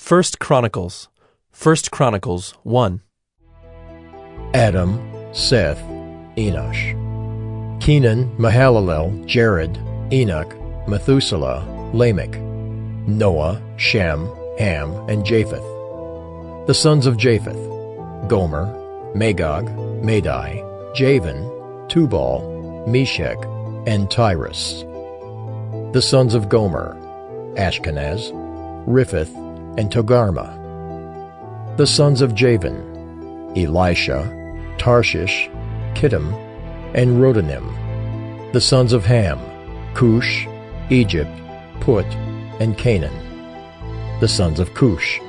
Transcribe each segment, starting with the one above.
First Chronicles. 1. Adam, Seth, Enosh. Kenan, Mahalalel, Jared, Enoch, Methuselah, Lamech, Noah, Shem, Ham, and Japheth. The sons of Japheth: Gomer, Magog, Madai, Javan, Tubal, Meshech, and Tyrus. The sons of Gomer: Ashkenaz, Riphath, and Togarmah. The sons of Javan: Elisha, Tarshish, Kittim, and Rodanim. The sons of Ham: Cush, Egypt, Put, and Canaan. The sons of Cush: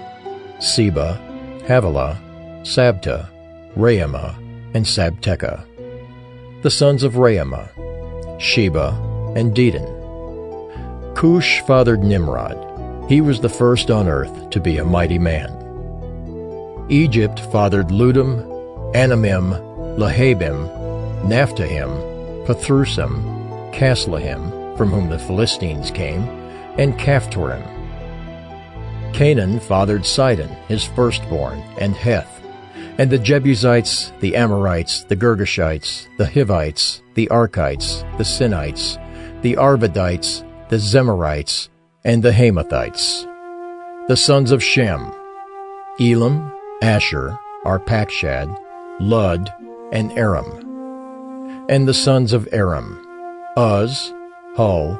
Seba, Havilah, Sabta, Raamah, and Sabteca. The sons of Raamah: Sheba and Dedan. Cush fathered Nimrod. He was the first on earth to be a mighty man. Egypt fathered Ludum, Anamim, Lahabim, Naphtahim, Pathrusim, Casluhim, from whom the Philistines came, and Caphtorim. Canaan fathered Sidon, his firstborn, and Heth, and the Jebusites, the Amorites, the Girgashites, the Hivites, the Arkites, the Sinites, the Arvadites, the Zemarites, and the Hamathites. The sons of Shem: Elam, Asher, Arpachshad, Lud, and Aram. And the sons of Aram: Uz, Hul,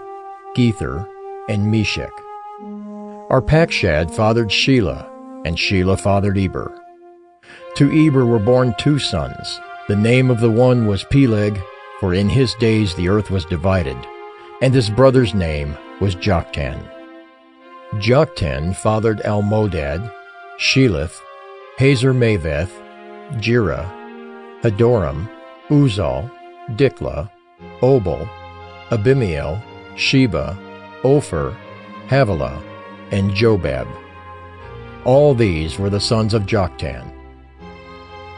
Gether, and Meshech. Arpachshad fathered Shelah, and Shelah fathered Eber. To Eber were born two sons. The name of the one was Peleg, for in his days the earth was divided, and his brother's name was Joktan. Joktan fathered Almodad, Shelith, Hazar-Maveth, Jerah, Hadoram, Uzal, Diklah, Obal, Abimael, Sheba, Ophir, Havilah, and Jobab. All these were the sons of Joktan.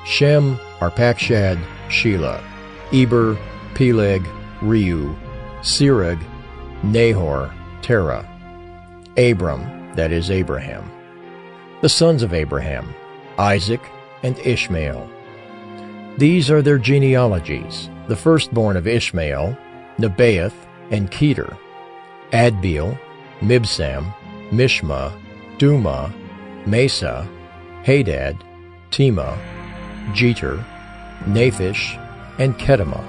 Shem, Arpachshad, Shelah, Eber, Peleg, Reu, Serug, Nahor, Terah. Abram, that is Abraham. The sons of Abraham: Isaac and Ishmael. These are their genealogies: the firstborn of Ishmael, Nebaioth and Kedar, Adbeel, Mibsam, Mishma, Duma, Mesa, Hadad, Tema, Jeter, Naphish, and Kedemah.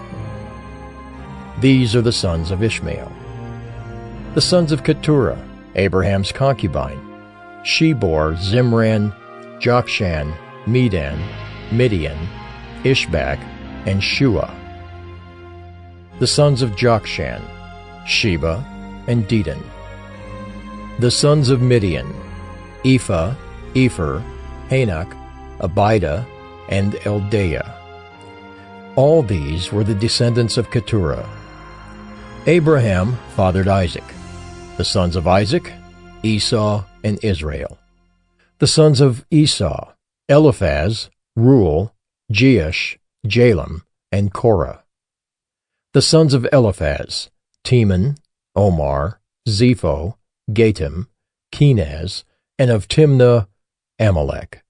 These are the sons of Ishmael. The sons of Keturah, Abraham's concubine: she bore Zimran, Jokshan, Medan, Midian, Ishbak, and Shua. The sons of Jokshan: Sheba and Dedan. The sons of Midian: Ephah, Epher, Hanok, Abida, and Eldaah. All these were the descendants of Keturah. Abraham fathered Isaac. The sons of Isaac: Esau and Israel. The sons of Esau: Eliphaz, Reuel, Jeush, Jalem, and Korah. The sons of Eliphaz: Teman, Omar, Zepho, Gatam, Kenaz, and of Timnah, Amalek.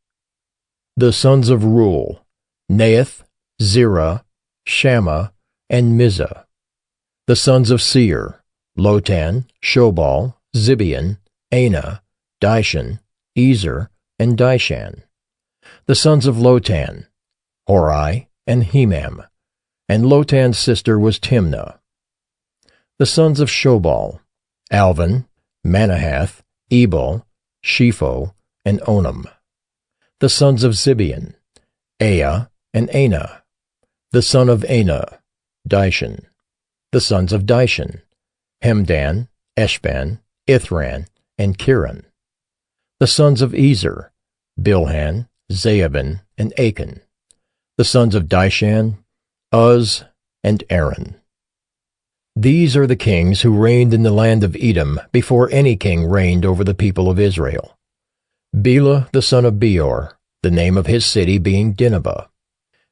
The sons of Reuel: Naath, Zerah, Shammah, and Mizah. The sons of Seir: Lotan, Shobal, Zibeon, Anah, Dishan, Ezer, and Dishan. The sons of Lotan: Hori and Hemam, and Lotan's sister was Timnah. The sons of Shobal: Alvan, Manahath, Ebal, Shepho, and Onam. The sons of Zibeon: Aya and Anah. The son of Anah: Dishan. The sons of Dishan: Hemdan, Eshban, Ithran, and Kiran. The sons of Ezer: Bilhan, Zaabin, and Achan. The sons of Dishan: Uz and Aaron. These are the kings who reigned in the land of Edom before any king reigned over the people of Israel. Bela the son of Beor, the name of his city being Dinhabah.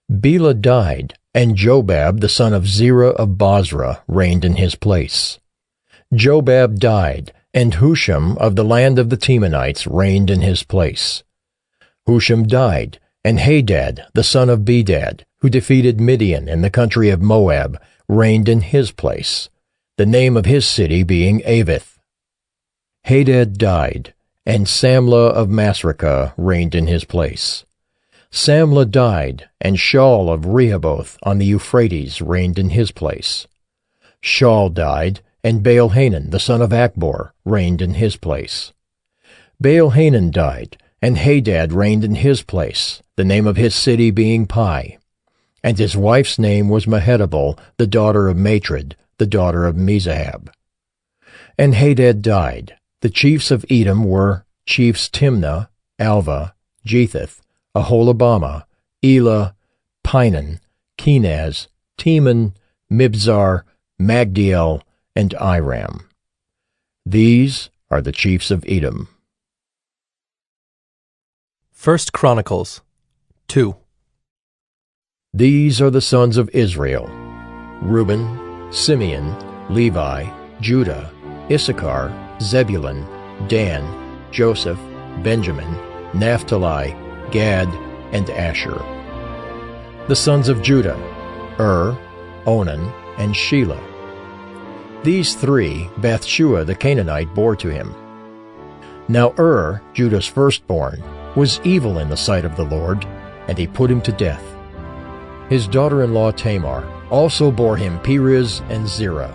Bela died, and Jobab the son of Zerah of Bozrah reigned in his place. Jobab died, And Husham of the land of the Temanites reigned in his place. Husham died, and Hadad, the son of Bedad, who defeated Midian in the country of Moab, reigned in his place, the name of his city being Avith. Hadad died, and Samlah of Masrekah reigned in his place. Samlah died, and Shaul of Rehoboth on the Euphrates reigned in his place. Shaul died, and Baal-Hanan the son of Akbor reigned in his place. Baal-Hanan died, and Hadad reigned in his place, the name of his city being Pai. And his wife's name was Mehetabel, the daughter of Matred, the daughter of Mezahab. And Hadad died. The chiefs of Edom were chiefs Timnah, Alva, Jetheth, Aholabama, Elah, Pinan, Kenaz, Teman, Mibzar, Magdiel, and Iram. These are the chiefs of Edom. 1 Chronicles 2. These are the sons of Israel: Reuben, Simeon, Levi, Judah, Issachar, Zebulun, Dan, Joseph, Benjamin, Naphtali, Gad, and Asher. The sons of Judah: Onan, and Shelah. These three Bathshua the Canaanite bore to him. Now Judah's firstborn, was evil in the sight of the Lord, and he put him to death. His daughter-in-law Tamar also bore him Perez and Zerah.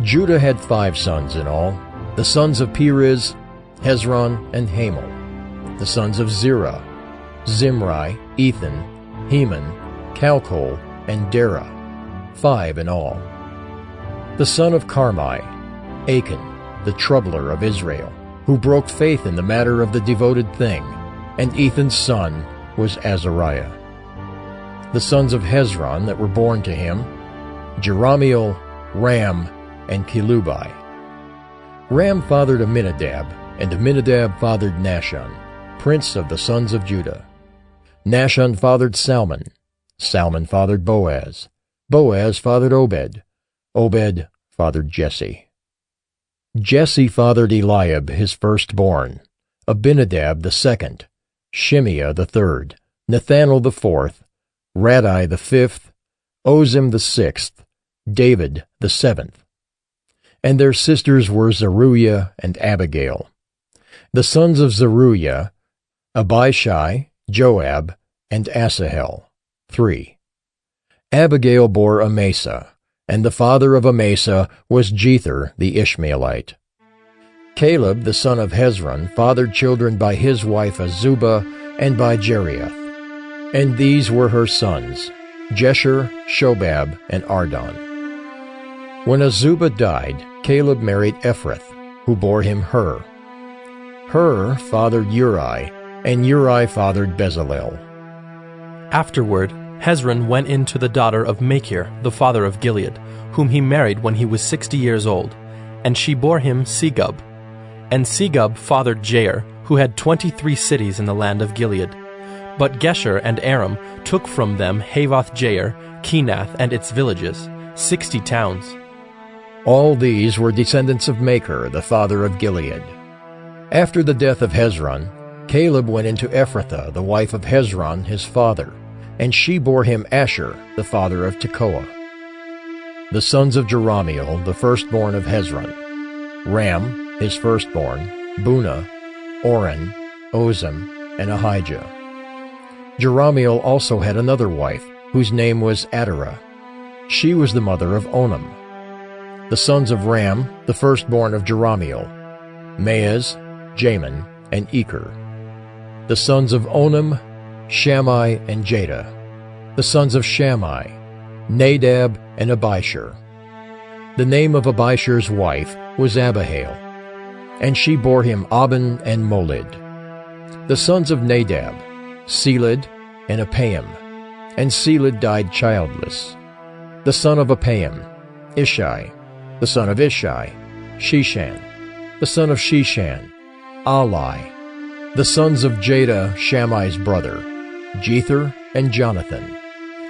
Judah had 5 sons in all: the sons of Perez, Hezron, and Hamel. The sons of Zerah: Zimri, Ethan, Heman, Calcol, and Dara, 5 in all. The son of Carmi: Achan, the troubler of Israel, who broke faith in the matter of the devoted thing, and Ethan's son was Azariah. The sons of Hezron that were born to him: Jerahmeel, Ram, and Kelubai. Ram fathered Amminadab, and Amminadab fathered Nahshon, prince of the sons of Judah. Nahshon fathered Salmon. Salmon fathered Boaz. Boaz fathered Obed. Obed fathered Jesse. Jesse fathered Eliab his firstborn, Abinadab the second, Shimeah the third, Nethanel the fourth, Radai the fifth, Ozim the sixth, David the seventh. And their sisters were Zeruiah and Abigail. The sons of Zeruiah: Abishai, Joab, and Asahel, 3. Abigail bore Amasa, and the father of Amasa was Jether the Ishmaelite. Caleb the son of Hezron fathered children by his wife Azubah and by Jeriath. And these were her sons, Jesher, Shobab, and Ardon. When Azubah died, Caleb married Ephrath, who bore him Hur. Hur fathered Uri, and Uri fathered Bezalel. Afterward, Hezron went in to the daughter of Machir, the father of Gilead, whom he married when he was 60 years old, and she bore him Segub. And Segub fathered Jair, who had 23 cities in the land of Gilead. But Gesher and Aram took from them Havoth-Jair, Kenath and its villages, 60 towns. All these were descendants of Machir, the father of Gilead. After the death of Hezron, Caleb went into Ephrathah, the wife of Hezron his father, and she bore him Asher, the father of Tekoa. The sons of Jerahmeel, the firstborn of Hezron: Ram, his firstborn, Bunah, Oren, Ozem, and Ahijah. Jerahmeel also had another wife, whose name was Adarah. She was the mother of Onam. The sons of Ram, the firstborn of Jerahmeel: Maaz, Jamin, and Eker. The sons of Onam: Shammai and Jada. The sons of Shammai: Nadab and Abishur. The name of Abishur's wife was Abihail, and she bore him Aben and Molid. The sons of Nadab: Seled and Apaim, and Seled died childless. The son of Apaim: Ishai. The son of Ishai: Sheshan. The son of Sheshan: Ali. The sons of Jada, Shammai's brother: Jether and Jonathan.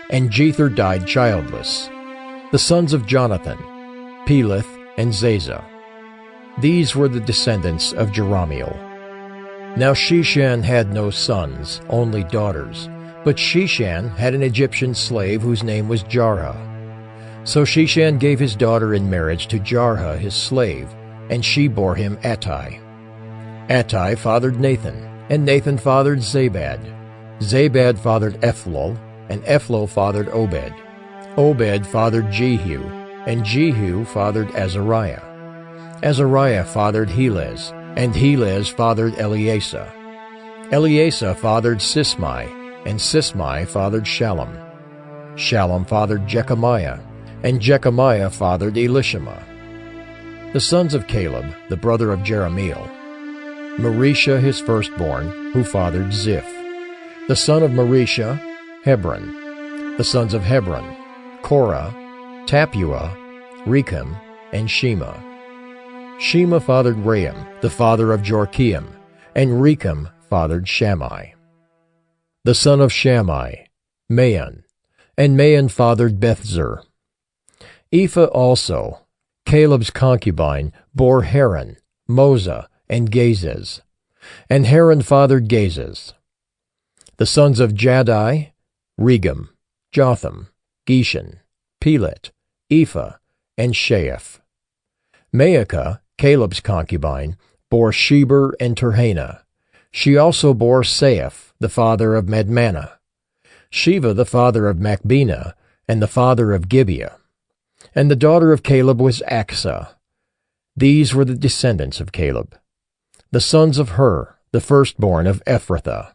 And Jether died childless. The sons of Jonathan: Peleth and Zazah. These were the descendants of Jerahmeel. Now Sheshan had no sons, only daughters. But Sheshan had an Egyptian slave whose name was Jarha. So Sheshan gave his daughter in marriage to Jarha his slave, and she bore him Attai. Attai fathered Nathan, and Nathan fathered Zabad. Zabad fathered Ephlol, and Ephlol fathered Obed. Obed fathered Jehu, and Jehu fathered Azariah. Azariah fathered Helez, and Helez fathered Eleasa. Eleasa fathered Sismai, and Sismai fathered Shallum. Shallum fathered Jechamiah, and Jechamiah fathered Elishama. The sons of Caleb, the brother of Jerahmeel: Marisha his firstborn, who fathered Ziph. The son of Marisha, Hebron. The sons of Hebron: Korah, Tappuah, Rechem, and Shema. Shema fathered Raam, the father of Jorkeam, and Rechem fathered Shammai. The son of Shammai: Maon, and Maon fathered Bethzur. Ephah also, Caleb's concubine, bore Haran, Moza, and Gazez, and Haran fathered Gazez. The sons of Jaddai: Regem, Jotham, Geshan, Pelet, Ephah, and Sheaph. Maacah, Caleb's concubine, bore Sheber and Terhana. She also bore Saaph, the father of Madmannah, Sheva the father of Machbenah, and the father of Gibeah. And the daughter of Caleb was Achsah. These were the descendants of Caleb. The sons of Hur, the firstborn of Ephrathah: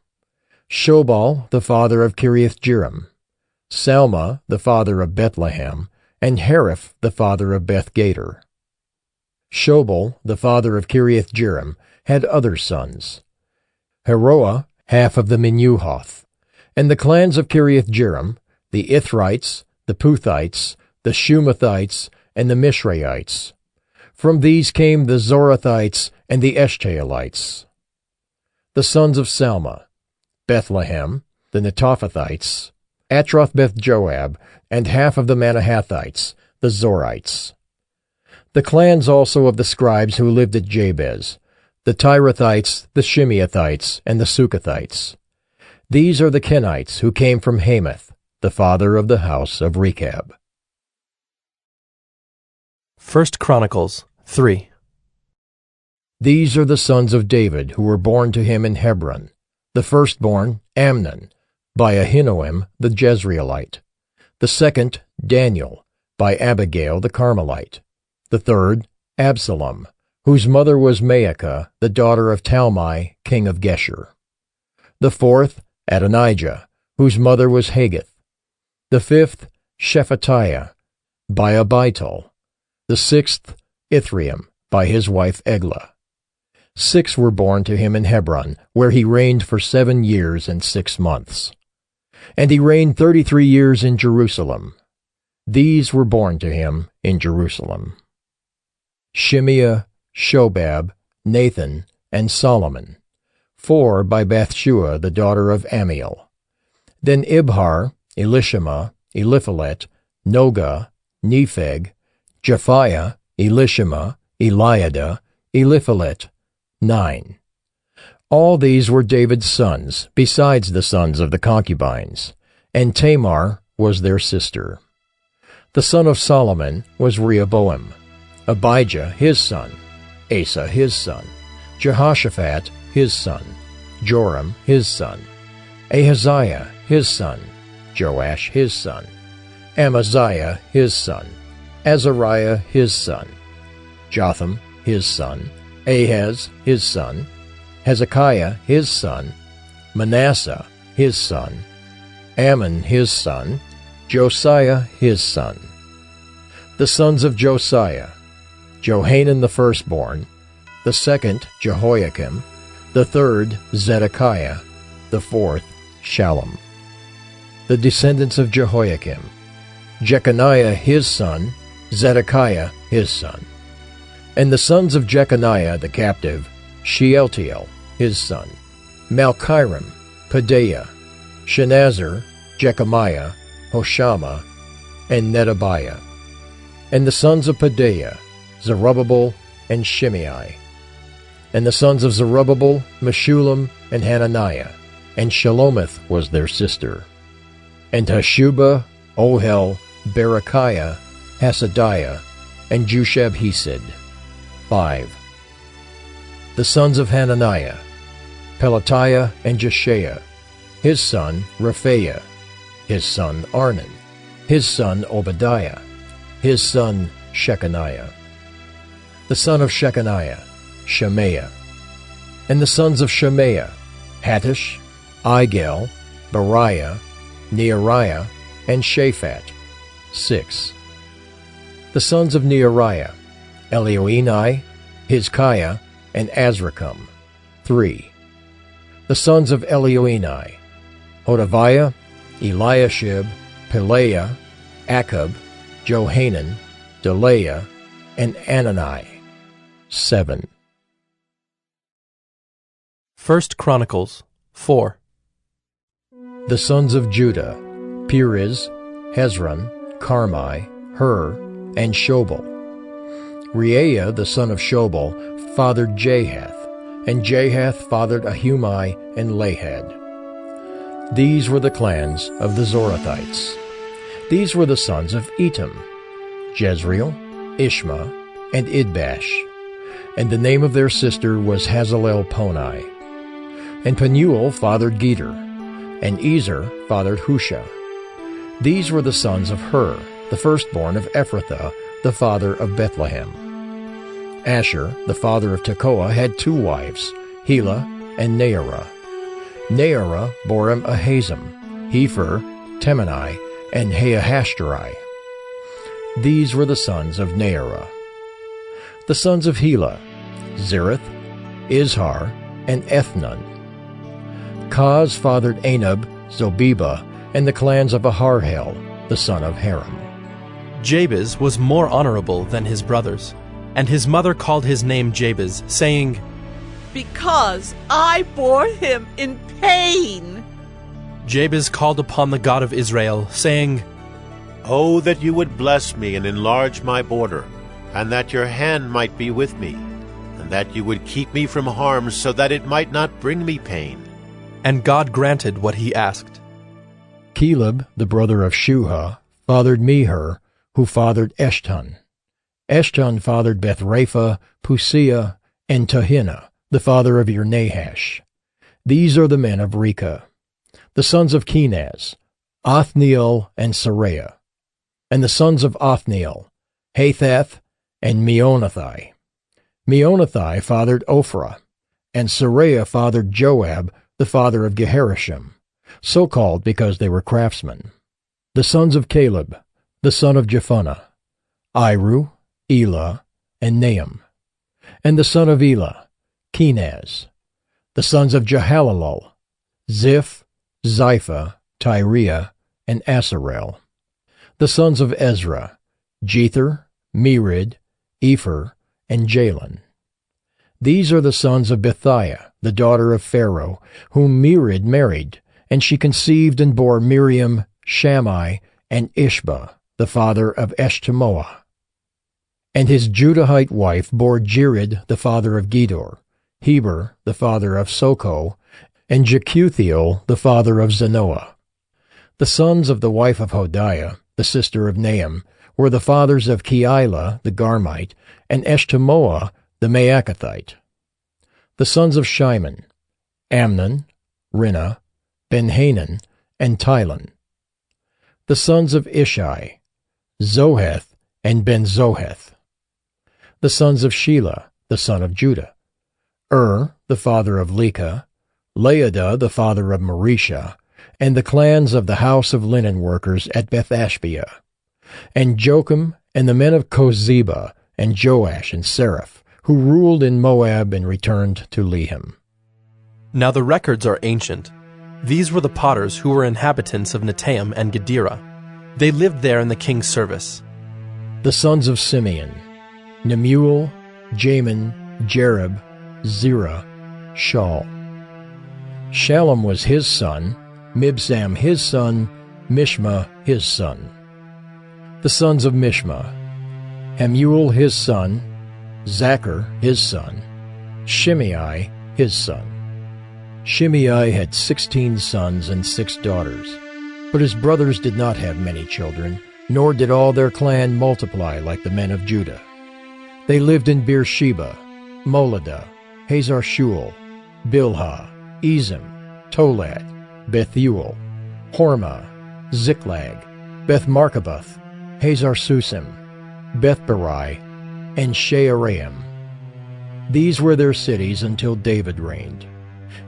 Shobal the father of Kiriath-jearim, Salma the father of Bethlehem, and Hariph the father of Beth-gader. Shobal the father of Kiriath-jearim had other sons: Heroah, half of the Menuhoth. And the clans of Kiriath-jearim: the Ithrites, the Puthites, the Shumathites, and the Mishraites. From these came the Zorathites and the Eshtaolites. The sons of Salma: Bethlehem, the Netophathites, Atroth-beth-joab, and half of the Manahathites, the Zorites. The clans also of the scribes who lived at Jabez: the Tirathites, the Shimeathites, and the Sukathites. These are the Kenites who came from Hamath, the father of the house of Rechab. 1 Chronicles 3. These are the sons of David who were born to him in Hebron: the firstborn, Amnon, by Ahinoam the Jezreelite; the second, Daniel, by Abigail the Carmelite; the third, Absalom, whose mother was Maacah, the daughter of Talmai, king of Geshur; the fourth, Adonijah, whose mother was Haggith; the fifth, Shephatiah, by Abital; the sixth, Ithream, by his wife Eglah. 6 were born to him in Hebron, where he reigned for 7 years and 6 months. And he reigned 33 years in Jerusalem. These were born to him in Jerusalem: Shimeah, Shobab, Nathan, and Solomon, 4 by Bathshua the daughter of Amiel. Then Ibhar, Elishama, Eliphalet, Nogah, Nepheg, Japhiah, Elishama, Eliada, Eliphalet, 9. All these were David's sons, besides the sons of the concubines, and Tamar was their sister. The son of Solomon was Rehoboam, Abijah his son, Asa his son, Jehoshaphat his son, Joram his son, Ahaziah his son, Joash his son, Amaziah his son, Azariah his son, Jotham his son, Ahaz his son, Hezekiah his son, Manasseh his son, Ammon his son, Josiah his son. The sons of Josiah: Johanan the firstborn, the second Jehoiakim, the third Zedekiah, the fourth Shallum. The descendants of Jehoiakim: Jeconiah his son, Zedekiah his son. And the sons of Jeconiah the captive: Shealtiel his son, Malchiram, Pedaiah, Shenazar, Jechamiah, Hoshama, and Nedabiah. And the sons of Pedaiah: Zerubbabel, and Shimei. And the sons of Zerubbabel, Meshullam, and Hananiah, and Shelomith was their sister. And Hashubah, Ohel, Berechiah, Hasadiah, and Jushab-Hesed. 5. The sons of Hananiah, Pelatiah and Jeshaiah, his son Rephaiah, his son Arnan, his son Obadiah, his son Shechaniah. The son of Shechaniah, Shemaiah. And the sons of Shemaiah, Hattush, Igel, Beriah, Neariah, and Shaphat. 6. The sons of Neariah, Elioenai, Hizkiah, and Azrikam. 3. The sons of Elioenai, Hodaviah, Eliashib, Pelaiah, Akub, Johanan, Delaiah, and Anani. 7. 1 Chronicles 4. The sons of Judah, Periz, Hezron, Carmi, Hur, and Shobal. Reaiah the son of Shobal fathered Jahath, and Jahath fathered Ahumai and Lahad. These were the clans of the Zorathites. These were the sons of Etam, Jezreel, Ishma, and Idbash. And the name of their sister was Hazalelponi. And Penuel fathered Geder, and Ezer fathered Husha. These were the sons of Hur, the firstborn of Ephrathah, the father of Bethlehem. Asher, the father of Tekoa, had 2 wives, Helah and Naarah. Naarah bore him Ahazam, Hepher, Temani, and Haahashtari. These were the sons of Naarah. The sons of Helah, Zereth, Izhar, and Ethnan. Kaz fathered Anub, Zobeba, and the clans of Aharhel, the son of Haram. Jabez was more honorable than his brothers, and his mother called his name Jabez, saying, Because I bore him in pain. Jabez called upon the God of Israel, saying, Oh, that you would bless me and enlarge my border, and that your hand might be with me, and that you would keep me from harm, so that it might not bring me pain. And God granted what he asked. Caleb, the brother of Shuha, fathered Meher, who fathered Eshton. Eshton fathered Bethrapha, Pusia, and Tahinah, the father of Ir-Nahash. These are the men of Rechah. The sons of Kenaz, Othniel and Saraiah. And the sons of Othniel, Hathath and Meonothai. Meonothai fathered Ophrah, and Saraiah fathered Joab, the father of Geharashim, so called because they were craftsmen. The sons of Caleb, the son of Jephunneh, Iru, Elah, and Nahum. And the son of Elah, Kenaz. The sons of Jehalelel, Ziph, Ziphah, Tyriah, and Asarel. The sons of Ezra, Jether, Merid, Epher, and Jalon. These are the sons of Bethiah, the daughter of Pharaoh, whom Merid married, and she conceived and bore Miriam, Shammai, and Ishba, the father of Eshtemoa. And his Judahite wife bore Jered, the father of Gedor, Heber, the father of Soko, and Jekuthiel, the father of Zanoah. The sons of the wife of Hodiah, the sister of Nahum, were the fathers of Keilah, the Garmite, and Eshtemoa, the Maacathite. The sons of Shimon, Amnon, Rinnah, Ben-Hanan, and Tilon. The sons of Ishai, Zoheth and Ben-Zoheth. The sons of Shelah, the son of Judah, the father of Lekah, Laadah, the father of Marisha, and the clans of the house of linen workers at Beth-Ashbea, and Jocham, and the men of Kozeba, and Joash and Seraph, who ruled in Moab and returned to Lehem. Now the records are ancient. These were the potters who were inhabitants of Netaim and Gedera. They lived there in the king's service. The sons of Simeon, Nemuel, Jamin, Jerib, Zerah, Shaul. Shallum was his son, Mibsam his son, Mishma his son. The sons of Mishma, Hamuel his son, Zachar his son, Shimei his son. Shimei had 16 sons and 6 daughters, but his brothers did not have many children, nor did all their clan multiply like the men of Judah. They lived in Beersheba, Moladah, Hazar-Shual, Bilhah, Ezem, Tolad, Bethuel, Hormah, Ziklag, Beth-Marcaboth, Hazar-Susim, Beth-Barai, and Shearaim. These were their cities until David reigned,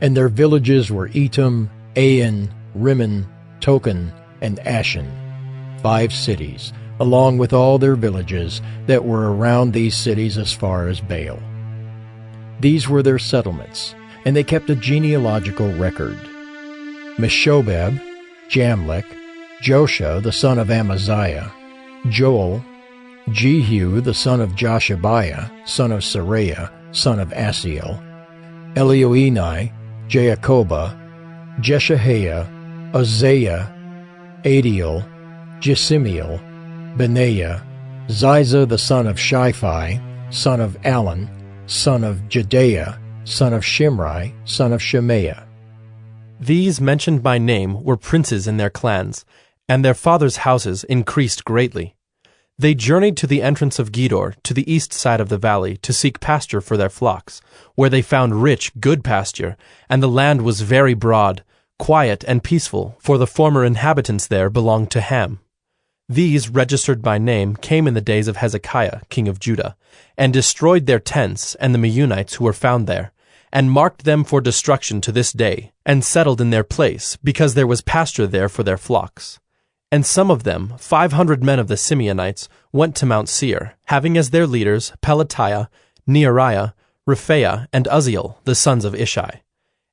and their villages were Etam, Ain, Rimmon, Token, and Ashan, 5 cities, along with all their villages that were around these cities as far as Baal. These were their settlements, and they kept a genealogical record. Meshobab, Jamlech, Josha the son of Amaziah, Joel, Jehu the son of Joshabiah, son of Sariah, son of Asiel, Elioenai, Jaakobah, Jeshahiah, Uzziah, Adiel, Jesimiel, Benaiah, Ziza the son of Shiphi, son of Alon, son of Jedaiah, son of Shimri, son of Shemaiah. These mentioned by name were princes in their clans, and their fathers' houses increased greatly. They journeyed to the entrance of Gedor, to the east side of the valley, to seek pasture for their flocks, where they found rich, good pasture, and the land was very broad, quiet and peaceful, for the former inhabitants there belonged to Ham. These, registered by name, came in the days of Hezekiah, king of Judah, and destroyed their tents and the Meunites who were found there, and marked them for destruction to this day, and settled in their place, because there was pasture there for their flocks. And some of them, 500 men of the Simeonites, went to Mount Seir, having as their leaders Pelatiah, Neariah, Rephaiah, and Uzziel, the sons of Ishi.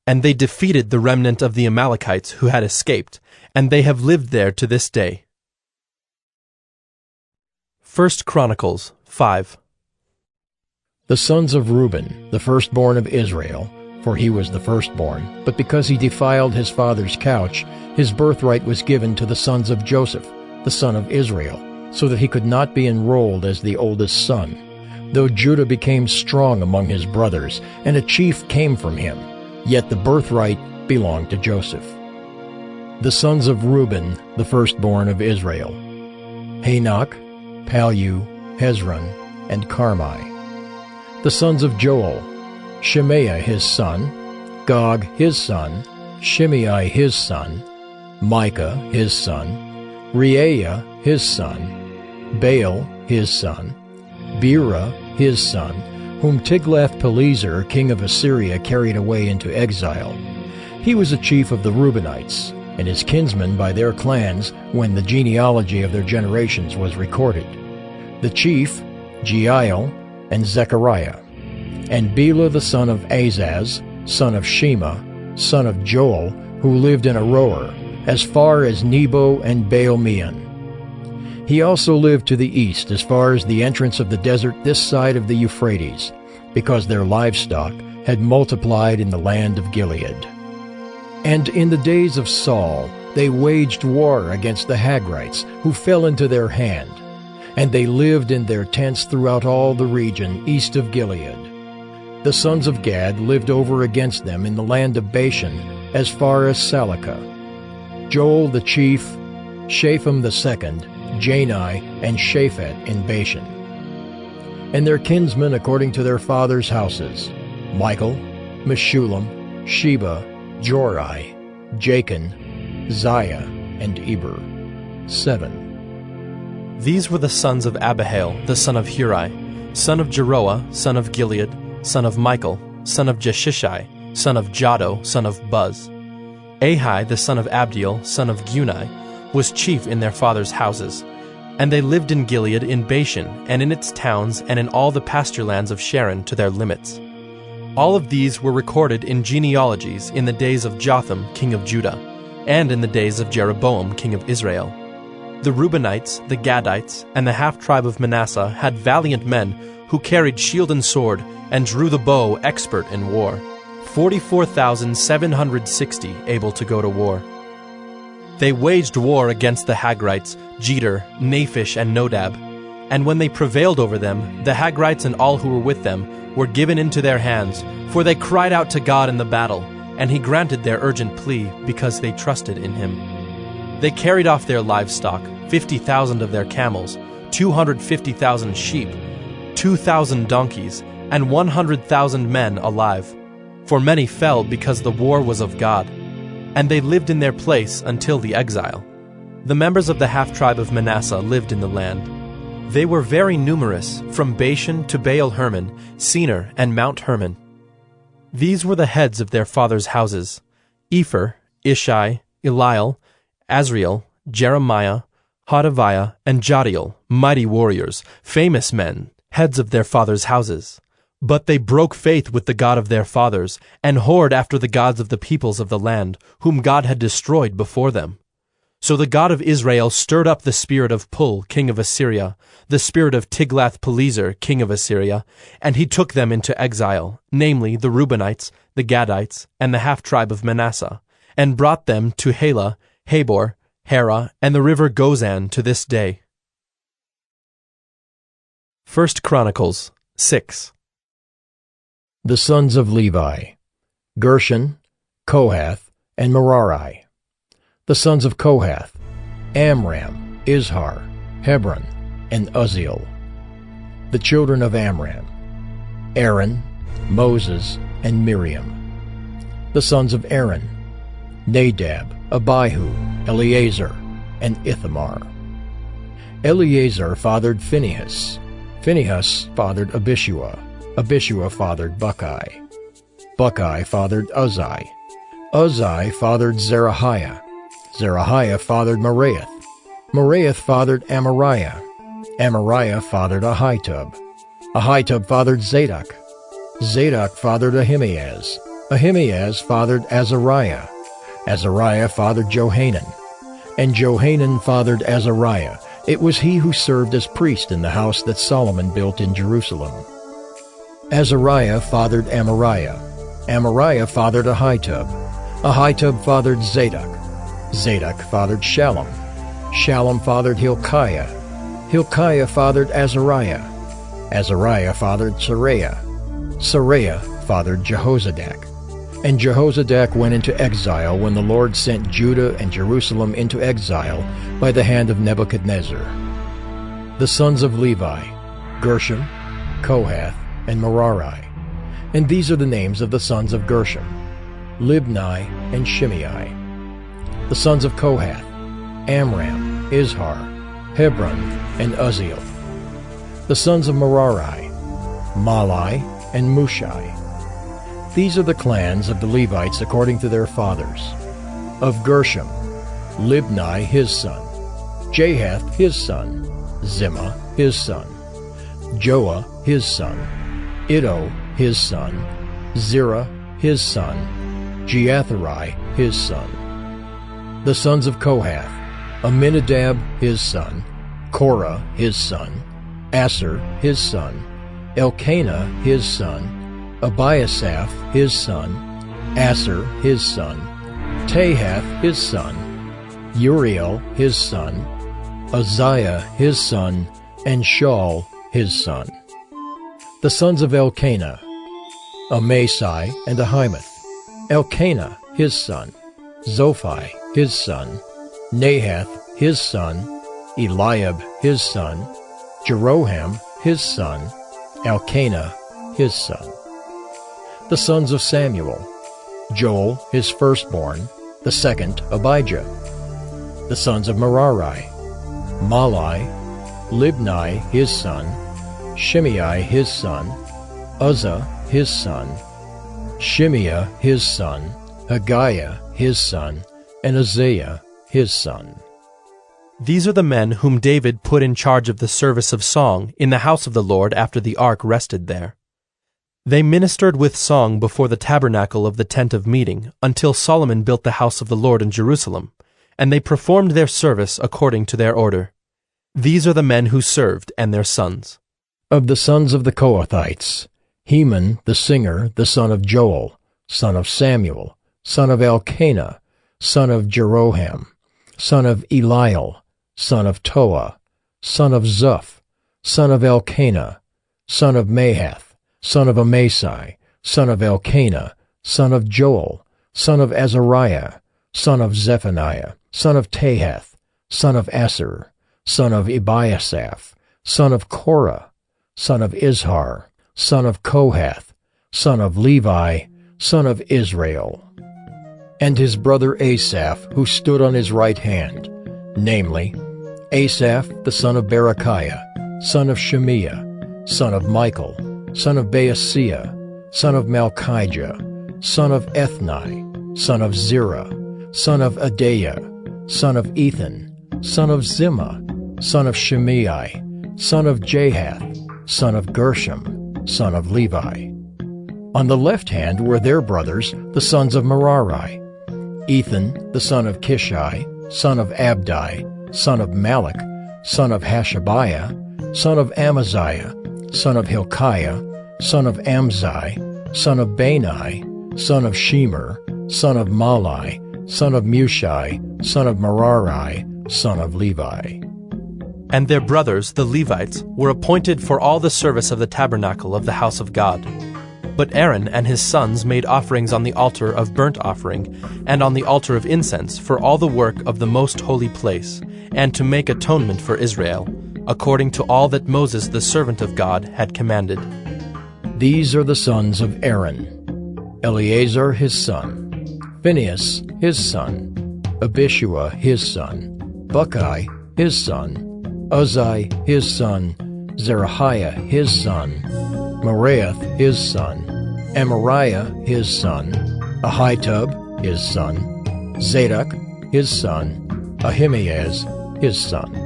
And they defeated the remnant of the Amalekites who had escaped, and they have lived there to this day. 1 Chronicles 5. The sons of Reuben, the firstborn of Israel, for he was the firstborn, but because he defiled his father's couch, his birthright was given to the sons of Joseph, the son of Israel, so that he could not be enrolled as the oldest son, though Judah became strong among his brothers, and a chief came from him, yet the birthright belonged to Joseph. The sons of Reuben, the firstborn of Israel: Hanok, Palu, Hezron, and Carmi. The sons of Joel: Shemaiah his son, Gog his son, Shimei his son, Micah his son, Reaiah his son, Baal his son, Bera his son, whom Tiglath-Pileser king of Assyria carried away into exile. He was a chief of the Reubenites, and his kinsmen by their clans when the genealogy of their generations was recorded. The chief, Jeiel, and Zechariah, and Bela the son of Azaz, son of Shema, son of Joel, who lived in Aroer, as far as Nebo and Baal-Meon. He also lived to the east as far as the entrance of the desert this side of the Euphrates, because their livestock had multiplied in the land of Gilead. And in the days of Saul they waged war against the Hagrites, who fell into their hand, and they lived in their tents throughout all the region east of Gilead. The sons of Gad lived over against them in the land of Bashan, as far as Salakah. Joel the chief, Shapham the second, Jani, and Shaphat in Bashan. And their kinsmen according to their fathers' houses: Michael, Meshullam, Sheba, Jorai, Jachin, Ziah, and Eber. 7. These were the sons of Abihail, the son of Huri, son of Jeroah, son of Gilead, son of Michael, son of Jeshishai, son of Jado, son of Buz. Ahi, the son of Abdiel, son of Guni, was chief in their fathers' houses. And they lived in Gilead in Bashan, and in its towns, and in all the pasture lands of Sharon to their limits. All of these were recorded in genealogies in the days of Jotham, king of Judah, and in the days of Jeroboam, king of Israel. The Reubenites, the Gadites, and the half-tribe of Manasseh had valiant men who carried shield and sword, and drew the bow expert in war, 44,760 able to go to war. They waged war against the Hagrites, Jeter, Naphish, and Nodab, And when they prevailed over them, the Hagrites and all who were with them were given into their hands, for they cried out to God in the battle, and he granted their urgent plea because they trusted in him. They carried off their livestock, 50,000 of their camels, 250,000 sheep, 2,000 donkeys, and 100,000 men alive. For many fell because the war was of God, and they lived in their place until the exile. The members of the half-tribe of Manasseh lived in the land. They were very numerous, from Bashan to Baal-Hermon, Senir, and Mount Hermon. These were the heads of their fathers' houses: Epher, Ishai, Eliel, Azriel, Jeremiah, Hodaviah, and Jadiel, mighty warriors, famous men, heads of their fathers' houses. But they broke faith with the God of their fathers, and whored after the gods of the peoples of the land, whom God had destroyed before them. So the God of Israel stirred up the spirit of Pul, king of Assyria, the spirit of Tiglath-Pileser, king of Assyria, and he took them into exile, namely the Reubenites, the Gadites, and the half-tribe of Manasseh, and brought them to Halah, Habor, Hara, and the river Gozan to this day. 1 Chronicles 6. The sons of Levi: Gershon, Kohath, and Merari. The sons of Kohath: Amram, Izhar, Hebron, and Uzziel. The children of Amram: Aaron, Moses, and Miriam. The sons of Aaron: Nadab, Abihu, Eleazar, and Ithamar. Eleazar fathered Phinehas. Phinehas fathered Abishua. Abishua fathered Buckai. Buckai fathered Uzzi. Uzzi fathered Zerahiah. Zerahiah fathered Meraioth. Meraioth fathered Amariah. Amariah fathered Ahitub. Ahitub fathered Zadok. Zadok fathered Ahimaaz. Ahimaaz fathered Azariah. Azariah fathered Johanan. And Johanan fathered Azariah. It was he who served as priest in the house that Solomon built in Jerusalem. Azariah fathered Amariah. Amariah fathered Ahitub. Ahitub fathered Zadok. Zadok fathered Shallum. Shallum fathered Hilkiah. Hilkiah fathered Azariah. Azariah fathered Seraiah. Seraiah fathered Jehozadak. And Jehozadak went into exile when the Lord sent Judah and Jerusalem into exile by the hand of Nebuchadnezzar. The sons of Levi: Gershom, Kohath, and Merari. And these are the names of the sons of Gershom: Libni and Shimei. The sons of Kohath: Amram, Izhar, Hebron, and Uzziel. The sons of Merari: Malai and Mushai. These are the clans of the Levites according to their fathers. Of Gershom: Libni his son, Jahath his son, Zimmah his son, Joah his son, Iddo his son, Zerah his son, Jeatherai his son. The sons of Kohath: Aminadab his son, Korah his son, Asher his son, Elkanah his son, Abiasaph his son, Asher his son, Tahath his son, Uriel his son, Uzziah his son, and Shaul his son. The sons of Elkanah: Amasai and Ahimoth. Elkanah his son, Zophai his son, Nahath his son, Eliab his son, Jeroham his son, Elkanah his son. The sons of Samuel: Joel his firstborn, the second Abijah. The sons of Merari: Malai, Libni his son, Shimei his son, Uzzah his son, Shimea his son, Haggiah his son, and Uzziah his son. These are the men whom David put in charge of the service of song in the house of the Lord after the ark rested there. They ministered with song before the tabernacle of the tent of meeting until Solomon built the house of the Lord in Jerusalem, and they performed their service according to their order. These are the men who served and their sons. Of the sons of the Kohathites: Heman the singer, the son of Joel, son of Samuel, son of Elkanah, son of Jeroham, son of Eliel, son of Toah, son of Zuph, son of Elkanah, son of Mahath, son of Amasai, son of Elkanah, son of Joel, son of Azariah, son of Zephaniah, son of Tahath, son of Asser, son of Ebiasaph, son of Korah, son of Izhar, son of Kohath, son of Levi, son of Israel. And his brother Asaph, who stood on his right hand, namely, Asaph the son of Berechiah, son of Shemiah, son of Michael, son of Baasiah, son of Malchijah, son of Ethni, son of Zerah, son of Adaiah, son of Ethan, son of Zimmah, son of Shimei, son of Jahath, son of Gershom, son of Levi. On the left hand were their brothers, the sons of Merari, Ethan the son of Kishai, son of Abdi, son of Malach, son of Hashabiah, son of Amaziah, son of Hilkiah, son of Amzai, son of Bani, son of Shemer, son of Malai, son of Mushai, son of Merari, son of Levi. And their brothers, the Levites, were appointed for all the service of the tabernacle of the house of God. But Aaron and his sons made offerings on the altar of burnt offering and on the altar of incense for all the work of the most holy place, and to make atonement for Israel, according to all that Moses the servant of God had commanded. These are the sons of Aaron: Eleazar his son, Phinehas his son, Abishua his son, Buckai his son, Uzzi his son, Zerahiah his son, Meraioth his son, Amariah his son, Ahitub his son, Zadok his son, Ahimaaz his son.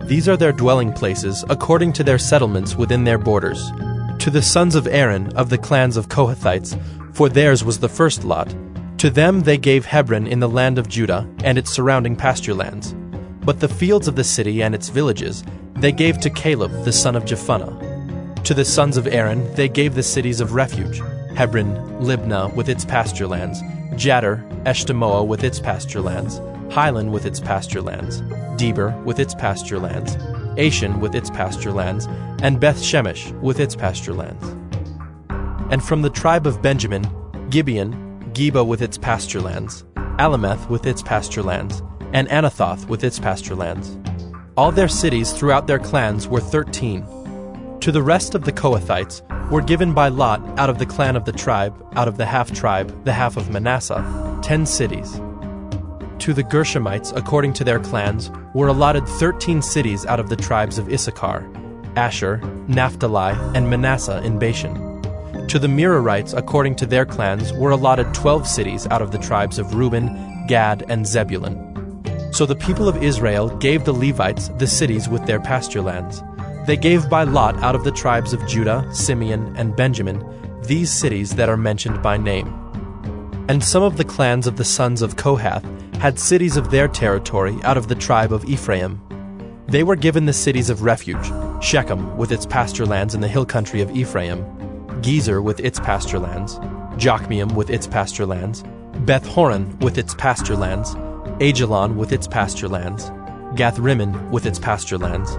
These are their dwelling places according to their settlements within their borders. To the sons of Aaron of the clans of Kohathites, for theirs was the first lot, to them they gave Hebron in the land of Judah and its surrounding pasture lands. But the fields of the city and its villages they gave to Caleb the son of Jephunneh. To the sons of Aaron they gave the cities of refuge, Hebron, Libnah with its pasture lands, Jattir, Eshtemoa with its pasture lands, Hilan with its pasture lands, Deber with its pasture lands, Ashan with its pasture lands, and Beth Shemesh with its pasture lands. And from the tribe of Benjamin, Gibeon, Geba with its pasture lands, Alameth with its pasture lands, and Anathoth with its pasture lands. All their cities throughout their clans were 13. To the rest of the Kohathites were given by lot out of the clan of the tribe, out of the half-tribe, the half of Manasseh, 10 cities. To the Gershomites, according to their clans, were allotted 13 cities out of the tribes of Issachar, Asher, Naphtali, and Manasseh in Bashan. To the Merarites, according to their clans, were allotted 12 cities out of the tribes of Reuben, Gad, and Zebulun. So the people of Israel gave the Levites the cities with their pasture lands. They gave by lot out of the tribes of Judah, Simeon, and Benjamin these cities that are mentioned by name. And some of the clans of the sons of Kohath had cities of their territory out of the tribe of Ephraim. They were given the cities of refuge, Shechem with its pasture lands in the hill country of Ephraim, Gezer with its pasture lands, Jokmeam with its pasture lands, Beth-horon with its pasture lands, Ajalon with its pasture lands, Gath-rimmon with its pasture lands,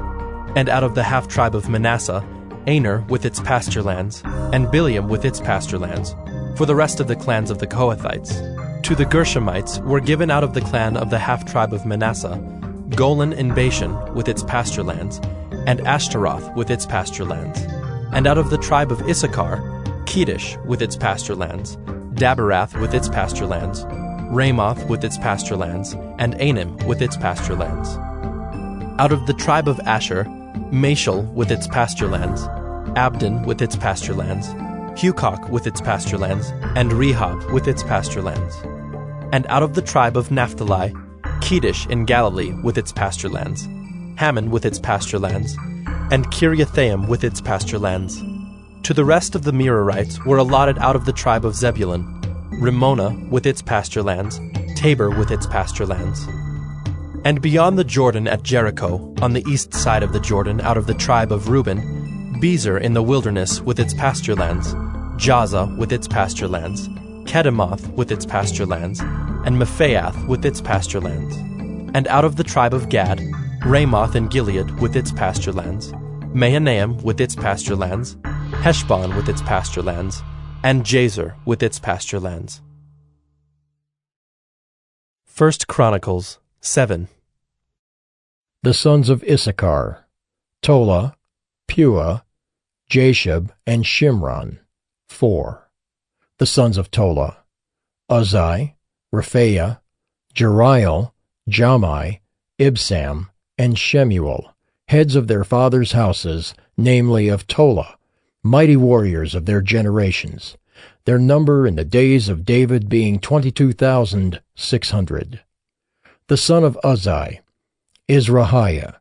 and out of the half-tribe of Manasseh, Aner with its pasture lands, and Bileam with its pasture lands, for the rest of the clans of the Kohathites. To the Gershomites were given out of the clan of the half-tribe of Manasseh, Golan and Bashan with its pasture lands, and Ashtaroth with its pasture lands. And out of the tribe of Issachar, Kedesh with its pasture lands, Daberath with its pasture lands, Ramoth with its pasture lands, and Anim with its pasture lands. Out of the tribe of Asher, Mashal with its pasture lands, Abdon with its pasture lands, Hukok with its pasture lands, and Rehob with its pasture lands. And out of the tribe of Naphtali, Kedesh in Galilee with its pasture lands, Hammon with its pasture lands, and Kiriathaim with its pasture lands. To the rest of the Merarites were allotted out of the tribe of Zebulun, Rimmona with its pasture lands, Tabor with its pasture lands. And beyond the Jordan at Jericho, on the east side of the Jordan out of the tribe of Reuben, Bezer in the wilderness with its pasture lands, Jaza with its pasture lands, Kedemoth with its pasture lands, and Mephaath with its pasture lands. And out of the tribe of Gad, Ramoth in Gilead with its pasture lands, Mahanaim with its pasture lands, Heshbon with its pasture lands, and Jazer with its pasture lands. 1 Chronicles 7. The sons of Issachar, Tola, Puah, Jashub, and Shimron, 4. The sons of Tola, Uzai, Rephaiah, Jeriel, Jamai, Ibsam, and Shemuel, heads of their fathers' houses, namely of Tola, mighty warriors of their generations, their number in the days of David being 22,600. The son of Uzai, Izrahiah,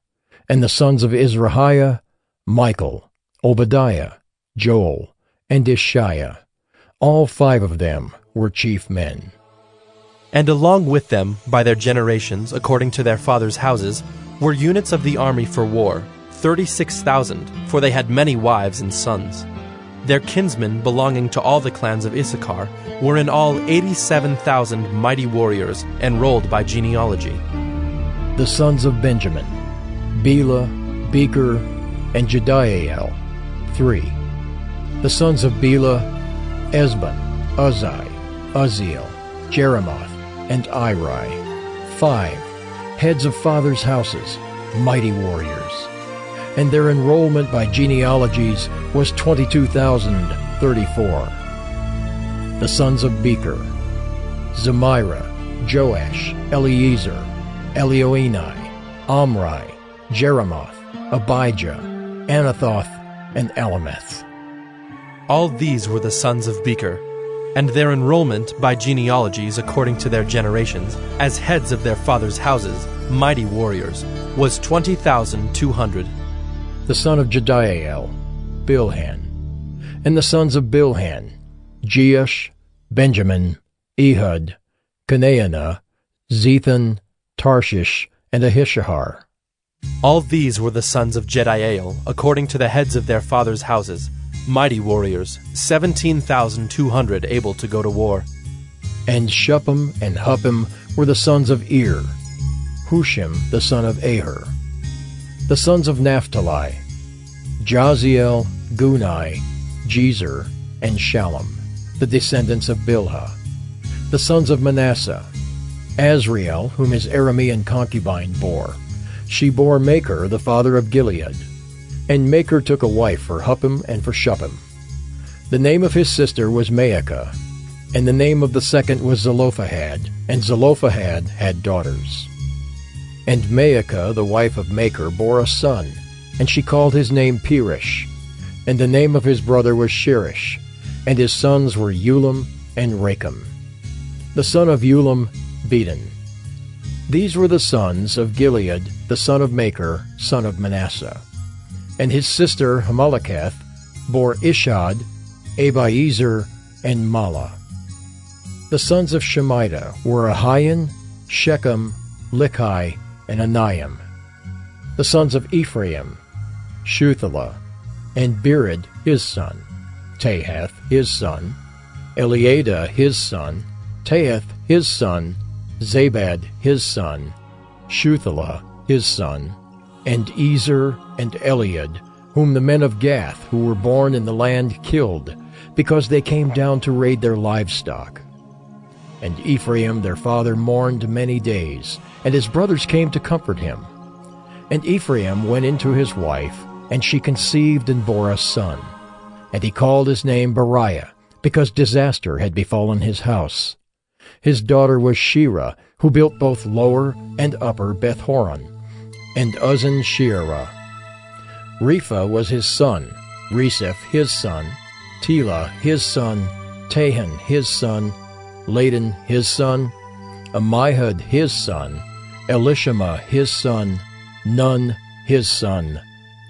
and the sons of Izrahiah, Michael, Obadiah, Joel, and Ishiah. All 5 of them were chief men. And along with them, by their generations, according to their fathers' houses, were units of the army for war, 36,000, for they had many wives and sons. Their kinsmen, belonging to all the clans of Issachar, were in all 87,000 mighty warriors, enrolled by genealogy. The sons of Benjamin, Bela, Becher, and Jediael, 3. The sons of Bela, Esbon, Uzai, Uzziel, Jeremoth, and Iri, 5. Heads of fathers' houses, mighty warriors. And their enrollment by genealogies was 22,034. The sons of Becher, Zemira, Joash, Eliezer, Elioenai, Omri, Jeremoth, Abijah, Anathoth, and Elameth. All these were the sons of Becher, and their enrollment by genealogies according to their generations, as heads of their fathers' houses, mighty warriors, was 20,200. The son of Jediael, Bilhan. And the sons of Bilhan, Jeush, Benjamin, Ehud, Kenaanah, Zethan, Tarshish, and Ahishahar. All these were the sons of Jediael, according to the heads of their fathers' houses, mighty warriors, 17,200 able to go to war. And Shuppim and Huppim were the sons of Ir, Hushim the son of Aher. The sons of Naphtali, Jaziel, Gunai, Jezer, and Shallum, the descendants of Bilhah. The sons of Manasseh, Azriel, whom his Aramean concubine bore. She bore Machir, the father of Gilead. And Machir took a wife for Huppim and for Shuppim. The name of his sister was Maacah, and the name of the second was Zelophehad, and Zelophehad had daughters. And Maacah, the wife of Machir, bore a son, and she called his name Perish. And the name of his brother was Sherish, and his sons were Ulam and Racham. The son of Ulam, Bedan. These were the sons of Gilead, the son of Machir, son of Manasseh. And his sister Hamaleketh bore Ishad, Abiezer, and Mala. The sons of Shemida were Ahian, Shechem, Lichai, and Anaim. The sons of Ephraim, Shuthelah, and Bered his son, Tahath his son, Eliada his son, Tahath his son, Zabad his son, Shuthelah his son, and Ezer and Eliad, whom the men of Gath who were born in the land killed, because they came down to raid their livestock. And Ephraim their father mourned many days, and his brothers came to comfort him. And Ephraim went into his wife, and she conceived and bore a son. And he called his name Beriah, because disaster had befallen his house. His daughter was Shira, who built both lower and upper Beth-horon, and Uzzen Shearah. Repha was his son, Reseph his son, Tela his son, Tahan his son, Ladan his son, Ammihud his son, Elishama his son, Nun his son,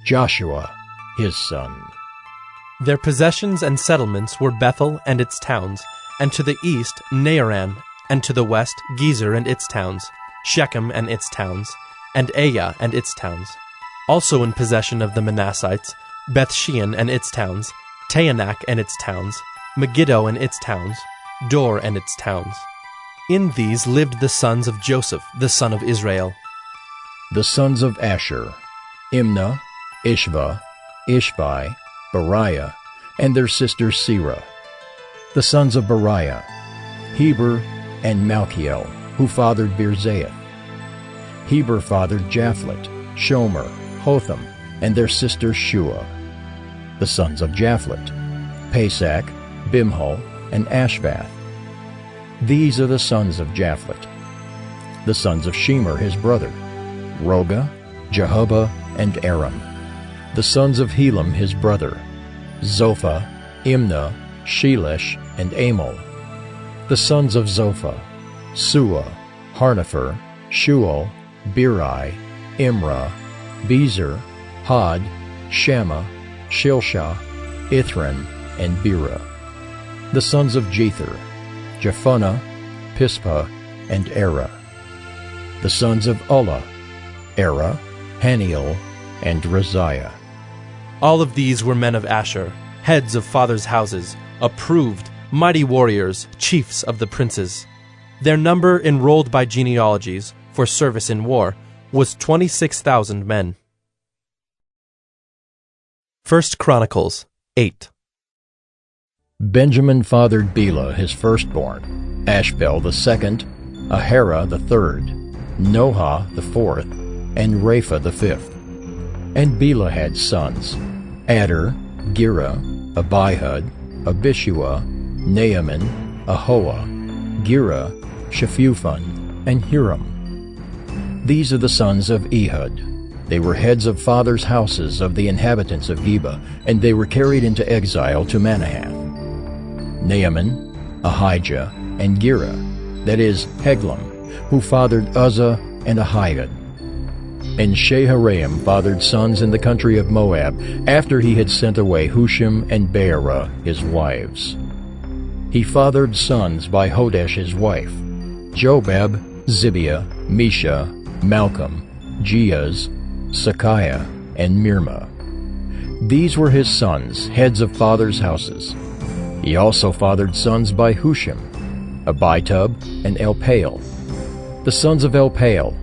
Joshua his son. Their possessions and settlements were Bethel and its towns, and to the east Naaran, and to the west Gezer and its towns, Shechem and its towns, and Aiah and its towns. Also in possession of the Manassites, Beth-shean and its towns, Taanach and its towns, Megiddo and its towns, Dor and its towns. In these lived the sons of Joseph, the son of Israel. The sons of Asher, Imnah, Ishva, Ishvi, Beriah, and their sister Serah. The sons of Beriah, Heber and Malchiel, who fathered Birzaith. Heber fathered Japhlet, Shomer, Hotham, and their sister Shua. The sons of Japhlet, Pesach, Bimhal, and Ashvath. These are the sons of Japhlet. The sons of Shemer his brother, Roga, Jehubbah, and Aram. The sons of Helam his brother, Zophah, Imnah, Shelesh, and Amal. The sons of Zophah, Sua, Harnepher, Shual, Beri, Imrah, Bezer, Had, Shammah, Shilshah, Ithran, and Bera. The sons of Jether, Jephunneh, Pispa, and Era. The sons of Ulla, Era, Haniel, and Raziah. All of these were men of Asher, heads of fathers' houses, approved, mighty warriors, chiefs of the princes. Their number enrolled by genealogies for service in war was 26,000 men. 1 Chronicles 8. Benjamin fathered Bela his firstborn, Ashbel the second, Ahara the third, Nohah the fourth, and Rapha the fifth. And Bela had sons, Adar, Gera, Abihud, Abishua, Naaman, Ahoah, Gera, Shephuphon, and Hiram. These are the sons of Ehud. They were heads of fathers' houses of the inhabitants of Geba, and they were carried into exile to Manahath. Naaman, Ahijah, and Gera, that is, Heglam, who fathered Uzzah and Ahihud. And Shaharaim fathered sons in the country of Moab, after he had sent away Hushim and Beerah his wives. He fathered sons by Hodesh his wife, Jobab, Zibiah, Mesha, Malcolm, Jeaz, Sakiah, and Mirma. These were his sons, heads of fathers' houses. He also fathered sons by Hushim, Abitub, and Elpaal. The sons of Elpaal,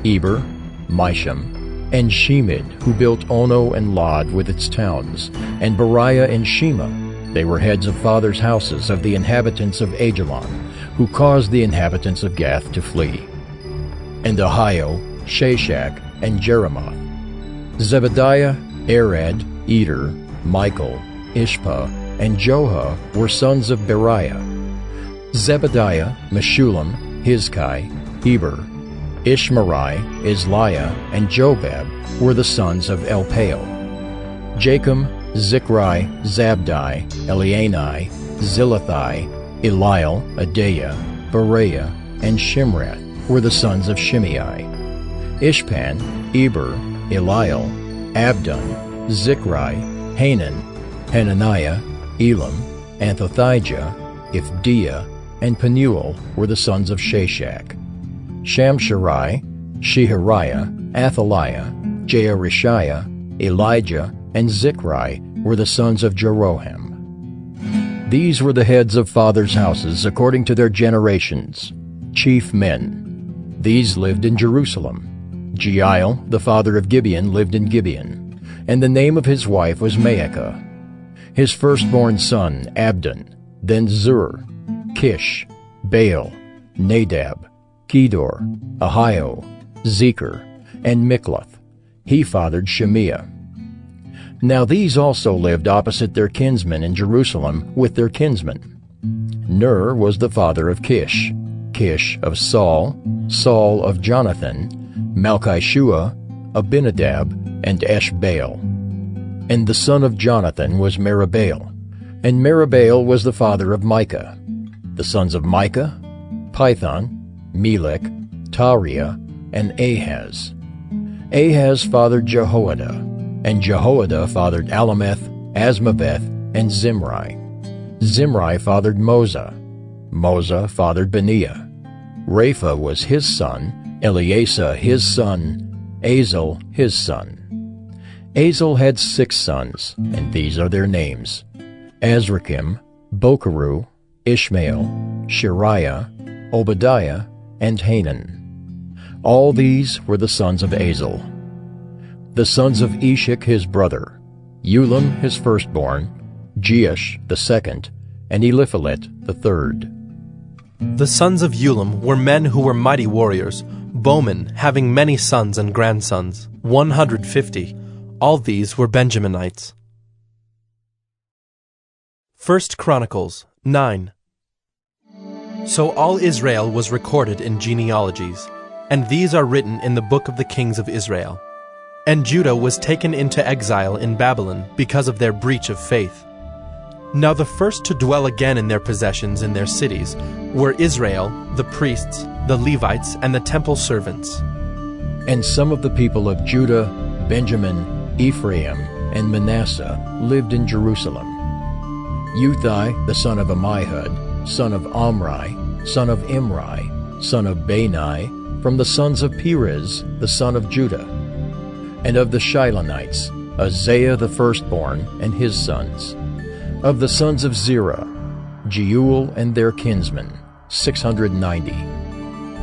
Eber, Misham, and Shemid, who built Ono and Lod with its towns, and Beriah and Shema. They were heads of fathers' houses of the inhabitants of Ajalon, who caused the inhabitants of Gath to flee. And Ahio, Shashak, and Jeremoth. Zebediah, Arad, Eder, Michael, Ishpa, and Johah were sons of Beriah. Zebediah, Meshullam, Hizkai, Heber, Ishmerai, Isliah, and Jobab were the sons of Elpaal. Jachim, Zichri, Zabdi, Elianai, Zilathai, Eliel, Adaiah, Bereah, and Shimrath were the sons of Shimei. Ishpan, Eber, Eliel, Abdon, Zichri, Hanan, Hananiah, Elam, Anthothijah, Ifdiah, and Penuel were the sons of Shashak. Shamsherai, Shehariah, Athaliah, Jearishiah, Elijah, and Zichri were the sons of Jeroham. These were the heads of fathers' houses according to their generations, chief men. These lived in Jerusalem. Jeiel, the father of Gibeon, lived in Gibeon, and the name of his wife was Maacah. His firstborn son, Abdon, then Zur, Kish, Baal, Nadab, Kedor, Ahio, Zecher, and Mikloth. He fathered Shemiah. Now these also lived opposite their kinsmen in Jerusalem with their kinsmen. Ner was the father of Kish, Kish of Saul, Saul of Jonathan, Malchishua, Abinadab, and Eshbaal. And the son of Jonathan was Meribaal, and Meribaal was the father of Micah. The sons of Micah, Python, Melech, Tariah, and Ahaz. Ahaz fathered Jehoiada, and Jehoiada fathered Alameth, Asmaveth, and Zimri. Zimri fathered Moza. Moza fathered Beniah. Rapha was his son, Eleasa his son, Azel his son. Azel had 6 sons, and these are their names: Azrachim, Bokeru, Ishmael, Shariah, Obadiah, and Hanan. All these were the sons of Azel. The sons of Eshek his brother, Ulam his firstborn, Jeush the second, and Eliphalet the third. The sons of Ulam were men who were mighty warriors, bowmen having many sons and grandsons, 150. All these were Benjaminites. 1 Chronicles 9. So all Israel was recorded in genealogies, and these are written in the book of the kings of Israel. And Judah was taken into exile in Babylon because of their breach of faith. Now the first to dwell again in their possessions in their cities were Israel, the priests, the Levites, and the temple servants. And some of the people of Judah, Benjamin, Ephraim, and Manasseh lived in Jerusalem. Uthai the son of Ammihud, son of Omri, son of Imri, son of Bani, from the sons of Perez, the son of Judah. And of the Shilonites, Uzziah the firstborn, and his sons. Of the sons of Zerah, Jeuel and their kinsmen, 690.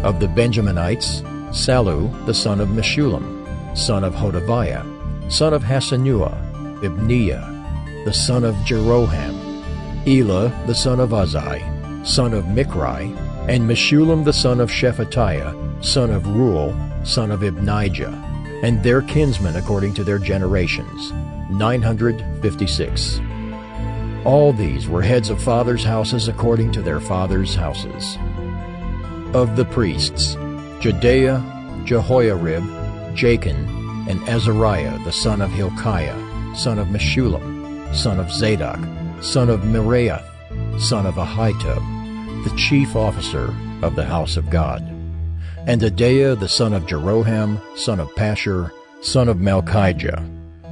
Of the Benjaminites, Sallu the son of Meshullam, son of Hodaviah, son of Hasenuah, Ibniah, the son of Jeroham, Elah the son of Uzzi, son of Michri, and Meshullam the son of Shephatiah, son of Ruel, son of Ibnijah, and their kinsmen according to their generations, 956. All these were heads of fathers' houses according to their fathers' houses. Of the priests, Jedaiah, Jehoiarib, Jachin, and Azariah the son of Hilkiah, son of Meshullam, son of Zadok, son of Meraioth, son of Ahitub, the chief officer of the house of God. And Adaiah the son of Jeroham, son of Pashur, son of Malchijah,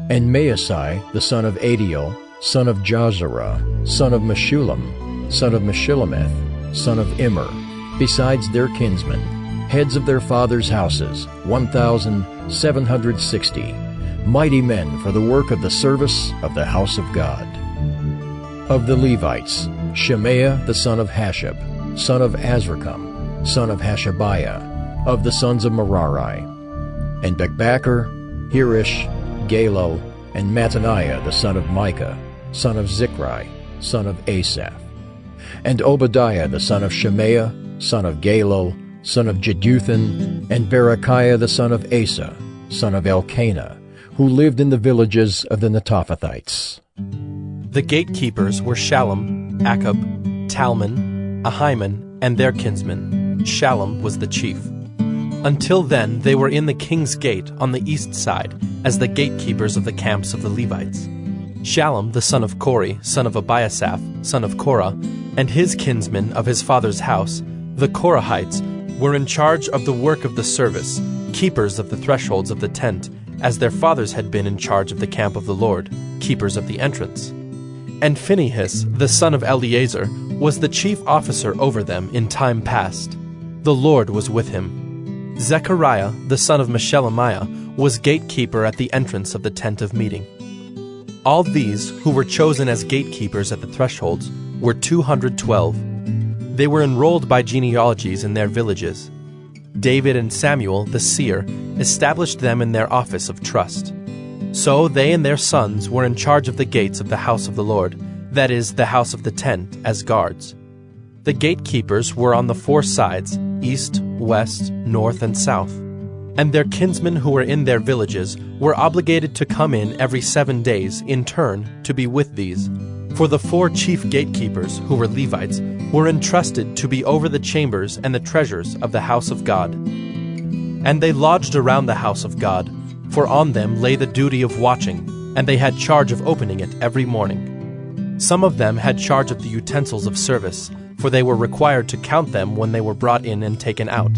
and Maasai the son of Adiel, son of Jazarah, son of Meshullam, son of Meshillemeth, son of Immer, besides their kinsmen, heads of their fathers' houses, 1,760, mighty men for the work of the service of the house of God. Of the Levites, Shemaiah the son of Hashab, son of Azrikam, son of Hashabiah, of the sons of Merari, and Bekbacher, Hirish, Galal, and Mattaniah the son of Micah, son of Zichri, son of Asaph, and Obadiah the son of Shemaiah, son of Galal, son of Jeduthun, and Berechiah the son of Asa, son of Elkanah, who lived in the villages of the Netophathites. The gatekeepers were Shallum, Akub, Talmon, Ahiman, and their kinsmen. Shallum was the chief. Until then they were in the king's gate on the east side as the gatekeepers of the camps of the Levites. Shallum the son of Kori, son of Abiasaph, son of Korah, and his kinsmen of his father's house, the Korahites, were in charge of the work of the service, keepers of the thresholds of the tent, as their fathers had been in charge of the camp of the Lord, keepers of the entrance. And Phinehas, the son of Eleazar, was the chief officer over them in time past. The Lord was with him. Zechariah, the son of Meshelemiah, was gatekeeper at the entrance of the tent of meeting. All these, who were chosen as gatekeepers at the thresholds, were 212. They were enrolled by genealogies in their villages. David and Samuel, the seer, established them in their office of trust. So they and their sons were in charge of the gates of the house of the Lord, that is, the house of the tent, as guards. The gatekeepers were on the four sides, east, west, north, and south. And their kinsmen who were in their villages were obligated to come in every 7 days in turn to be with these. For the 4 chief gatekeepers, who were Levites, were entrusted to be over the chambers and the treasures of the house of God. And they lodged around the house of God, for on them lay the duty of watching, and they had charge of opening it every morning. Some of them had charge of the utensils of service, for they were required to count them when they were brought in and taken out.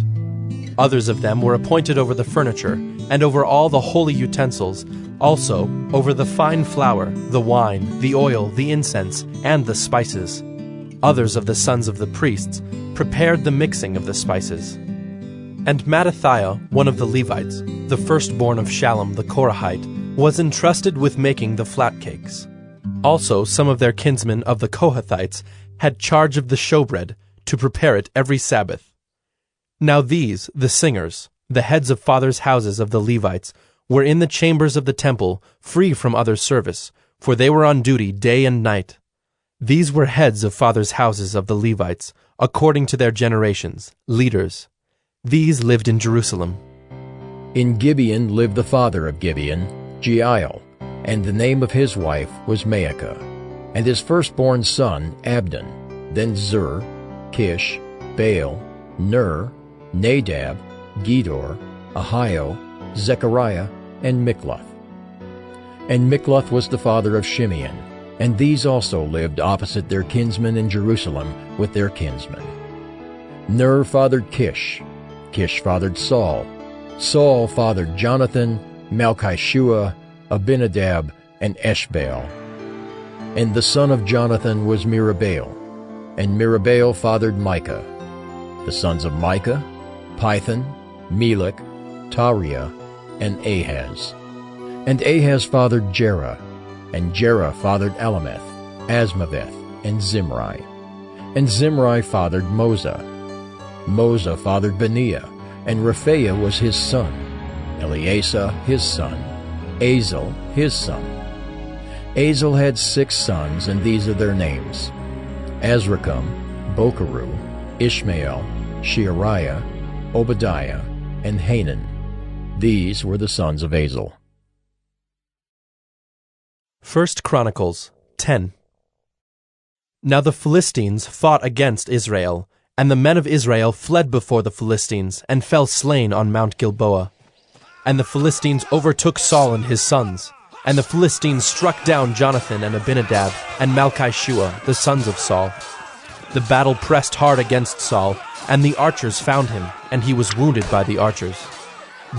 Others of them were appointed over the furniture, and over all the holy utensils, also over the fine flour, the wine, the oil, the incense, and the spices. Others of the sons of the priests prepared the mixing of the spices. And Mattithiah, one of the Levites, the firstborn of Shallum the Korahite, was entrusted with making the flat cakes. Also some of their kinsmen of the Kohathites had charge of the showbread, to prepare it every Sabbath. Now these, the singers, the heads of fathers' houses of the Levites, were in the chambers of the temple, free from other service, for they were on duty day and night. These were heads of fathers' houses of the Levites, according to their generations, leaders. These lived in Jerusalem. In Gibeon lived the father of Gibeon, Jeiel, and the name of his wife was Maacah, and his firstborn son Abdon, then Zur, Kish, Baal, Ner, Nadab, Gedor, Ahio, Zechariah, and Mikloth. And Mikloth was the father of Shimeon, and these also lived opposite their kinsmen in Jerusalem with their kinsmen. Ner fathered Kish, Kish fathered Saul, Saul fathered Jonathan, Malchishua, Abinadab, and Eshbaal. And the son of Jonathan was Merabaal, and Merabaal fathered Micah. The sons of Micah, Pithon, Melech, Tariah, and Ahaz. And Ahaz fathered Jerah, and Jerah fathered Alameth, Asmaveth, and Zimri. And Zimri fathered Moza. Moza fathered Beniah, and Rephaiah was his son, Eleasah his son, Azel his son. Azel had 6 sons, and these are their names: Azrikam, Bokeru, Ishmael, Sheariah, Obadiah, and Hanan. These were the sons of Azel. 1 Chronicles 10. Now the Philistines fought against Israel, and the men of Israel fled before the Philistines, and fell slain on Mount Gilboa. And the Philistines overtook Saul and his sons, and the Philistines struck down Jonathan and Abinadab, and Malchishua, the sons of Saul. The battle pressed hard against Saul, and the archers found him, and he was wounded by the archers.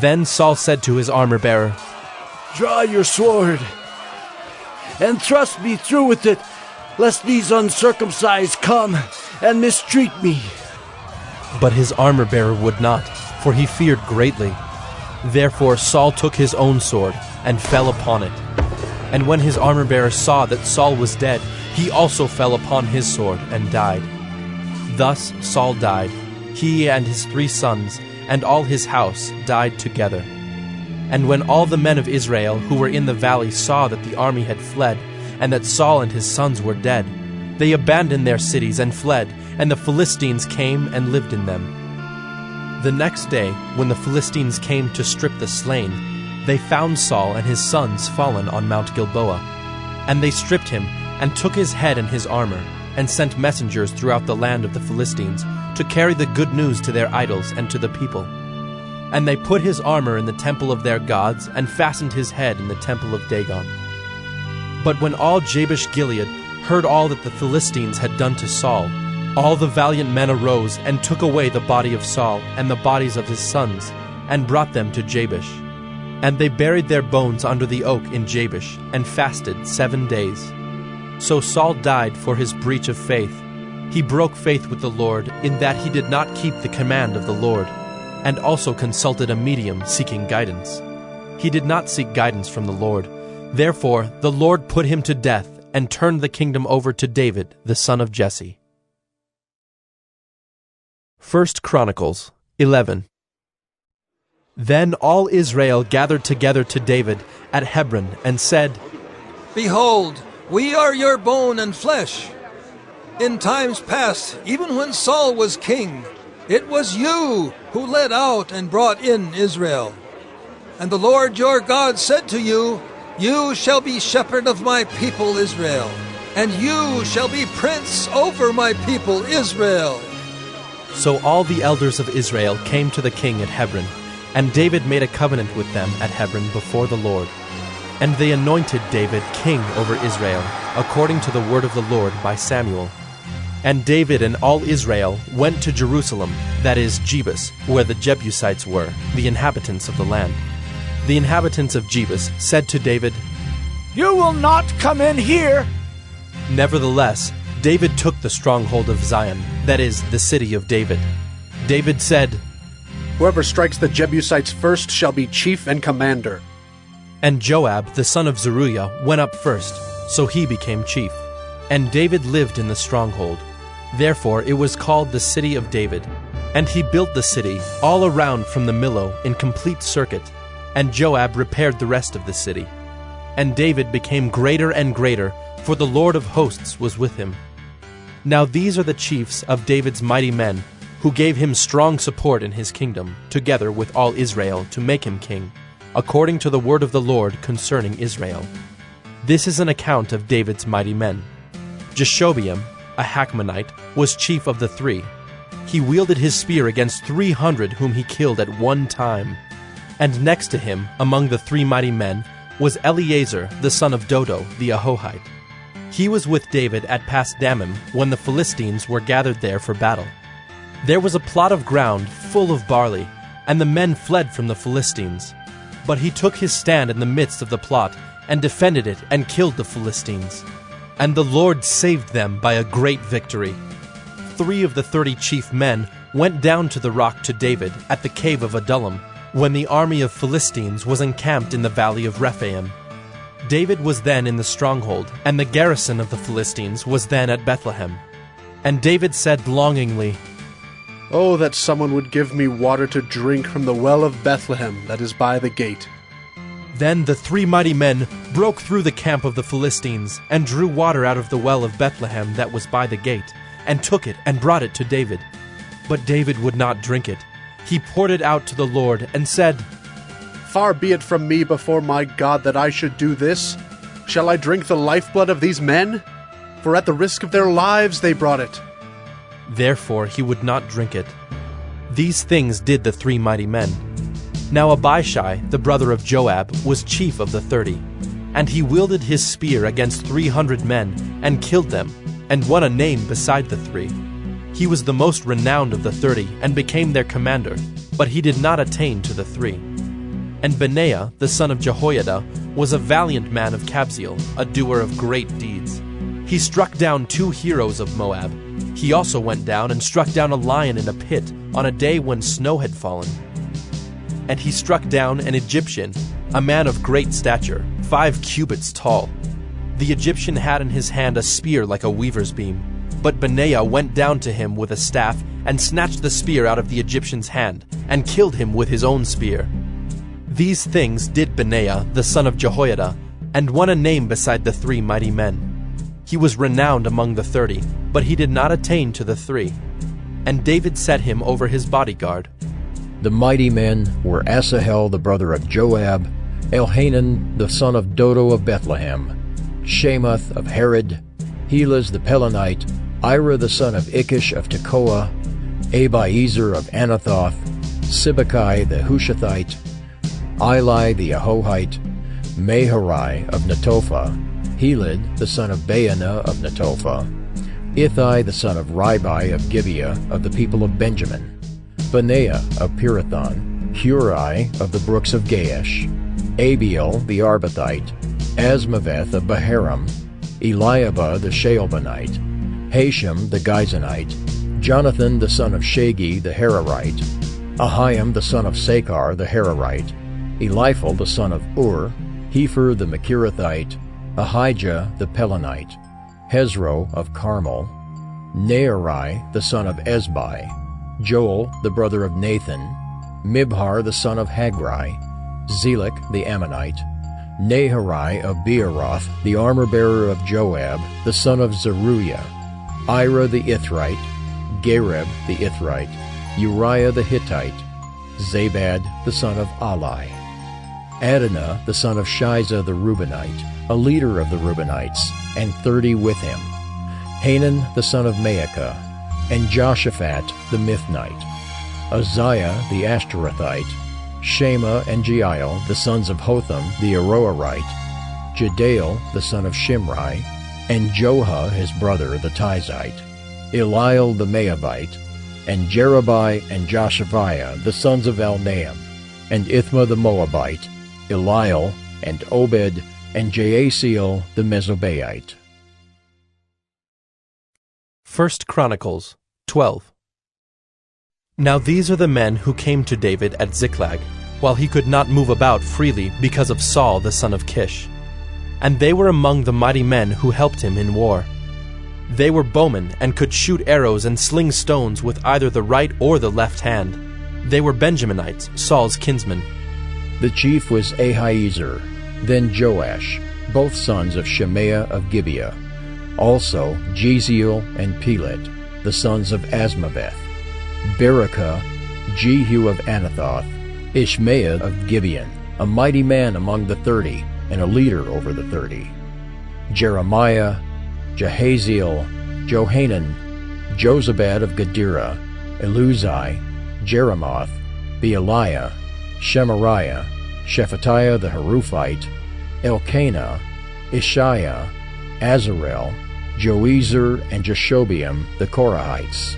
Then Saul said to his armor-bearer, "Draw your sword, and thrust me through with it, lest these uncircumcised come and mistreat me." But his armor-bearer would not, for he feared greatly. Therefore Saul took his own sword, and fell upon it. And when his armor-bearer saw that Saul was dead, he also fell upon his sword, and died. Thus Saul died, he and his 3 sons, and all his house died together. And when all the men of Israel who were in the valley saw that the army had fled, and that Saul and his sons were dead, they abandoned their cities and fled, and the Philistines came and lived in them. The next day, when the Philistines came to strip the slain, they found Saul and his sons fallen on Mount Gilboa. And they stripped him, and took his head and his armor, and sent messengers throughout the land of the Philistines to carry the good news to their idols and to the people. And they put his armor in the temple of their gods, and fastened his head in the temple of Dagon. But when all Jabesh-Gilead heard all that the Philistines had done to Saul, all the valiant men arose and took away the body of Saul and the bodies of his sons, and brought them to Jabesh. And they buried their bones under the oak in Jabesh, and fasted 7 days. So Saul died for his breach of faith. He broke faith with the Lord, in that he did not keep the command of the Lord, and also consulted a medium seeking guidance. He did not seek guidance from the Lord. Therefore the Lord put him to death, and turned the kingdom over to David, the son of Jesse. 1 Chronicles 11. Then all Israel gathered together to David at Hebron, and said, "Behold, we are your bone and flesh. In times past, even when Saul was king, it was you who led out and brought in Israel. And the Lord your God said to you, 'You shall be shepherd of my people Israel, and you shall be prince over my people Israel.'" So all the elders of Israel came to the king at Hebron, and David made a covenant with them at Hebron before the Lord. And they anointed David king over Israel, according to the word of the Lord by Samuel. And David and all Israel went to Jerusalem, that is, Jebus, where the Jebusites were, the inhabitants of the land. The inhabitants of Jebus said to David, "You will not come in here." Nevertheless, David took the stronghold of Zion, that is, the city of David. David said, "Whoever strikes the Jebusites first shall be chief and commander." And Joab, the son of Zeruiah, went up first, so he became chief. And David lived in the stronghold. Therefore it was called the city of David. And he built the city all around from the Millo in complete circuit, and Joab repaired the rest of the city. And David became greater and greater, for the Lord of hosts was with him. Now these are the chiefs of David's mighty men, who gave him strong support in his kingdom, together with all Israel, to make him king, according to the word of the Lord concerning Israel. This is an account of David's mighty men. Jeshobeam, a Hachmonite, was chief of the 3. He wielded his spear against 300 whom he killed at one time. And next to him, among the 3 mighty men, was Eleazar the son of Dodo the Ahohite. He was with David at Pasdammim when the Philistines were gathered there for battle. There was a plot of ground full of barley, and the men fled from the Philistines. But he took his stand in the midst of the plot, and defended it, and killed the Philistines. And the Lord saved them by a great victory. 3 of the 30 chief men went down to the rock to David at the cave of Adullam, when the army of Philistines was encamped in the valley of Rephaim. David was then in the stronghold, and the garrison of the Philistines was then at Bethlehem. And David said longingly, "Oh, that someone would give me water to drink from the well of Bethlehem that is by the gate." Then the 3 mighty men broke through the camp of the Philistines, and drew water out of the well of Bethlehem that was by the gate, and took it and brought it to David. But David would not drink it. He poured it out to the Lord, and said, "Far be it from me before my God that I should do this. Shall I drink the lifeblood of these men? For at the risk of their lives they brought it." Therefore he would not drink it. These things did the 3 mighty men. Now Abishai, the brother of Joab, was chief of the 30, and he wielded his spear against 300 men, and killed them, and won a name beside the 3. He was the most renowned of the 30, and became their commander, but he did not attain to the 3. And Benaiah, the son of Jehoiada, was a valiant man of Kabzeel, a doer of great deeds. He struck down 2 heroes of Moab. He also went down and struck down a lion in a pit on a day when snow had fallen. And he struck down an Egyptian, a man of great stature, 5 cubits tall. The Egyptian had in his hand a spear like a weaver's beam. But Benaiah went down to him with a staff, and snatched the spear out of the Egyptian's hand, and killed him with his own spear. These things did Benaiah, the son of Jehoiada, and won a name beside the 3 mighty men. He was renowned among the 30, but he did not attain to the 3. And David set him over his bodyguard. The mighty men were Asahel the brother of Joab, Elhanan the son of Dodo of Bethlehem, Shemoth of Herod, Helaz the Pelonite, Ira the son of Ikish of Tekoa, Abiezer of Anathoth, Sibbecai the Hushathite, Eli the Ahohite, Maharai of Netophah, Helid the son of Baanah of Netophah, Ithai the son of Ribai of Gibeah of the people of Benjamin, Benaiah of Pirathon, Hurai of the brooks of Gaash, Abiel the Arbathite, Asmaveth of Baharam, Eliabah the Shaalbonite, Hashem the Gizonite, Jonathan the son of Shagi the Hararite, Ahiam the son of Sakar the Hararite, Eliphal the son of Ur, Hefer the Machirathite, Ahijah the Pelonite, Hezro of Carmel, Nearai the son of Ezbai, Joel the brother of Nathan, Mibhar the son of Hagri, Zelek the Ammonite, Naharai of Beeroth, the armor-bearer of Joab, the son of Zeruiah, Ira the Ithrite, Gareb the Ithrite, Uriah the Hittite, Zabad the son of Ali, Adonah the son of Shiza the Reubenite, a leader of the Reubenites, and 30 with him, Hanan the son of Maacah, and Joshaphat the Mithnite, Uzziah the Ashtarothite, Shema and Jeiel the sons of Hotham the Aroerite, Jediel the son of Shimri, and Joha his brother the Tizite, Eliel the Maavite, and Jerubai and Joshaviah the sons of Elnaam, and Ithma the Moabite, Eliel, and Obed, and Jaasiel the Mesobaite. 1 Chronicles 12. Now these are the men who came to David at Ziklag, while he could not move about freely because of Saul the son of Kish. And they were among the mighty men who helped him in war. They were bowmen and could shoot arrows and sling stones with either the right or the left hand. They were Benjaminites, Saul's kinsmen. The chief was Ahiezer, then Joash, both sons of Shemaiah of Gibeah. Also Jeziel and Pelet, the sons of Asmaveth. Berekah, Jehu of Anathoth, Ishmael of Gibeon, a mighty man among the 30, and a leader over the 30. Jeremiah, Jahaziel, Johanan, Jozabad of Gedera, Eluzai, Jeremoth, Bealiah, Shemariah, Shephatiah the Haruphite, Elkanah, Ishiah, Azarel, Joezer and Jashobeam the Korahites,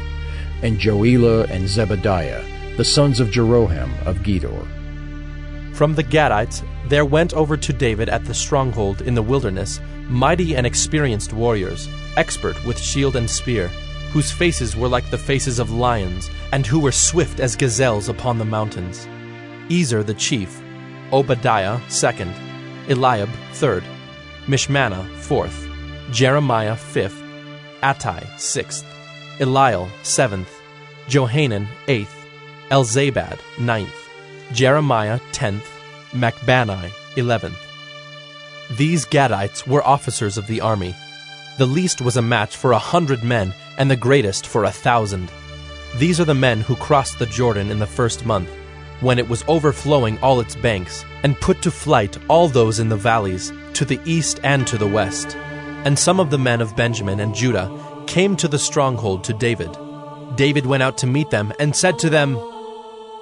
and Joelah and Zebadiah, the sons of Jeroham of Gedor. From the Gadites there went over to David at the stronghold in the wilderness mighty and experienced warriors, expert with shield and spear, whose faces were like the faces of lions, and who were swift as gazelles upon the mountains. Ezer the chief, Obadiah second, Eliab third, Mishmannah fourth, Jeremiah fifth, Attai sixth, Eliel seventh, Johanan eighth, Elzabad ninth, Jeremiah 10th, Macbanai 11th. These Gadites were officers of the army. The least was a match for 100 men, and the greatest for 1,000. These are the men who crossed the Jordan in the first month, when it was overflowing all its banks, and put to flight all those in the valleys, to the east and to the west. And some of the men of Benjamin and Judah came to the stronghold to David. David went out to meet them, and said to them,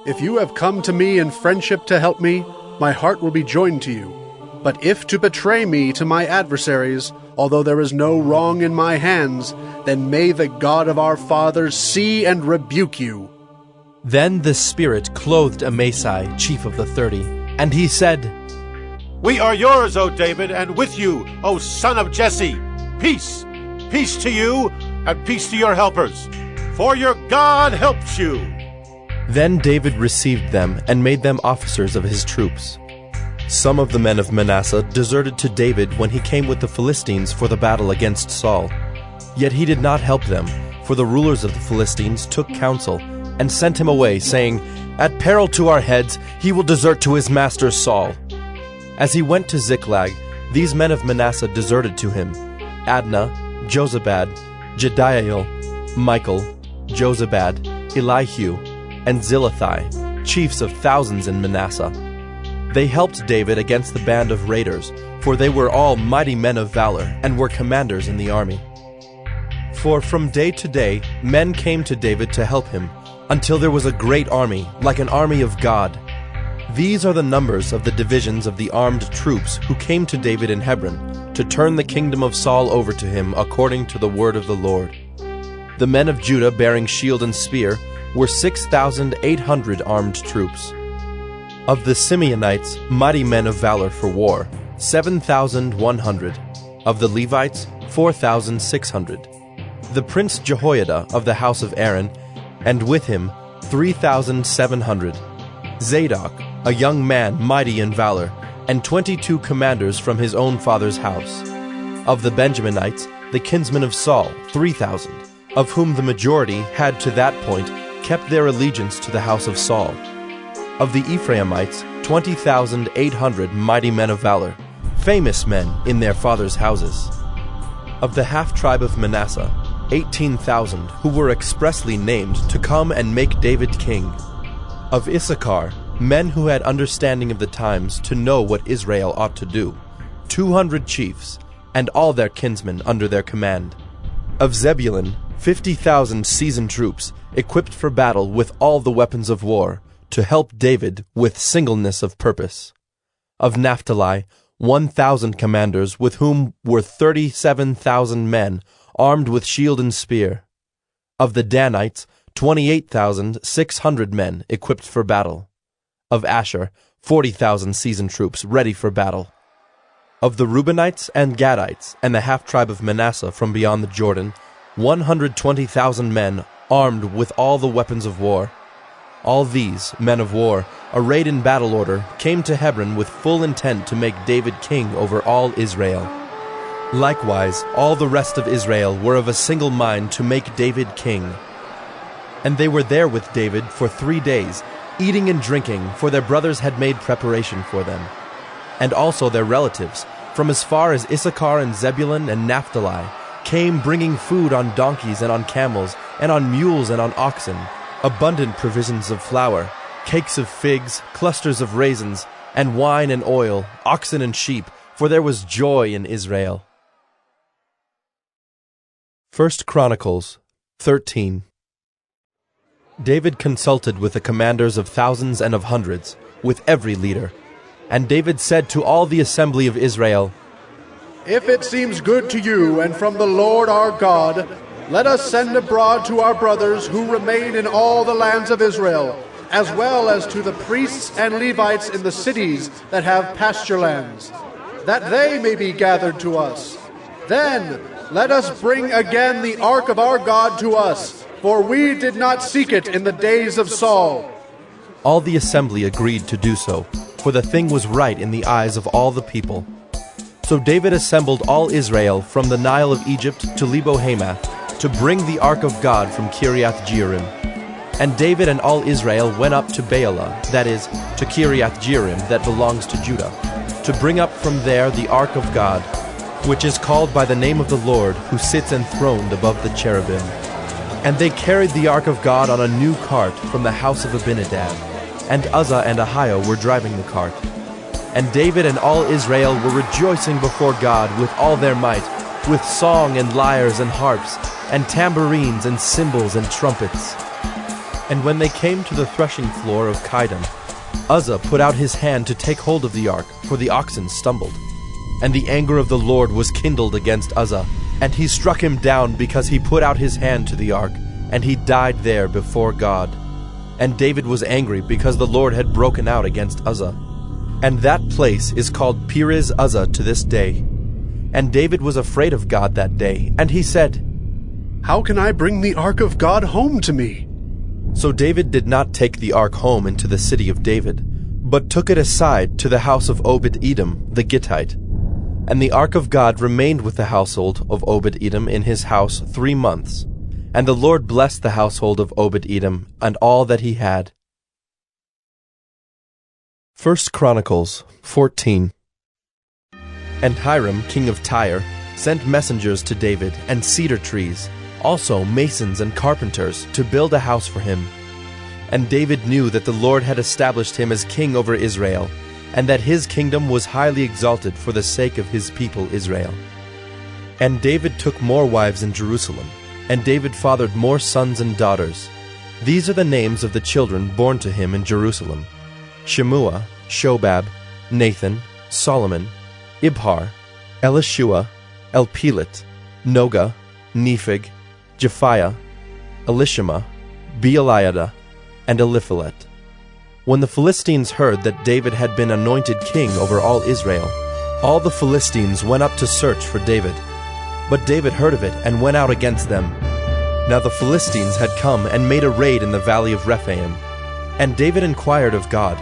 If you have come to me in friendship to help me, my heart will be joined to you. But if to betray me to my adversaries, although there is no wrong in my hands, then may the God of our fathers see and rebuke you. Then the Spirit clothed Amasai, chief of the 30, and he said, We are yours, O David, and with you, O son of Jesse. Peace, peace to you, and peace to your helpers, for your God helps you. Then David received them and made them officers of his troops. Some of the men of Manasseh deserted to David when he came with the Philistines for the battle against Saul. Yet he did not help them, for the rulers of the Philistines took counsel and sent him away, saying, At peril to our heads he will desert to his master Saul. As he went to Ziklag, these men of Manasseh deserted to him: Adnah, Jozabad, Jediael, Michael, Jozabad, Elihu, and Zillethai, chiefs of thousands in Manasseh. They helped David against the band of raiders, for they were all mighty men of valor, and were commanders in the army. For from day to day men came to David to help him, until there was a great army, like an army of God. These are the numbers of the divisions of the armed troops who came to David in Hebron, to turn the kingdom of Saul over to him according to the word of the Lord. The men of Judah bearing shield and spear were 6,800 armed troops. Of the Simeonites, mighty men of valor for war, 7,100. Of the Levites, 4,600. The prince Jehoiada of the house of Aaron, and with him 3,700. Zadok, a young man mighty in valor, and 22 commanders from his own father's house. Of the Benjaminites, the kinsmen of Saul, 3,000, of whom the majority had to that point kept their allegiance to the house of Saul. Of the Ephraimites, 20,800 mighty men of valor, famous men in their fathers' houses. Of the half-tribe of Manasseh, 18,000 who were expressly named to come and make David king. Of Issachar, men who had understanding of the times to know what Israel ought to do, 200 chiefs, and all their kinsmen under their command. Of Zebulun, 50,000 seasoned troops, equipped for battle with all the weapons of war, to help David with singleness of purpose. Of Naphtali, 1,000 commanders, with whom were 37,000 men, armed with shield and spear. Of the Danites, 28,600 men, equipped for battle. Of Asher, 40,000 seasoned troops, ready for battle. Of the Reubenites and Gadites, and the half-tribe of Manasseh from beyond the Jordan, 120,000 men, armed with all the weapons of war. All these, men of war, arrayed in battle order, came to Hebron with full intent to make David king over all Israel. Likewise, all the rest of Israel were of a single mind to make David king. And they were there with David for 3 days, eating and drinking, for their brothers had made preparation for them. And also their relatives, from as far as Issachar and Zebulun and Naphtali, came bringing food on donkeys and on camels, and on mules and on oxen, abundant provisions of flour, cakes of figs, clusters of raisins, and wine and oil, oxen and sheep, for there was joy in Israel. 1 Chronicles 13. David consulted with the commanders of thousands and of hundreds, with every leader. And David said to all the assembly of Israel, If it seems good to you and from the Lord our God, let us send abroad to our brothers who remain in all the lands of Israel, as well as to the priests and Levites in the cities that have pasture lands, that they may be gathered to us. Then let us bring again the ark of our God to us, for we did not seek it in the days of Saul. All the assembly agreed to do so, for the thing was right in the eyes of all the people. So David assembled all Israel from the Nile of Egypt to Lebo-Hamath to bring the ark of God from Kiriath-Jearim. And David and all Israel went up to Baalah, that is, to Kiriath-Jearim that belongs to Judah, to bring up from there the ark of God, which is called by the name of the Lord, who sits enthroned above the cherubim. And they carried the ark of God on a new cart from the house of Abinadab, and Uzzah and Ahio were driving the cart. And David and all Israel were rejoicing before God with all their might, with song and lyres and harps, and tambourines and cymbals and trumpets. And when they came to the threshing floor of Chidon, Uzzah put out his hand to take hold of the ark, for the oxen stumbled. And the anger of the Lord was kindled against Uzzah, and he struck him down because he put out his hand to the ark, and he died there before God. And David was angry because the Lord had broken out against Uzzah. And that place is called Perez Uzzah to this day. And David was afraid of God that day, and he said, How can I bring the ark of God home to me? So David did not take the ark home into the city of David, but took it aside to the house of Obed-Edom the Gittite. And the ark of God remained with the household of Obed-Edom in his house 3 months. And the Lord blessed the household of Obed-Edom and all that he had. 1 Chronicles 14. And Hiram, king of Tyre, sent messengers to David and cedar trees, also masons and carpenters, to build a house for him. And David knew that the Lord had established him as king over Israel, and that his kingdom was highly exalted for the sake of his people Israel. And David took more wives in Jerusalem, and David fathered more sons and daughters. These are the names of the children born to him in Jerusalem: Shemua, Shobab, Nathan, Solomon, Ibhar, Elishua, Elpelet, Noga, Nepheg, Japhiah, Elishama, Beeliada, and Eliphalet. When the Philistines heard that David had been anointed king over all Israel, all the Philistines went up to search for David. But David heard of it and went out against them. Now the Philistines had come and made a raid in the valley of Rephaim. And David inquired of God,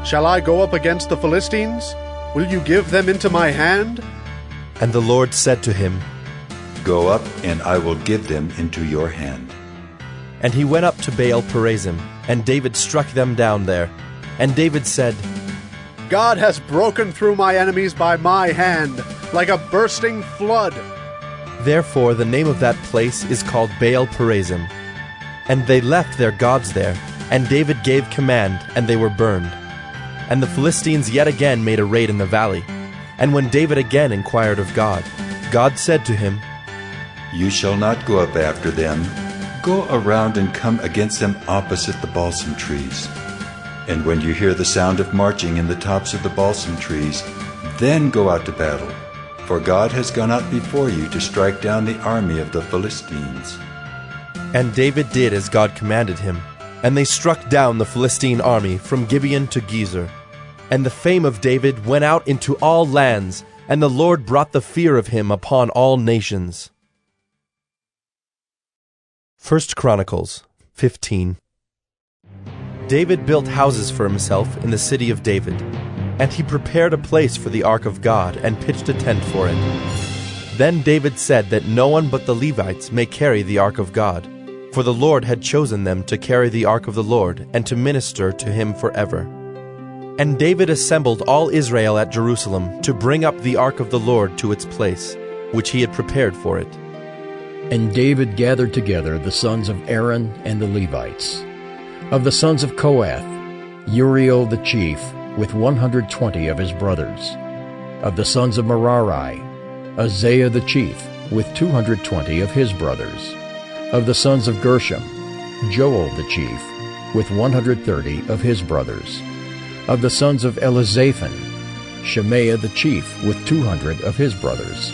Shall I go up against the Philistines? Will you give them into my hand? And the Lord said to him, Go up, and I will give them into your hand. And he went up to Baal-perazim, and David struck them down there. And David said, God has broken through my enemies by my hand, like a bursting flood. Therefore the name of that place is called Baal-perazim. And they left their gods there, and David gave command, and they were burned. And the Philistines yet again made a raid in the valley. And when David again inquired of God, God said to him, You shall not go up after them. Go around and come against them opposite the balsam trees. And when you hear the sound of marching in the tops of the balsam trees, then go out to battle. For God has gone out before you to strike down the army of the Philistines. And David did as God commanded him. And they struck down the Philistine army from Gibeon to Gezer. And the fame of David went out into all lands, and the Lord brought the fear of him upon all nations. 1 Chronicles 15. David built houses for himself in the city of David, and he prepared a place for the ark of God and pitched a tent for it. Then David said that no one but the Levites may carry the ark of God, for the Lord had chosen them to carry the ark of the Lord and to minister to him forever. And David assembled all Israel at Jerusalem to bring up the ark of the Lord to its place, which he had prepared for it. And David gathered together the sons of Aaron and the Levites. Of the sons of Kohath, Uriel the chief, with 120 of his brothers. Of the sons of Merari, Isaiah the chief, with 220 of his brothers. Of the sons of Gershom, Joel the chief, with 130 of his brothers. Of the sons of Elizaphan, Shemaiah the chief, with 200 of his brothers.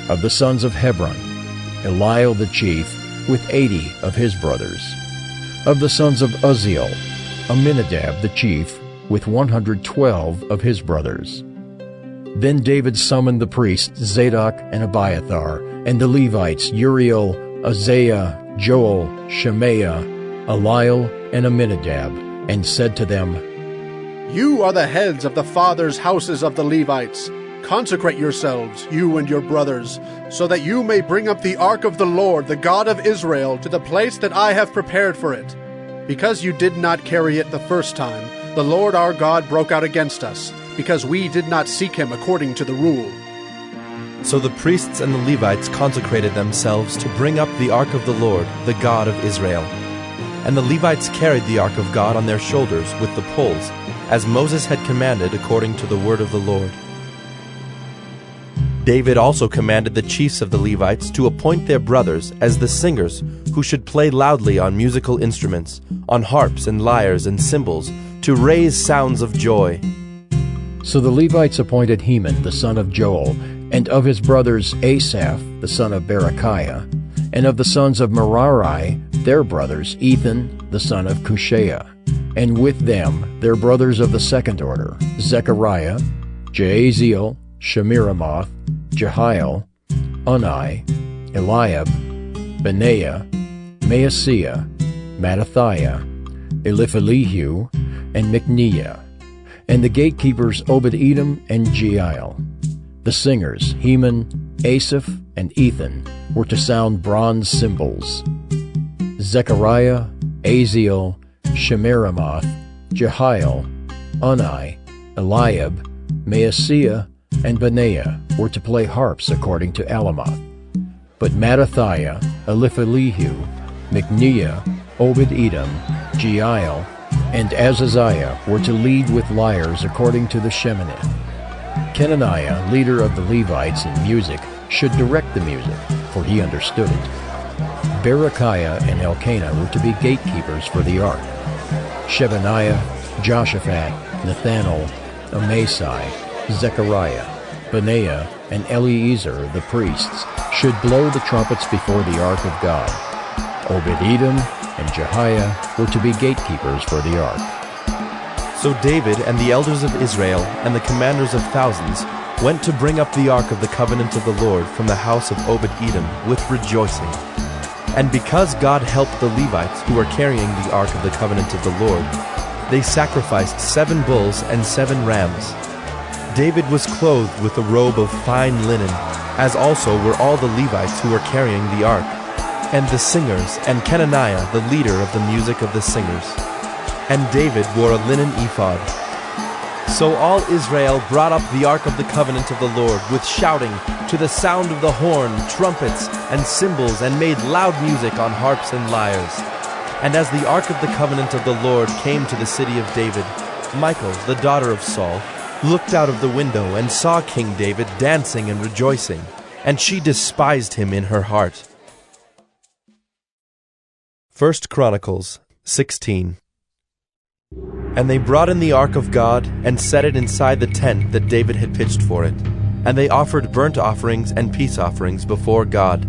Of the sons of Hebron, Eliel the chief, with 80 of his brothers. Of the sons of Uzziel, Aminadab the chief, with 112 of his brothers. Then David summoned the priests Zadok and Abiathar, and the Levites Uriel, Isaiah, Joel, Shemaiah, Eliel, and Aminadab, and said to them, You are the heads of the fathers' houses of the Levites. Consecrate yourselves, you and your brothers, so that you may bring up the ark of the Lord, the God of Israel, to the place that I have prepared for it. Because you did not carry it the first time, the Lord our God broke out against us, because we did not seek him according to the rule. So the priests and the Levites consecrated themselves to bring up the ark of the Lord, the God of Israel. And the Levites carried the ark of God on their shoulders with the poles, as Moses had commanded according to the word of the Lord. David also commanded the chiefs of the Levites to appoint their brothers as the singers who should play loudly on musical instruments, on harps and lyres and cymbals, to raise sounds of joy. So the Levites appointed Heman the son of Joel, and of his brothers Asaph the son of Berechiah, and of the sons of Merari their brothers Ethan the son of Cushaiah, and with them their brothers of the second order, Zechariah, Jaaziel, Shemiramoth, Jehiel, Unai, Eliab, Benaiah, Maaseiah, Mattathiah, Eliphelehu, and Micneiah, and the gatekeepers Obed-Edom and Jeiel. The singers Heman, Asaph, and Ethan were to sound bronze cymbals. Zechariah, Aziel, Shemiramoth, Jehiel, Unai, Eliab, Maaseiah, and Benaiah were to play harps according to Alamoth. But Mattathiah, Eliphelehu, Micneiah, Obed-Edom, Jeiel, and Azaziah were to lead with lyres according to the Sheminith. Kenaniah, leader of the Levites in music, should direct the music, for he understood it. Berechiah and Elkanah were to be gatekeepers for the ark. Shebaniah, Joshaphat, Nethanel, Amasai, Zechariah, Benaiah, and Eleazar the priests should blow the trumpets before the ark of God. Obed-Edom and Jehiah were to be gatekeepers for the ark. So David and the elders of Israel and the commanders of thousands went to bring up the ark of the covenant of the Lord from the house of Obed-Edom with rejoicing. And because God helped the Levites who were carrying the ark of the covenant of the Lord, they sacrificed 7 bulls and 7 rams. David was clothed with a robe of fine linen, as also were all the Levites who were carrying the ark, and the singers, and Kenaniah the leader of the music of the singers. And David wore a linen ephod. So all Israel brought up the ark of the covenant of the Lord with shouting, to the sound of the horn, trumpets, and cymbals, and made loud music on harps and lyres. And as the ark of the covenant of the Lord came to the city of David, Michal, the daughter of Saul, looked out of the window and saw King David dancing and rejoicing, and she despised him in her heart. 1 Chronicles 16. And they brought in the ark of God and set it inside the tent that David had pitched for it, and they offered burnt offerings and peace offerings before God.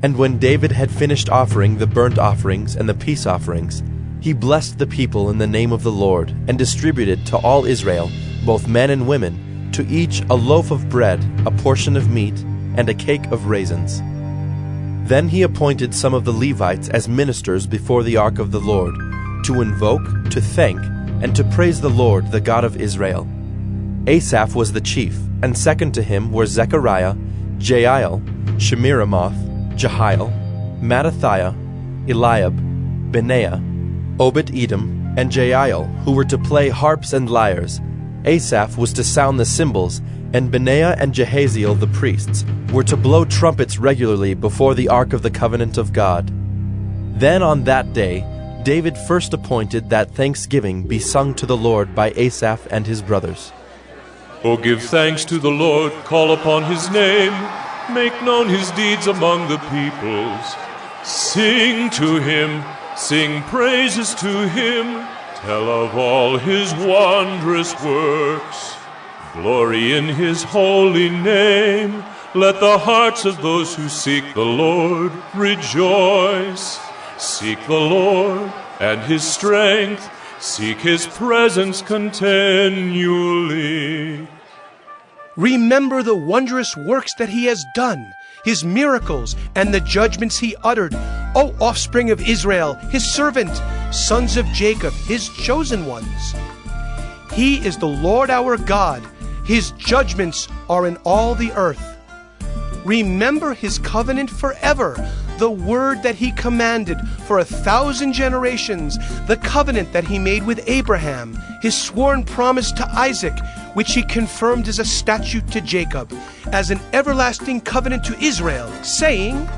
And when David had finished offering the burnt offerings and the peace offerings, he blessed the people in the name of the Lord, and distributed to all Israel, both men and women, to each a loaf of bread, a portion of meat, and a cake of raisins. Then he appointed some of the Levites as ministers before the ark of the Lord, to invoke, to thank, and to praise the Lord, the God of Israel. Asaph was the chief, and second to him were Zechariah, Jeiel, Shemiramoth, Jehiel, Mattathiah, Eliab, Benaiah, Obed-Edom, and Jael, who were to play harps and lyres. Asaph was to sound the cymbals, and Benaiah and Jehaziel the priests were to blow trumpets regularly before the ark of the covenant of God. Then on that day, David first appointed that thanksgiving be sung to the Lord by Asaph and his brothers. O give thanks to the Lord, call upon his name, make known his deeds among the peoples. Sing to him, sing praises to him, tell of all his wondrous works. Glory in his holy name, let the hearts of those who seek the Lord rejoice. Seek the Lord and his strength, seek his presence continually. Remember the wondrous works that he has done, his miracles, and the judgments he uttered, O offspring of Israel, his servant, sons of Jacob, his chosen ones. He is the Lord our God, his judgments are in all the earth. Remember his covenant forever, the word that he commanded for 1,000 generations, the covenant that he made with Abraham, his sworn promise to Isaac, which he confirmed as a statute to Jacob, as an everlasting covenant to Israel, saying,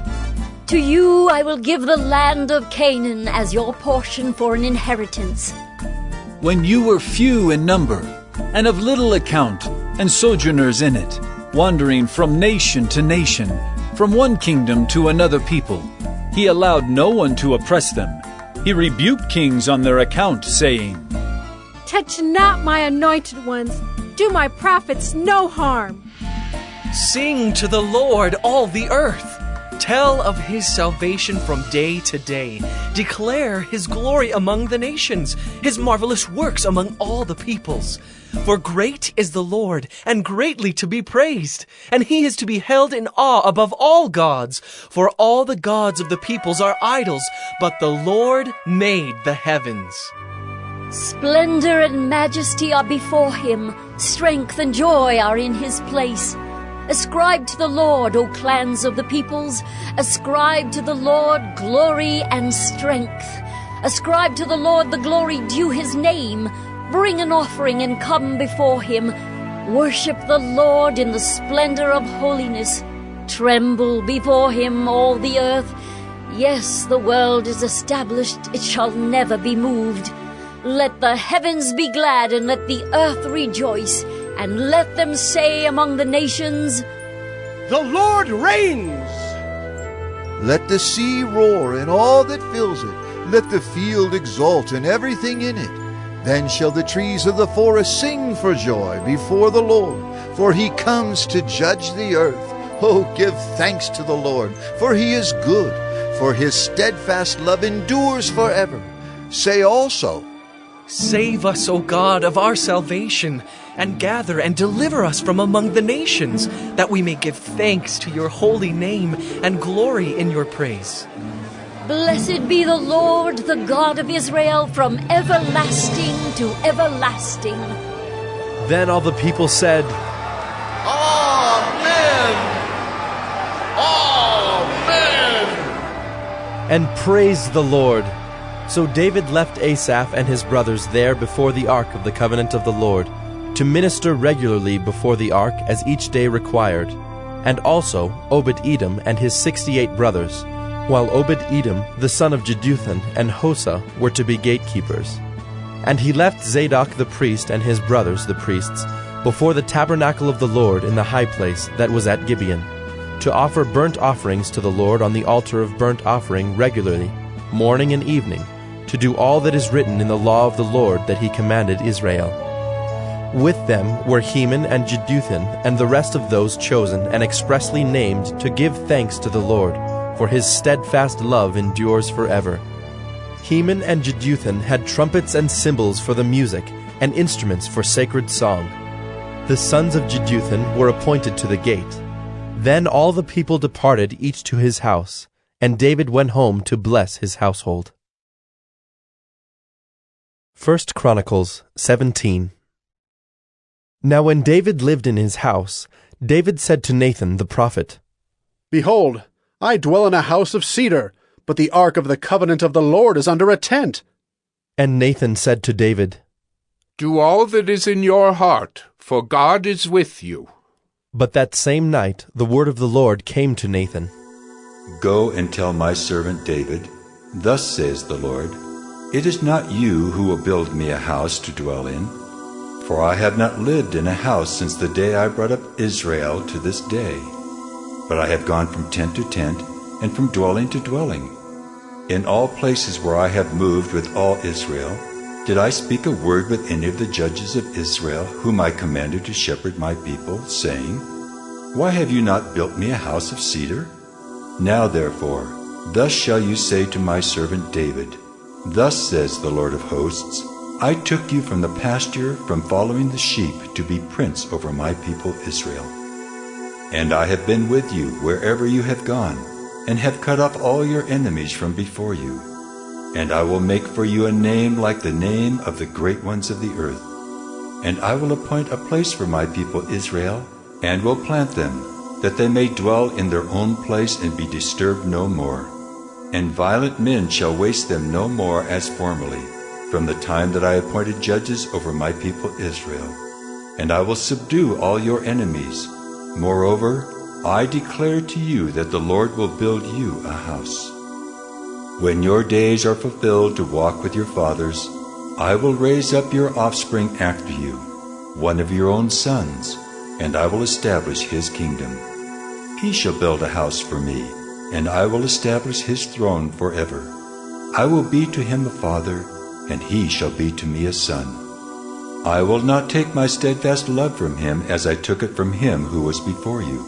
To you I will give the land of Canaan as your portion for an inheritance. When you were few in number, and of little account, and sojourners in it, wandering from nation to nation, from one kingdom to another people, he allowed no one to oppress them. He rebuked kings on their account, saying, Touch not my anointed ones, do my prophets no harm. Sing to the Lord, all the earth. Tell of his salvation from day to day. Declare his glory among the nations, his marvelous works among all the peoples. For great is the Lord, and greatly to be praised, and he is to be held in awe above all gods. For all the gods of the peoples are idols, but the Lord made the heavens. Splendor and majesty are before him, strength and joy are in his place. Ascribe to the Lord, O clans of the peoples. Ascribe to the Lord glory and strength. Ascribe to the Lord the glory due his name. Bring an offering and come before him. Worship the Lord in the splendor of holiness. Tremble before him, all the earth. Yes, the world is established, it shall never be moved. Let the heavens be glad, and let the earth rejoice. And let them say among the nations, The Lord reigns! Let the sea roar and all that fills it. Let the field exult and everything in it. Then shall the trees of the forest sing for joy before the Lord, for he comes to judge the earth. Oh, give thanks to the Lord, for he is good, for his steadfast love endures forever. Say also, Save us, O God, of our salvation, and gather and deliver us from among the nations, that we may give thanks to your holy name and glory in your praise. Blessed be the Lord, the God of Israel, from everlasting to everlasting. Then all the people said, Amen! Amen! and praised the Lord. So David left Asaph and his brothers there before the ark of the covenant of the Lord, to minister regularly before the ark as each day required, and also Obed-Edom and his 68 brothers, while Obed-Edom the son of Jeduthun and Hosah were to be gatekeepers. And he left Zadok the priest and his brothers the priests before the tabernacle of the Lord in the high place that was at Gibeon, to offer burnt offerings to the Lord on the altar of burnt offering regularly, morning and evening, to do all that is written in the law of the Lord that he commanded Israel. With them were Heman and Jeduthun and the rest of those chosen and expressly named to give thanks to the Lord, for his steadfast love endures forever. Heman and Jeduthun had trumpets and cymbals for the music, and instruments for sacred song. The sons of Jeduthun were appointed to the gate. Then all the people departed each to his house, and David went home to bless his household. 1 Chronicles 17. Now when David lived in his house, David said to Nathan the prophet, Behold, I dwell in a house of cedar, but the ark of the covenant of the Lord is under a tent." And Nathan said to David, "Do all that is in your heart, for God is with you." But that same night the word of the Lord came to Nathan. "Go and tell my servant David, thus says the Lord, it is not you who will build me a house to dwell in, for I have not lived in a house since the day I brought up Israel to this day. But I have gone from tent to tent, and from dwelling to dwelling. In all places where I have moved with all Israel, did I speak a word with any of the judges of Israel, whom I commanded to shepherd my people, saying, Why have you not built me a house of cedar? Now therefore, thus shall you say to my servant David, Thus says the Lord of hosts, I took you from the pasture, from following the sheep, to be prince over my people Israel. And I have been with you wherever you have gone, and have cut off all your enemies from before you. And I will make for you a name like the name of the great ones of the earth. And I will appoint a place for my people Israel, and will plant them, that they may dwell in their own place and be disturbed no more. And violent men shall waste them no more as formerly, from the time that I appointed judges over my people Israel. And I will subdue all your enemies. Moreover, I declare to you that the Lord will build you a house. When your days are fulfilled to walk with your fathers, I will raise up your offspring after you, one of your own sons, and I will establish his kingdom. He shall build a house for me, and I will establish his throne forever. I will be to him a father, and he shall be to me a son. I will not take my steadfast love from him as I took it from him who was before you.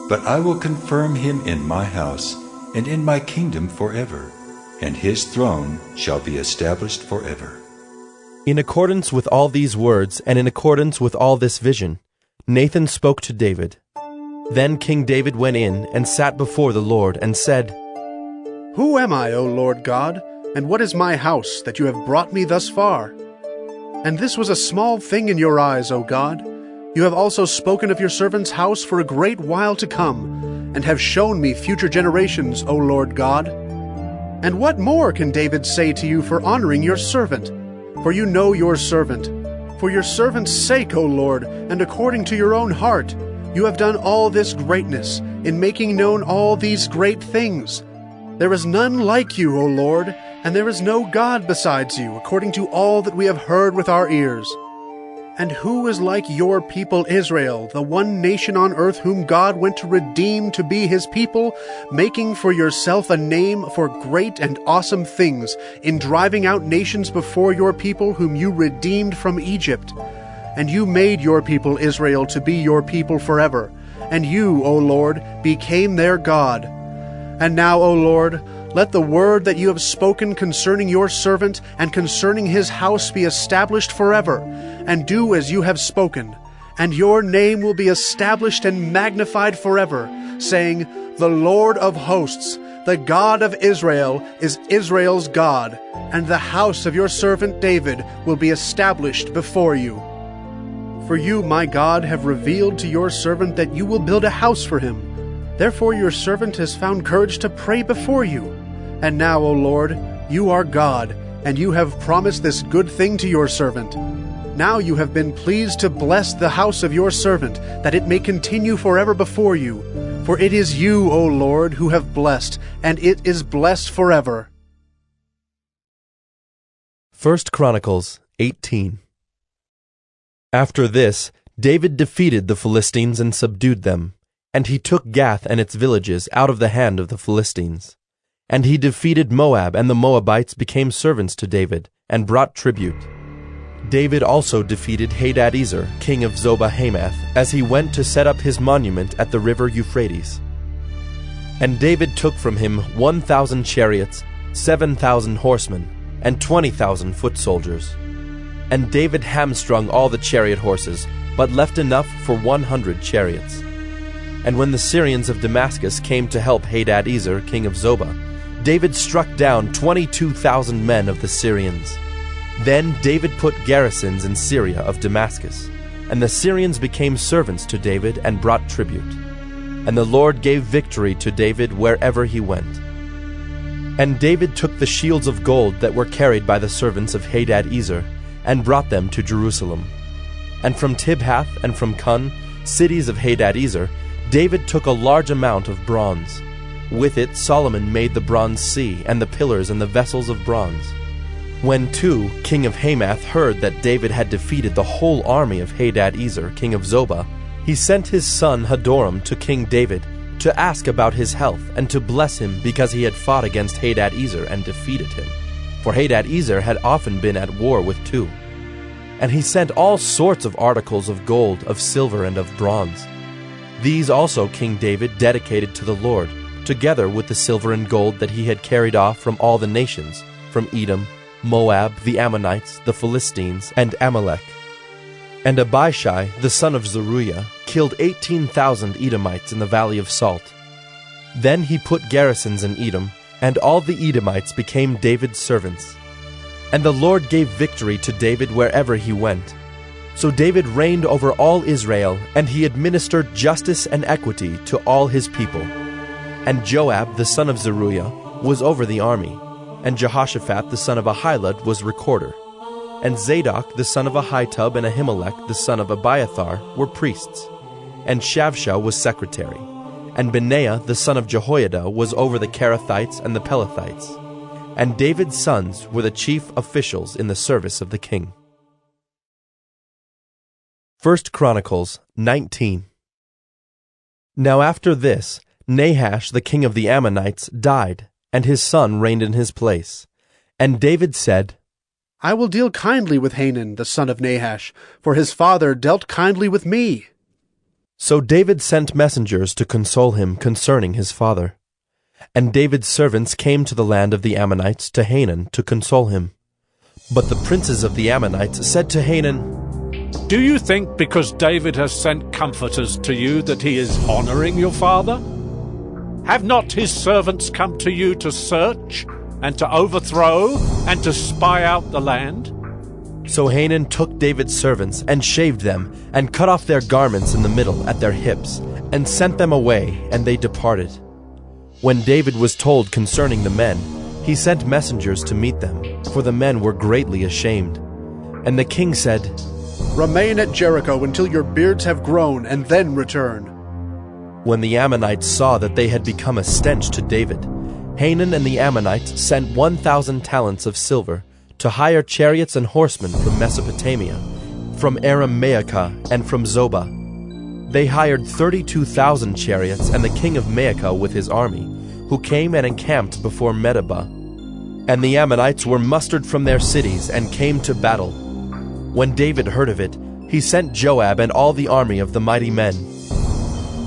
But I will confirm him in my house and in my kingdom forever, and his throne shall be established forever. In accordance with all these words, and in accordance with all this vision, Nathan spoke to David. Then King David went in and sat before the Lord and said, Who am I, O Lord God, and what is my house that you have brought me thus far? And this was a small thing in your eyes, O God. You have also spoken of your servant's house for a great while to come, and have shown me future generations, O Lord God. And what more can David say to you for honoring your servant? For you know your servant. For your servant's sake, O Lord, and according to your own heart, you have done all this greatness, in making known all these great things. There is none like you, O Lord, and there is no God besides you, according to all that we have heard with our ears. And who is like your people Israel, the one nation on earth whom God went to redeem to be his people, making for yourself a name for great and awesome things, in driving out nations before your people whom you redeemed from Egypt? And you made your people Israel to be your people forever, and you, O Lord, became their God. And now, O Lord, let the word that you have spoken concerning your servant and concerning his house be established forever, and do as you have spoken. And your name will be established and magnified forever, saying, The Lord of hosts, the God of Israel, is Israel's God, and the house of your servant David will be established before you. For you, my God, have revealed to your servant that you will build a house for him. Therefore your servant has found courage to pray before you. And now, O Lord, you are God, and you have promised this good thing to your servant. Now you have been pleased to bless the house of your servant, that it may continue forever before you. For it is you, O Lord, who have blessed, and it is blessed forever. 1 Chronicles 18. After this, David defeated the Philistines and subdued them. And he took Gath and its villages out of the hand of the Philistines. And he defeated Moab, and the Moabites became servants to David, and brought tribute. David also defeated Hadadezer, king of Zobah-Hamath, as he went to set up his monument at the river Euphrates. And David took from him 1,000 chariots, 7,000 horsemen, and 20,000 foot soldiers. And David hamstrung all the chariot horses, but left enough for 100 chariots. And when the Syrians of Damascus came to help Hadadezer, king of Zobah, David struck down 22,000 men of the Syrians. Then David put garrisons in Syria of Damascus, and the Syrians became servants to David and brought tribute. And the Lord gave victory to David wherever he went. And David took the shields of gold that were carried by the servants of Hadad-ezer, and brought them to Jerusalem. And from Tibhath and from Cun, cities of Hadad-ezer, David took a large amount of bronze. With it Solomon made the bronze sea, and the pillars and the vessels of bronze. When Tu, king of Hamath, heard that David had defeated the whole army of Hadad-ezer, king of Zobah, he sent his son Hadoram to King David to ask about his health and to bless him because he had fought against Hadad-ezer and defeated him. For Hadad-ezer had often been at war with Tu. And he sent all sorts of articles of gold, of silver, and of bronze. These also King David dedicated to the Lord, together with the silver and gold that he had carried off from all the nations, from Edom, Moab, the Ammonites, the Philistines, and Amalek. And Abishai, the son of Zeruiah, killed 18,000 Edomites in the valley of Salt. Then he put garrisons in Edom, and all the Edomites became David's servants. And the Lord gave victory to David wherever he went. So David reigned over all Israel, and he administered justice and equity to all his people. And Joab, the son of Zeruiah, was over the army, and Jehoshaphat, the son of Ahilud, was recorder. And Zadok, the son of Ahitub, and Ahimelech, the son of Abiathar, were priests. And Shavsha was secretary. And Benaiah, the son of Jehoiada, was over the Kerethites and the Pelethites. And David's sons were the chief officials in the service of the king. 1 Chronicles 19. Now after this, Nahash, the king of the Ammonites, died, and his son reigned in his place. And David said, I will deal kindly with Hanun, the son of Nahash, for his father dealt kindly with me. So David sent messengers to console him concerning his father. And David's servants came to the land of the Ammonites to Hanun to console him. But the princes of the Ammonites said to Hanun, Do you think because David has sent comforters to you that he is honoring your father? Have not his servants come to you to search, and to overthrow, and to spy out the land? So Hanun took David's servants, and shaved them, and cut off their garments in the middle at their hips, and sent them away, and they departed. When David was told concerning the men, he sent messengers to meet them, for the men were greatly ashamed. And the king said, Remain at Jericho until your beards have grown, and then return. When the Ammonites saw that they had become a stench to David, Hanun and the Ammonites sent 1,000 talents of silver to hire chariots and horsemen from Mesopotamia, from Aram-Maacah, and from Zobah. They hired 32,000 chariots and the king of Maacah with his army, who came and encamped before Medeba. And the Ammonites were mustered from their cities and came to battle. When David heard of it, he sent Joab and all the army of the mighty men.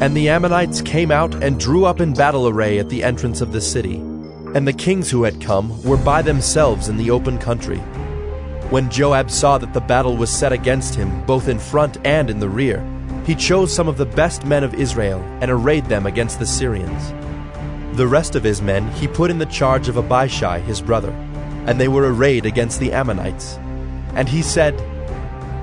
And the Ammonites came out and drew up in battle array at the entrance of the city. And the kings who had come were by themselves in the open country. When Joab saw that the battle was set against him, both in front and in the rear, he chose some of the best men of Israel and arrayed them against the Syrians. The rest of his men he put in the charge of Abishai his brother, and they were arrayed against the Ammonites. And he said,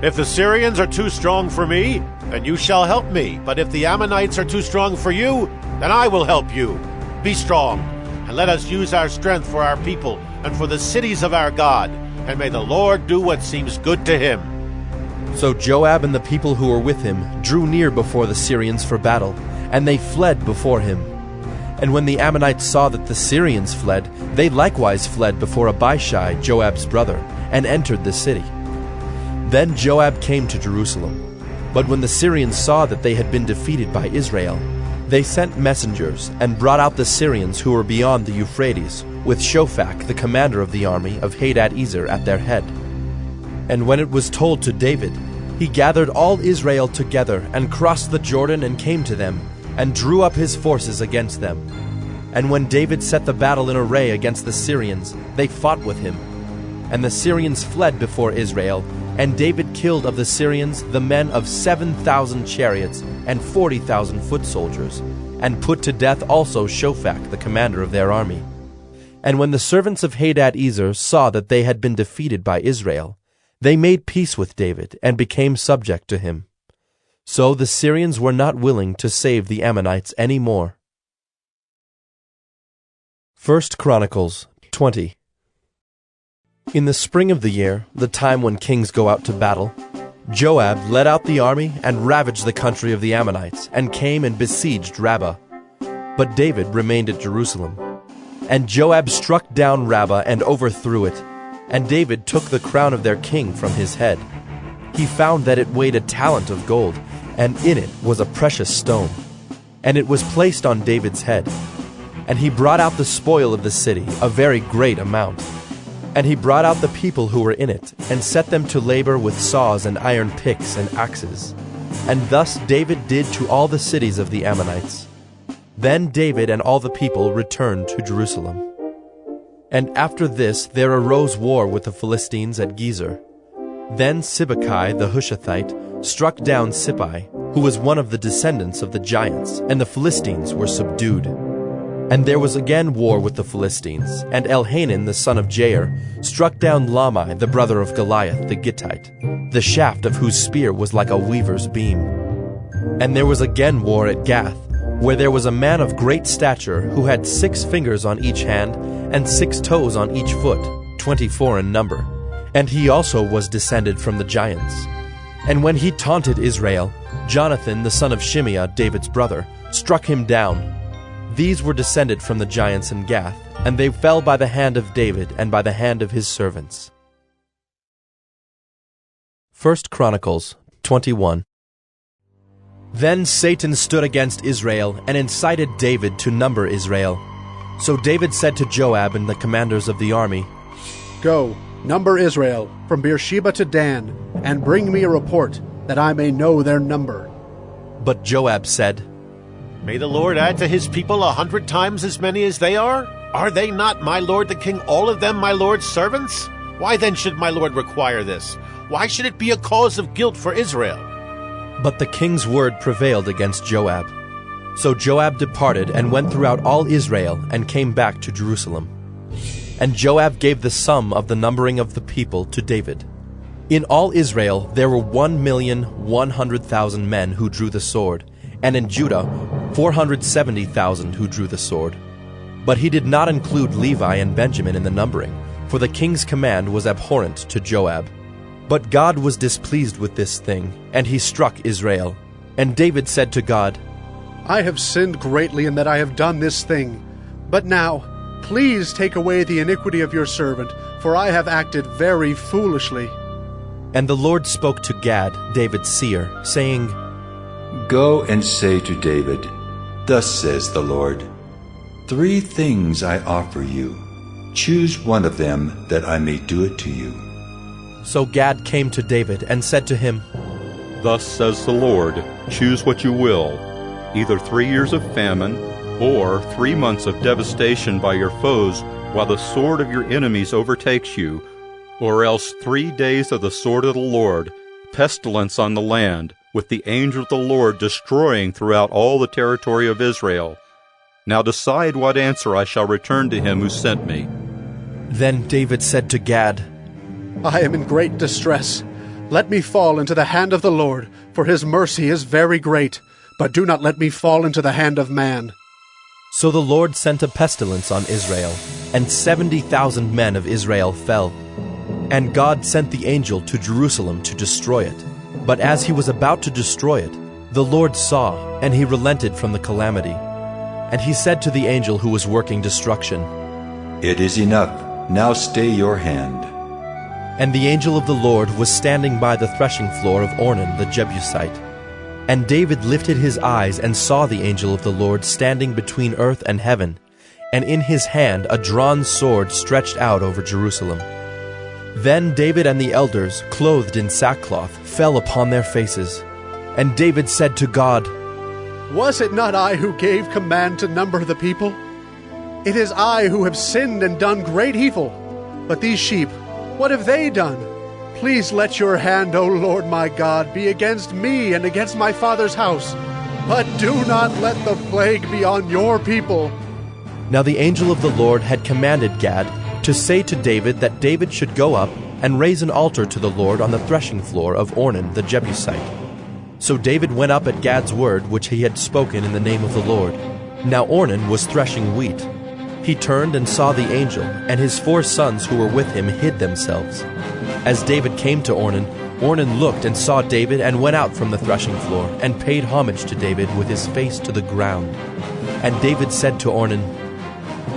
If the Syrians are too strong for me, then you shall help me. But if the Ammonites are too strong for you, then I will help you. Be strong, and let us use our strength for our people and for the cities of our God, and may the Lord do what seems good to him. So Joab and the people who were with him drew near before the Syrians for battle, and they fled before him. And when the Ammonites saw that the Syrians fled, they likewise fled before Abishai, Joab's brother, and entered the city. Then Joab came to Jerusalem. But when the Syrians saw that they had been defeated by Israel, they sent messengers and brought out the Syrians who were beyond the Euphrates, with Shophak, the commander of the army of Hadad-ezer, at their head. And when it was told to David, he gathered all Israel together and crossed the Jordan and came to them, and drew up his forces against them. And when David set the battle in array against the Syrians, they fought with him. And the Syrians fled before Israel, and David killed of the Syrians the men of 7,000 chariots and 40,000 foot soldiers, and put to death also Shophak, the commander of their army. And when the servants of Hadad-ezer saw that they had been defeated by Israel, they made peace with David and became subject to him. So the Syrians were not willing to save the Ammonites any more. 1 Chronicles 20. In the spring of the year, the time when kings go out to battle, Joab led out the army and ravaged the country of the Ammonites, and came and besieged Rabbah. But David remained at Jerusalem. And Joab struck down Rabbah and overthrew it, and David took the crown of their king from his head. He found that it weighed a talent of gold, and in it was a precious stone. And it was placed on David's head. And he brought out the spoil of the city, a very great amount. And he brought out the people who were in it, and set them to labor with saws and iron picks and axes. And thus David did to all the cities of the Ammonites. Then David and all the people returned to Jerusalem. And after this there arose war with the Philistines at Gezer. Then Sibbecai the Hushathite struck down Sippai, who was one of the descendants of the giants, and the Philistines were subdued. And there was again war with the Philistines, and Elhanan the son of Jair struck down Lahmi the brother of Goliath the Gittite, the shaft of whose spear was like a weaver's beam. And there was again war at Gath, where there was a man of great stature who had 6 fingers on each hand and 6 toes on each foot, 24 in number. And he also was descended from the giants. And when he taunted Israel, Jonathan the son of Shimeah, David's brother, struck him down. These were descended from the giants in Gath, and they fell by the hand of David and by the hand of his servants. 1 Chronicles 21. Then Satan stood against Israel and incited David to number Israel. So David said to Joab and the commanders of the army, Go, number Israel from Beersheba to Dan, and bring me a report, that I may know their number. But Joab said, May the Lord add to his people 100 times as many as they are? Are they not, my lord the king, all of them my lord's servants? Why then should my lord require this? Why should it be a cause of guilt for Israel? But the king's word prevailed against Joab. So Joab departed and went throughout all Israel and came back to Jerusalem. And Joab gave the sum of the numbering of the people to David. In all Israel there were 1,100,000 men who drew the sword, and in Judah 470,000 who drew the sword. But he did not include Levi and Benjamin in the numbering, for the king's command was abhorrent to Joab. But God was displeased with this thing, and he struck Israel. And David said to God, I have sinned greatly in that I have done this thing. But now, please take away the iniquity of your servant, for I have acted very foolishly. And the Lord spoke to Gad, David's seer, saying, Go and say to David, Thus says the Lord, 3 things I offer you. Choose one of them, that I may do it to you. So Gad came to David and said to him, Thus says the Lord, choose what you will, either 3 years of famine, or 3 months of devastation by your foes, while the sword of your enemies overtakes you, or else 3 days of the sword of the Lord, pestilence on the land, with the angel of the Lord destroying throughout all the territory of Israel. Now decide what answer I shall return to him who sent me. Then David said to Gad, I am in great distress. Let me fall into the hand of the Lord, for his mercy is very great, but do not let me fall into the hand of man. So the Lord sent a pestilence on Israel, and 70,000 men of Israel fell. And God sent the angel to Jerusalem to destroy it. But as he was about to destroy it, the Lord saw, and he relented from the calamity. And he said to the angel who was working destruction, It is enough. Now stay your hand. And the angel of the Lord was standing by the threshing floor of Ornan the Jebusite. And David lifted his eyes and saw the angel of the Lord standing between earth and heaven, and in his hand a drawn sword stretched out over Jerusalem. Then David and the elders, clothed in sackcloth, fell upon their faces. And David said to God, Was it not I who gave command to number the people? It is I who have sinned and done great evil. But these sheep, what have they done? Please let your hand, O Lord my God, be against me and against my father's house. But do not let the plague be on your people. Now the angel of the Lord had commanded Gad to say to David that David should go up and raise an altar to the Lord on the threshing floor of Ornan the Jebusite. So David went up at Gad's word which he had spoken in the name of the Lord. Now Ornan was threshing wheat. he turned and saw the angel, and his 4 sons who were with him hid themselves. As David came to Ornan, Ornan looked and saw David and went out from the threshing floor and paid homage to David with his face to the ground. And David said to Ornan,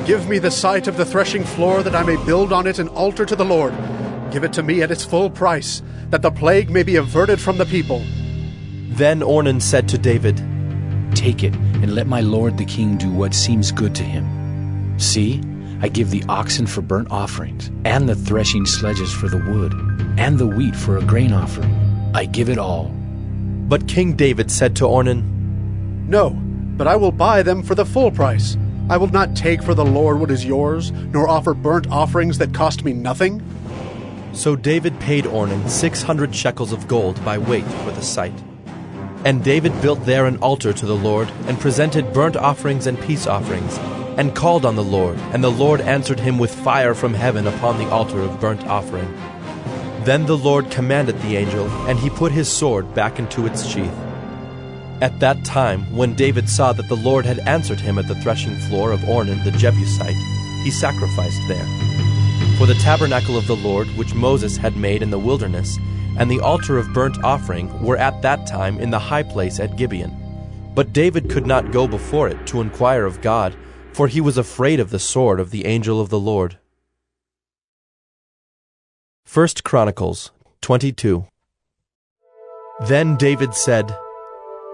"Give me the site of the threshing floor that I may build on it an altar to the Lord. Give it to me at its full price, that the plague may be averted from the people." Then Ornan said to David, "Take it, and let my lord the king do what seems good to him. See, I give the oxen for burnt offerings, and the threshing sledges for the wood, and the wheat for a grain offering. I give it all." But King David said to Ornan, "No, but I will buy them for the full price. I will not take for the Lord what is yours, nor offer burnt offerings that cost me nothing." So David paid Ornan 600 shekels of gold by weight for the site. And David built there an altar to the Lord, and presented burnt offerings and peace offerings, and called on the Lord, and the Lord answered him with fire from heaven upon the altar of burnt offering. Then the Lord commanded the angel, and he put his sword back into its sheath. At that time, when David saw that the Lord had answered him at the threshing floor of Ornan the Jebusite, he sacrificed there. For the tabernacle of the Lord, which Moses had made in the wilderness, and the altar of burnt offering were at that time in the high place at Gibeon. But David could not go before it to inquire of God, for he was afraid of the sword of the angel of the Lord. 1 Chronicles 22. Then David said,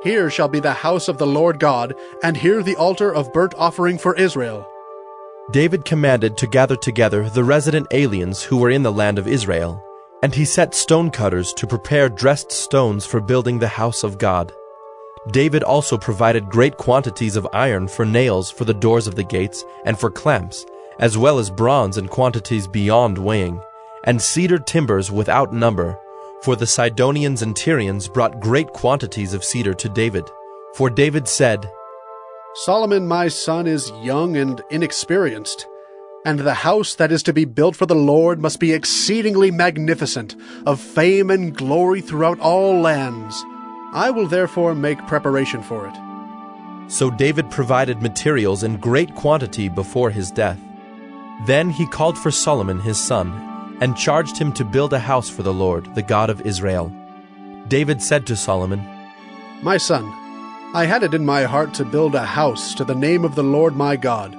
"Here shall be the house of the Lord God, and here the altar of burnt offering for Israel." David commanded to gather together the resident aliens who were in the land of Israel, and he set stonecutters to prepare dressed stones for building the house of God. David also provided great quantities of iron for nails for the doors of the gates and for clamps, as well as bronze in quantities beyond weighing, and cedar timbers without number, for the Sidonians and Tyrians brought great quantities of cedar to David. For David said, "Solomon my son is young and inexperienced, and the house that is to be built for the Lord must be exceedingly magnificent, of fame and glory throughout all lands. I will therefore make preparation for it." So David provided materials in great quantity before his death. Then he called for Solomon his son, and charged him to build a house for the Lord, the God of Israel. David said to Solomon, "My son, I had it in my heart to build a house to the name of the Lord my God.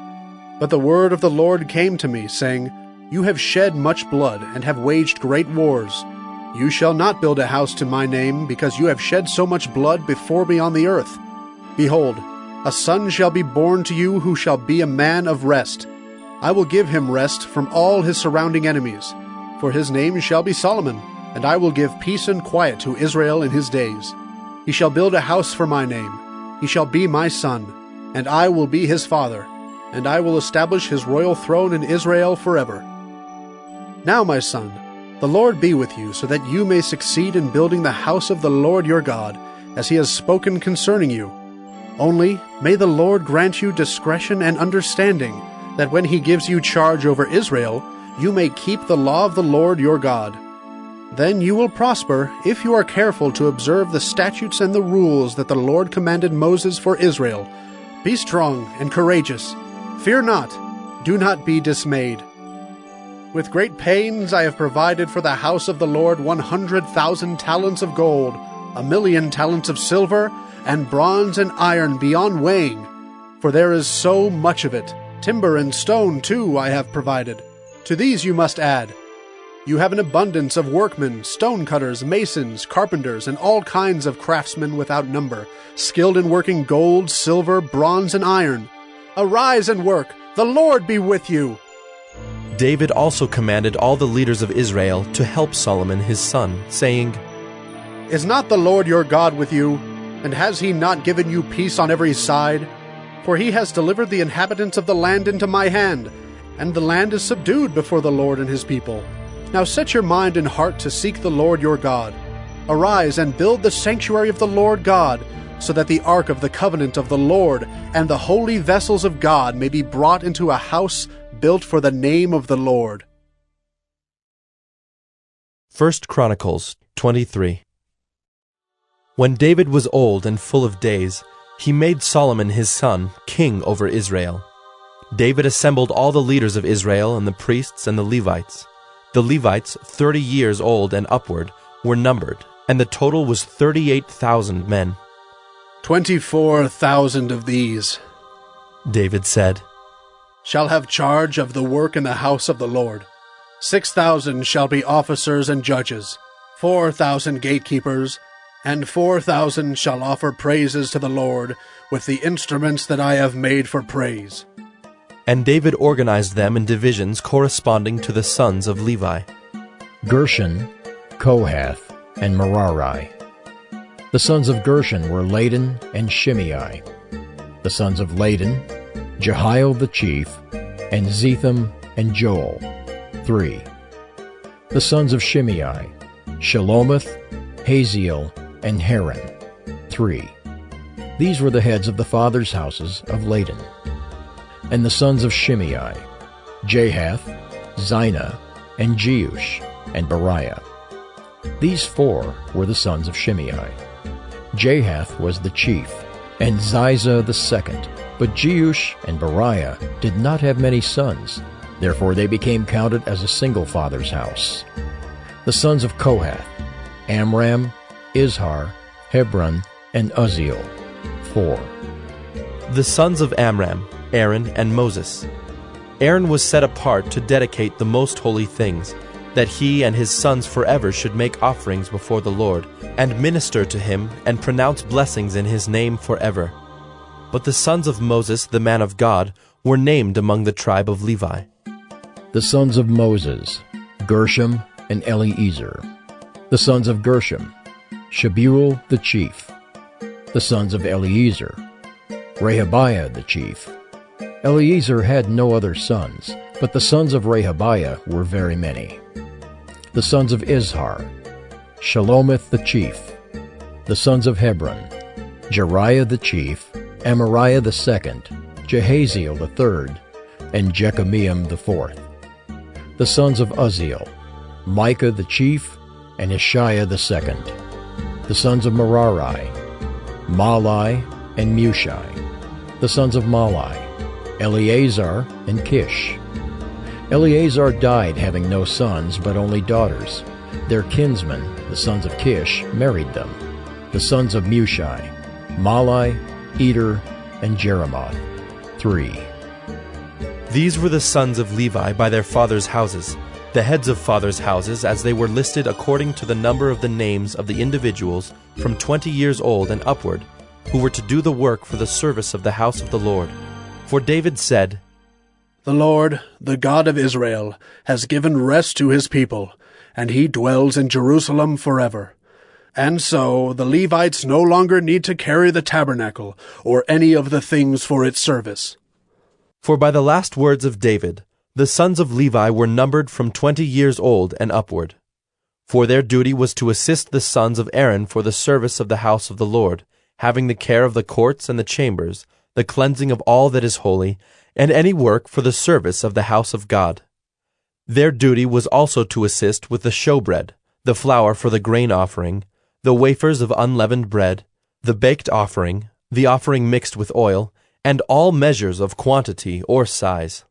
But the word of the Lord came to me, saying, You have shed much blood, and have waged great wars. You shall not build a house to my name, because you have shed so much blood before me on the earth. Behold, a son shall be born to you who shall be a man of rest. I will give him rest from all his surrounding enemies. For his name shall be Solomon, and I will give peace and quiet to Israel in his days. He shall build a house for my name. He shall be my son, and I will be his father, and I will establish his royal throne in Israel forever. Now, my son, the Lord be with you, so that you may succeed in building the house of the Lord your God, as he has spoken concerning you. Only may the Lord grant you discretion and understanding, that when he gives you charge over Israel, you may keep the law of the Lord your God. Then you will prosper if you are careful to observe the statutes and the rules that the Lord commanded Moses for Israel. Be strong and courageous. Fear not. Do not be dismayed. With great pains I have provided for the house of the Lord 100,000 talents of gold, 1,000,000 talents of silver, and bronze and iron beyond weighing. For there is so much of it. Timber and stone, too, I have provided. To these you must add. You have an abundance of workmen, stonecutters, masons, carpenters, and all kinds of craftsmen without number, skilled in working gold, silver, bronze, and iron. Arise and work. The Lord be with you." David also commanded all the leaders of Israel to help Solomon his son, saying, Is not the Lord your God with you? And has he not given you peace on every side? For he has delivered the inhabitants of the land into my hand, and the land is subdued before the Lord and his people. Now set your mind and heart to seek the Lord your God. Arise and build the sanctuary of the Lord God, so that the ark of the covenant of the Lord and the holy vessels of God may be brought into a house built for the name of the Lord. 1 Chronicles 23. When David was old and full of days, he made Solomon his son king over Israel. David assembled all the leaders of Israel and the priests and the Levites. The Levites, 30 years old and upward, were numbered, and the total was 38,000 men. 24,000 of these, David said, shall have charge of the work in the house of the Lord. 6,000 shall be officers and judges, 4,000 gatekeepers, and 4,000 shall offer praises to the Lord with the instruments that I have made for praise. And David organized them in divisions corresponding to the sons of Levi. Gershon, Kohath, and Merari. The sons of Gershon were Ladan and Shimei. The sons of Ladan, Jehiel the chief, and Zetham and Joel, 3. The sons of Shimei, Shelomith, Haziel, and Haran, 3. These were the heads of the fathers' houses of Ladan. And the sons of Shimei, Jahath, Zina, and Jeush, and Beriah. These 4 were the sons of Shimei. Jahath was the chief, and Ziza the second. But Jeush and Beriah did not have many sons, therefore they became counted as a single father's house. The sons of Kohath, Amram, Izhar, Hebron, and Uzziel, 4. The sons of Amram, Aaron and Moses. Aaron was set apart to dedicate the most holy things, that he and his sons forever should make offerings before the Lord, and minister to him, and pronounce blessings in his name forever. But the sons of Moses, the man of God, were named among the tribe of Levi. The sons of Moses, Gershom and Eleazar. The sons of Gershom, Shebuel the chief. The sons of Eleazar, Rehabiah the chief. Eleazar had no other sons, but the sons of Rehabiah were very many. The sons of Izhar, Shelomith the chief. The sons of Hebron, Jeriah the chief, Amariah the second, Jehaziel the third, and Jekameam the fourth. The sons of Uzziel, Micah the chief, and Ishiah the second. The sons of Merari, Malai and Mushai. The sons of Malai, Eleazar and Kish. Eleazar died having no sons, but only daughters. Their kinsmen, the sons of Kish, married them. The sons of Mushai, Malai, Eder, and Jeremoth, 3. These were the sons of Levi by their fathers' houses, the heads of fathers' houses, as they were listed according to the number of the names of the individuals from 20 years old and upward, who were to do the work for the service of the house of the Lord. For David said, The Lord, the God of Israel, has given rest to his people, and he dwells in Jerusalem forever. And so the Levites no longer need to carry the tabernacle or any of the things for its service. For by the last words of David, the sons of Levi were numbered from 20 years old and upward. For their duty was to assist the sons of Aaron for the service of the house of the Lord, having the care of the courts and the chambers, the cleansing of all that is holy, and any work for the service of the house of God. Their duty was also to assist with the showbread, the flour for the grain offering, the wafers of unleavened bread, the baked offering, the offering mixed with oil, and all measures of quantity or size.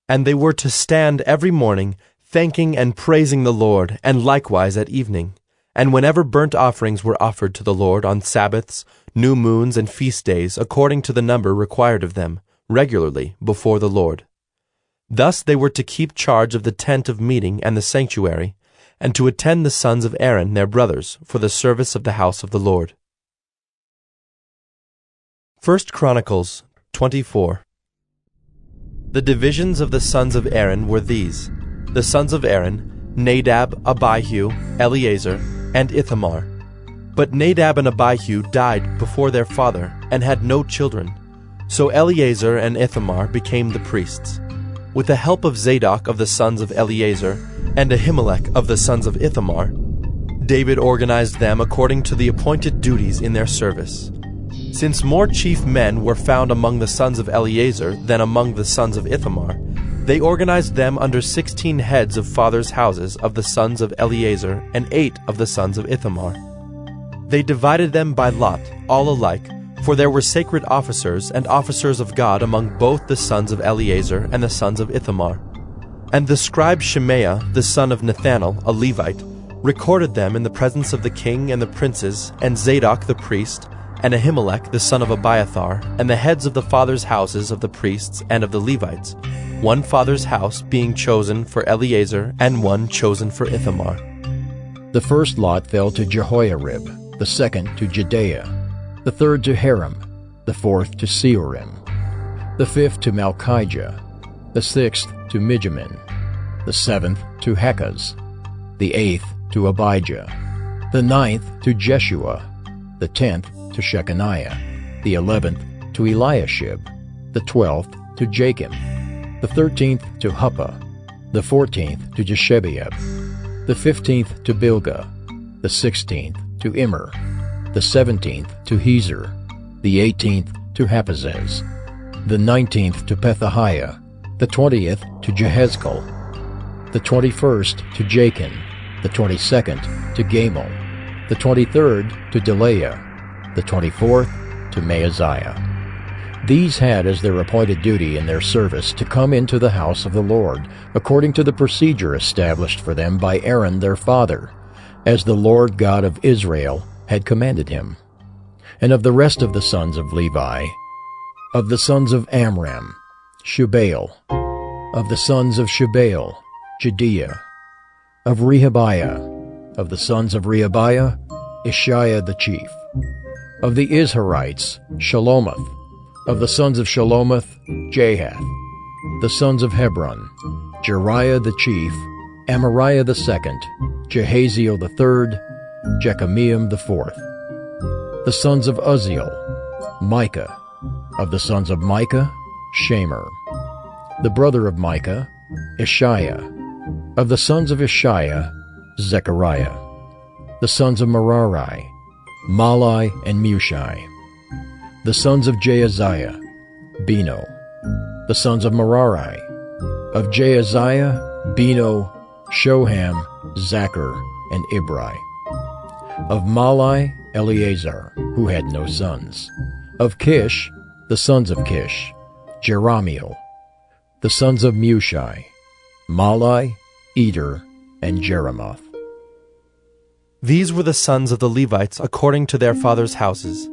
And they were to stand every morning, thanking and praising the Lord, and likewise at evening, and whenever burnt offerings were offered to the Lord on Sabbaths, new moons, and feast days, according to the number required of them, regularly before the Lord. Thus they were to keep charge of the tent of meeting and the sanctuary, and to attend the sons of Aaron, their brothers, for the service of the house of the Lord. 1 Chronicles 24. The divisions of the sons of Aaron were these: the sons of Aaron, Nadab, Abihu, Eleazar, and Ithamar. But Nadab and Abihu died before their father, and had no children. So Eleazar and Ithamar became the priests. With the help of Zadok of the sons of Eleazar, and Ahimelech of the sons of Ithamar, David organized them according to the appointed duties in their service. Since more chief men were found among the sons of Eleazar than among the sons of Ithamar, they organized them under 16 heads of fathers' houses of the sons of Eleazar and 8 of the sons of Ithamar. They divided them by lot, all alike, For there were sacred officers and officers of God among both the sons of Eleazar and the sons of Ithamar. And the scribe Shemaiah, the son of Nethanel, a Levite, recorded them in the presence of the king and the princes, and Zadok the priest, and Ahimelech the son of Abiathar, and the heads of the fathers' houses of the priests and of the Levites, one father's house being chosen for Eleazar, and one chosen for Ithamar. The first lot fell to Jehoiarib, the second to Jedaiah, the third to Haram, the fourth to Seorim, the fifth to Malchijah, the sixth to Mijamin, the seventh to Hakaz, the eighth to Abijah, the ninth to Jeshua, the 10th to Shechaniah, the 11th to Eliashib, the 12th to Jachim, the 13th to Huppah, the 14th to Jeshebeab, the 15th to Bilgah, the 16th to Immer, the 17th to Hezer, the 18th to Haphazez, the 19th to Pethahiah, the 20th to Jehezkel, the 21st to Jachin, the 22nd to Gamal, the 23rd to Delaiah, the 24th to Maaziah. These had as their appointed duty in their service to come into the house of the Lord, according to the procedure established for them by Aaron their father, as the Lord God of Israel had commanded him. And of the rest of the sons of Levi, of the sons of Amram, Shubael, of the sons of Shubael, Jediah, of Rehabiah, of the sons of Rehabiah, Ishiah the chief, of the Izharites, Shelomoth, of the sons of Shelomoth, Jahath, the sons of Hebron, Jeriah the chief, Amariah the second, Jehaziel the third, Jekameam the fourth, the sons of Uzziel, Micah, of the sons of Micah, Shamer, the brother of Micah, Ishiah, of the sons of Ishiah, Zechariah, the sons of Merari, Malai and Mushai, the sons of Jaaziah, Beno, the sons of Merari, of Jaaziah, Beno, Shoham, Zachar, and Ibri, of Malai, Eleazar, who had no sons, of Kish, the sons of Kish, Jerahmeel, the sons of Mushai, Malai, Eder, and Jeremoth. These were the sons of the Levites according to their fathers' houses.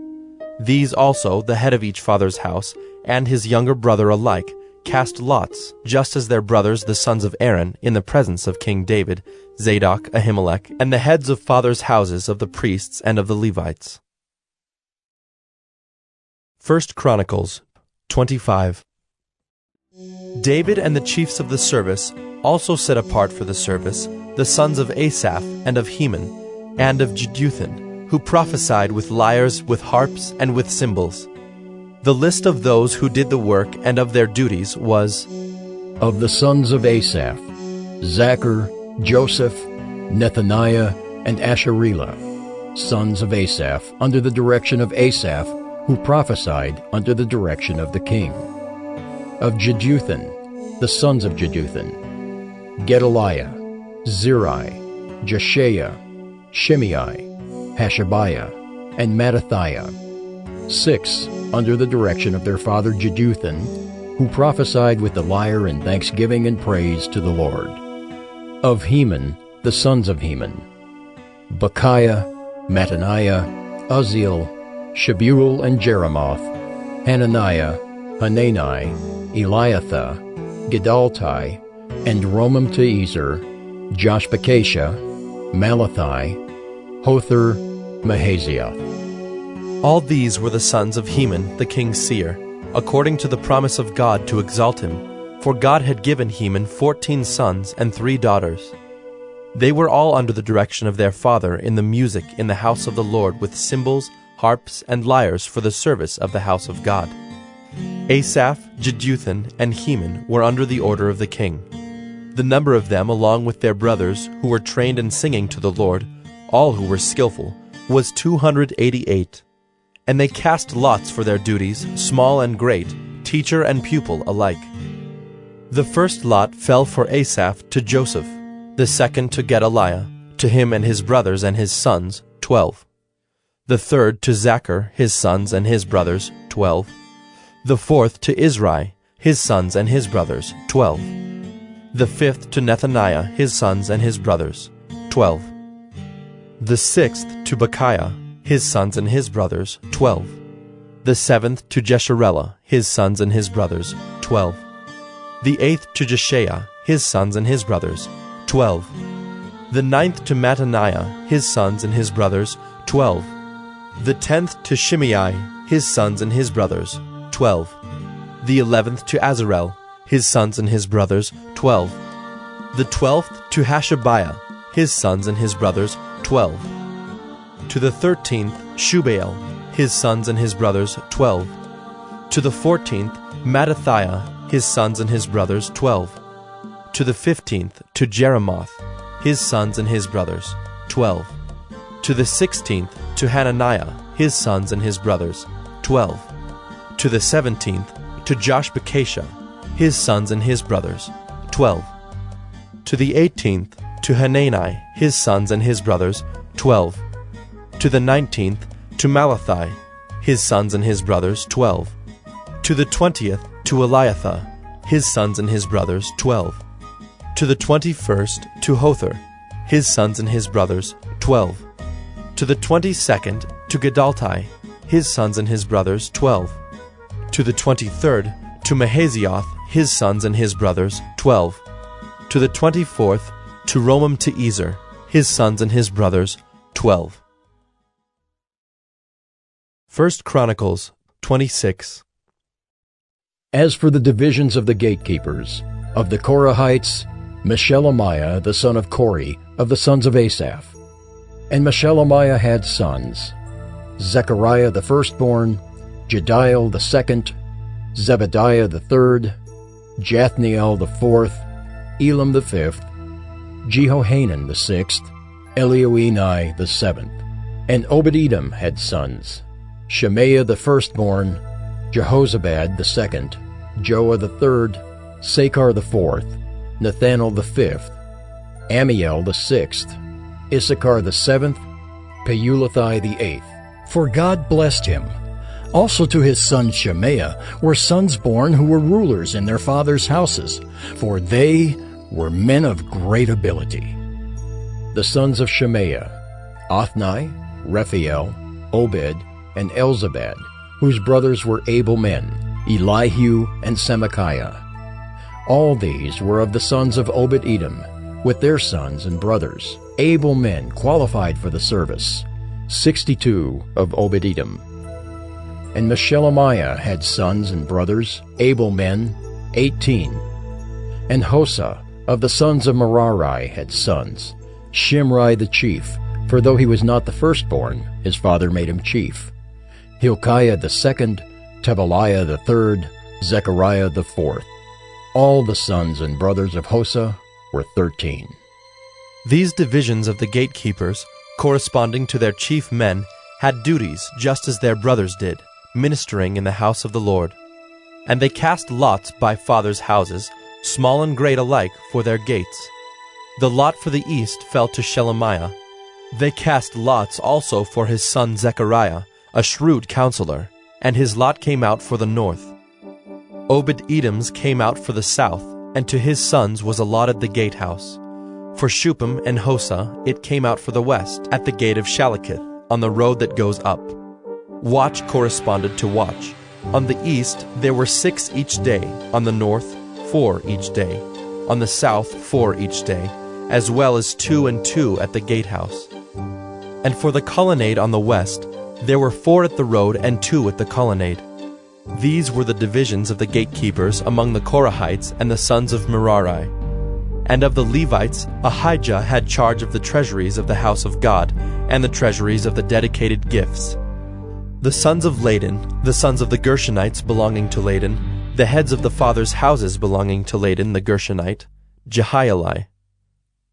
These also, the head of each father's house, and his younger brother alike, cast lots, just as their brothers the sons of Aaron, in the presence of King David, Zadok, Ahimelech, and the heads of fathers' houses of the priests and of the Levites. 1 Chronicles 25. David and the chiefs of the service also set apart for the service the sons of Asaph and of Heman, and of Jeduthun, who prophesied with lyres, with harps, and with cymbals. The list of those who did the work and of their duties was: of the sons of Asaph, Zachar, Joseph, Nethaniah, and Asherelah, sons of Asaph, under the direction of Asaph, who prophesied under the direction of the king. Of Jeduthun, the sons of Jeduthun, Gedaliah, Zeri, Jeshaiah, Shimei, Hashabiah, and Mattathiah, 6 under the direction of their father Jeduthun, who prophesied with the lyre in thanksgiving and praise to the Lord. Of Heman, the sons of Heman, Bechiah, Mattaniah, Uzziel, Shebuel and Jeremoth, Hananiah, Hanani, Eliathah, Gedaltai, and Romamti-Ezer, Joshbekashah, Malathi, Hothar, Mahazioth. All these were the sons of Heman the king's seer, according to the promise of God to exalt him, for God had given Heman 14 sons and 3 daughters. They were all under the direction of their father in the music in the house of the Lord with cymbals, harps, and lyres for the service of the house of God. Asaph, Jeduthun, and Heman were under the order of the king. The number of them, along with their brothers, who were trained in singing to the Lord, all who were skillful, was 288. And they cast lots for their duties, small and great, teacher and pupil alike. The first lot fell for Asaph to Joseph, the second to Gedaliah, to him and his brothers and his sons, 12. The third to Zachar, his sons and his brothers, 12. The fourth to Izri, his sons and his brothers, 12. The fifth to Nethaniah, his sons and his brothers, 12. The sixth to Bechiah, his sons and his brothers, 12. The seventh to Jesharela, his sons and his brothers, 12. The eighth to Jeshaiah, his sons and his brothers, 12. The ninth to Mattaniah, his sons and his brothers, 12. The 10th to Shimei, his sons and his brothers, 12. The 11th to Azarel, his sons and his brothers, 12. The 12th to Hashabiah, his sons and his brothers, 12. To the 13th Shubael, his sons and his brothers, 12. To the 14th Mattathiah, his sons and his brothers, 12. To the 15th to Jeremoth, his sons and his brothers, 12. To the 16th to Hananiah, his sons and his brothers, 12. To the 17th to Joshbekashah, his sons and his brothers, 12. To the 18th to Hanani, his sons and his brothers, 12. To the 19th to Malathi, his sons and his brothers, 12. To the 20th to Eliathah, his sons and his brothers, 12. To the 21st to Hothar, his sons and his brothers, 12. To the 22nd to Gedalti, his sons and his brothers, 12. To the 23rd to Mahazioth, his sons and his brothers, 12. To the 24th to Romam-to-Ezer, his sons and his brothers, 12. 1 Chronicles 26. As for the divisions of the gatekeepers, of the Korahites, Meshelemiah the son of Kori, of the sons of Asaph. And Meshelemiah had sons, Zechariah the firstborn, Jediel the second, Zebediah the third, Jathniel the fourth, Elam the fifth, Jehohanan the sixth, Elioenai the seventh. And Obed-Edom had sons, Shemaiah the firstborn, Jehozabad the second, Joah the third, Sakar the fourth, Nethanel the fifth, Amiel the sixth, Issachar the seventh, Peulathai the eighth. For God blessed him. Also to his son Shemaiah were sons born who were rulers in their fathers' houses, for they were men of great ability. The sons of Shemaiah, Othni, Rephael, Obed, and Elzabad, whose brothers were able men, Elihu and Semachiah. All these were of the sons of Obed-Edom, with their sons and brothers, able men qualified for the service, 62 of Obed-Edom. And Meshelemiah had sons and brothers, able men, 18. And Hosa of the sons of Merari had sons, Shimri the chief, for though he was not the firstborn, his father made him chief, Hilkiah the second, Tebaliah the third, Zechariah the fourth. All the sons and brothers of Hosa were 13. These divisions of the gatekeepers, corresponding to their chief men, had duties just as their brothers did, ministering in the house of the Lord. And they cast lots by fathers' houses, small and great alike, for their gates. The lot for the east fell to Shelemiah. They cast lots also for his son Zechariah, a shrewd counselor, and his lot came out for the north. Obed-Edom's came out for the south, and to his sons was allotted the gatehouse. For Shuppim and Hosa it came out for the west, at the gate of Shalakith, on the road that goes up. Watch corresponded to watch. On the east there were 6 each day, on the north 4 each day, on the south 4 each day, as well as 2 and 2 at the gatehouse. And for the colonnade on the west, there were 4 at the road and 2 at the colonnade. These were the divisions of the gatekeepers among the Korahites and the sons of Merari. And of the Levites, Ahijah had charge of the treasuries of the house of God, and the treasuries of the dedicated gifts. The sons of Ladan, the sons of the Gershonites belonging to Ladan, the heads of the fathers' houses belonging to Ladan the Gershonite, Jehieli.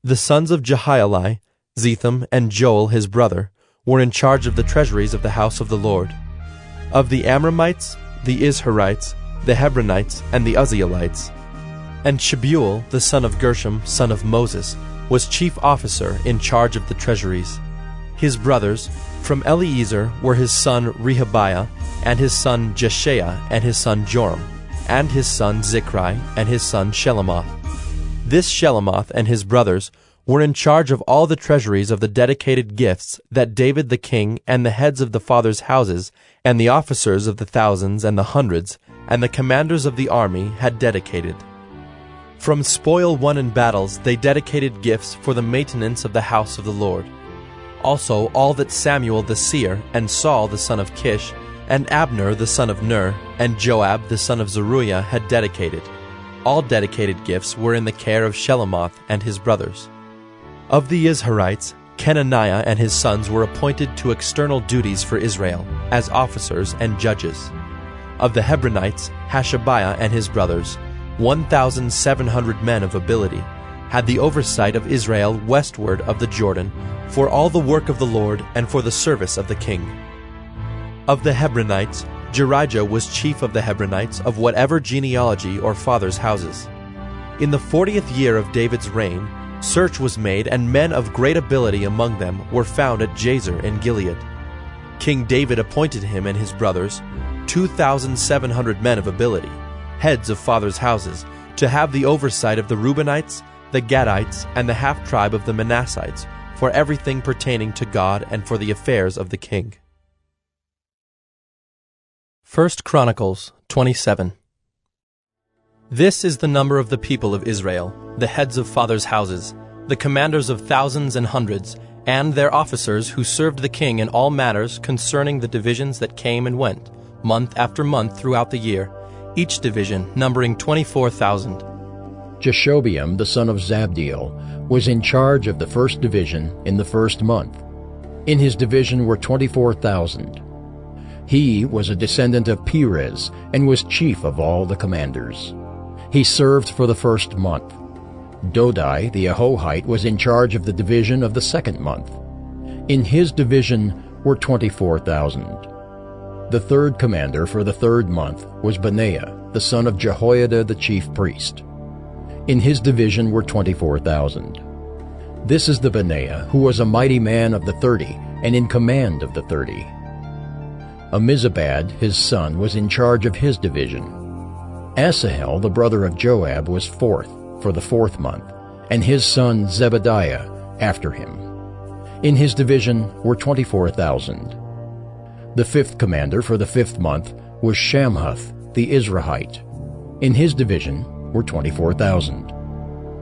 The sons of Jehieli, Zetham and Joel his brother, were in charge of the treasuries of the house of the Lord. Of the Amramites, the Izharites, the Hebronites, and the Uzzielites. And Shebuel, the son of Gershom, son of Moses, was chief officer in charge of the treasuries. His brothers, from Eliezer were his son Rehabiah, and his son Jeshaiah, and his son Joram, and his son Zichri, and his son Shelomoth. This Shelomoth and his brothers were in charge of all the treasuries of the dedicated gifts that David the king and the heads of the fathers' houses, and the officers of the thousands and the hundreds, and the commanders of the army had dedicated. From spoil won in battles they dedicated gifts for the maintenance of the house of the Lord. Also all that Samuel the seer, and Saul the son of Kish, and Abner the son of Ner, and Joab the son of Zeruiah had dedicated. All dedicated gifts were in the care of Shelomoth and his brothers. Of the Izharites, Kenaniah and his sons were appointed to external duties for Israel, as officers and judges. Of the Hebronites, Hashabiah and his brothers, 1,700 men of ability, had the oversight of Israel westward of the Jordan, for all the work of the Lord and for the service of the king. Of the Hebronites, Jerijah was chief of the Hebronites of whatever genealogy or fathers' houses. In the 40th year of David's reign, search was made, and men of great ability among them were found at Jazer in Gilead. King David appointed him and his brothers, 2,700 men of ability, heads of fathers' houses, to have the oversight of the Reubenites, the Gadites, and the half-tribe of the Manassites, for everything pertaining to God and for the affairs of the king. 1 Chronicles 27. This is the number of the people of Israel, the heads of fathers' houses, the commanders of thousands and hundreds, and their officers who served the king in all matters concerning the divisions that came and went, month after month throughout the year, each division numbering 24,000. Jeshobeam the son of Zabdiel was in charge of the first division in the first month. In his division were 24,000. He was a descendant of Perez and was chief of all the commanders. He served for the first month. Dodai the Ahohite was in charge of the division of the second month. In his division were 24,000. The third commander for the third month was Benaiah, the son of Jehoiada the chief priest. In his division were 24,000. This is the Benaiah who was a mighty man of the 30 and in command of the 30. Amizabad, his son, was in charge of his division. Asahel, the brother of Joab, was fourth for the fourth month, and his son Zebediah after him. In his division were 24,000. The fifth commander for the fifth month was Shamhuth the Izrahite. In his division were 24,000.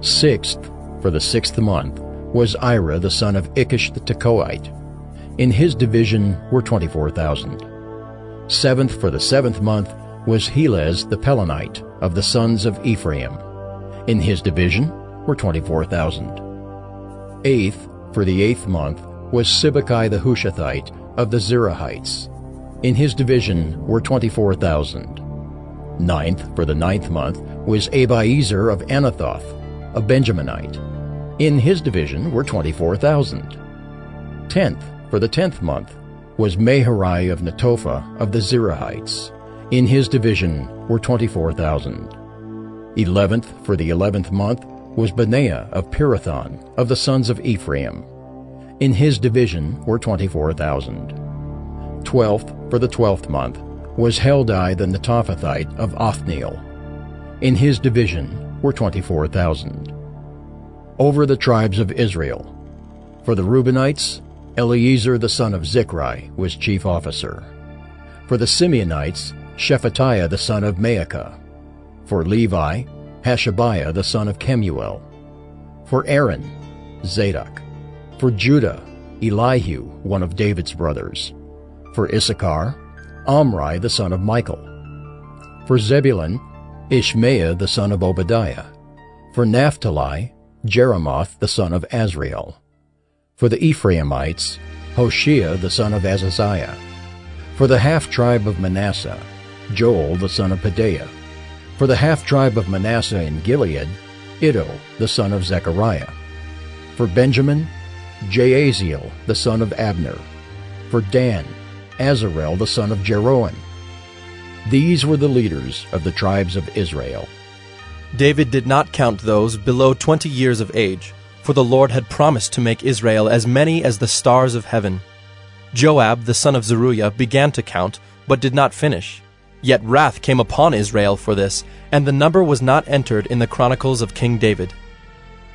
Sixth for the sixth month was Ira the son of Ikish the Tekoite. In his division were 24,000. Seventh for the seventh month was Helez the Pelonite of the sons of Ephraim. In his division were 24,000. Eighth for the eighth month was Sibbecai the Hushathite of the Zerahites. In his division were 24,000. Ninth for the ninth month was Abiezer of Anathoth, a Benjaminite. In his division were 24,000. Tenth for the 10th month was Maharai of Netophah of the Zerahites. In his division were 24,000. 11th for the 11th month was Benaiah of Pirathon of the sons of Ephraim. In his division were 24,000. 12th for the 12th month was Heldai the Netophathite of Othniel. In his division were 24,000. Over the tribes of Israel, for the Reubenites, Eliezer the son of Zichri was chief officer. For the Simeonites, Shephatiah the son of Maacah. For Levi, Hashabiah the son of Kemuel. For Aaron, Zadok. For Judah, Elihu, one of David's brothers. For Issachar, Omri the son of Michael. For Zebulun, Ishmael the son of Obadiah. For Naphtali, Jeremoth the son of Azriel. For the Ephraimites, Hoshea the son of Azaziah. For the half-tribe of Manasseh, Joel the son of Pedaiah. For the half-tribe of Manasseh in Gilead, Iddo the son of Zechariah. For Benjamin, Jaaziel the son of Abner. For Dan, Azarel the son of Jeroham. These were the leaders of the tribes of Israel. David did not count those below 20 years of age, for the Lord had promised to make Israel as many as the stars of heaven. Joab the son of Zeruiah began to count, but did not finish. Yet wrath came upon Israel for this, and the number was not entered in the Chronicles of King David.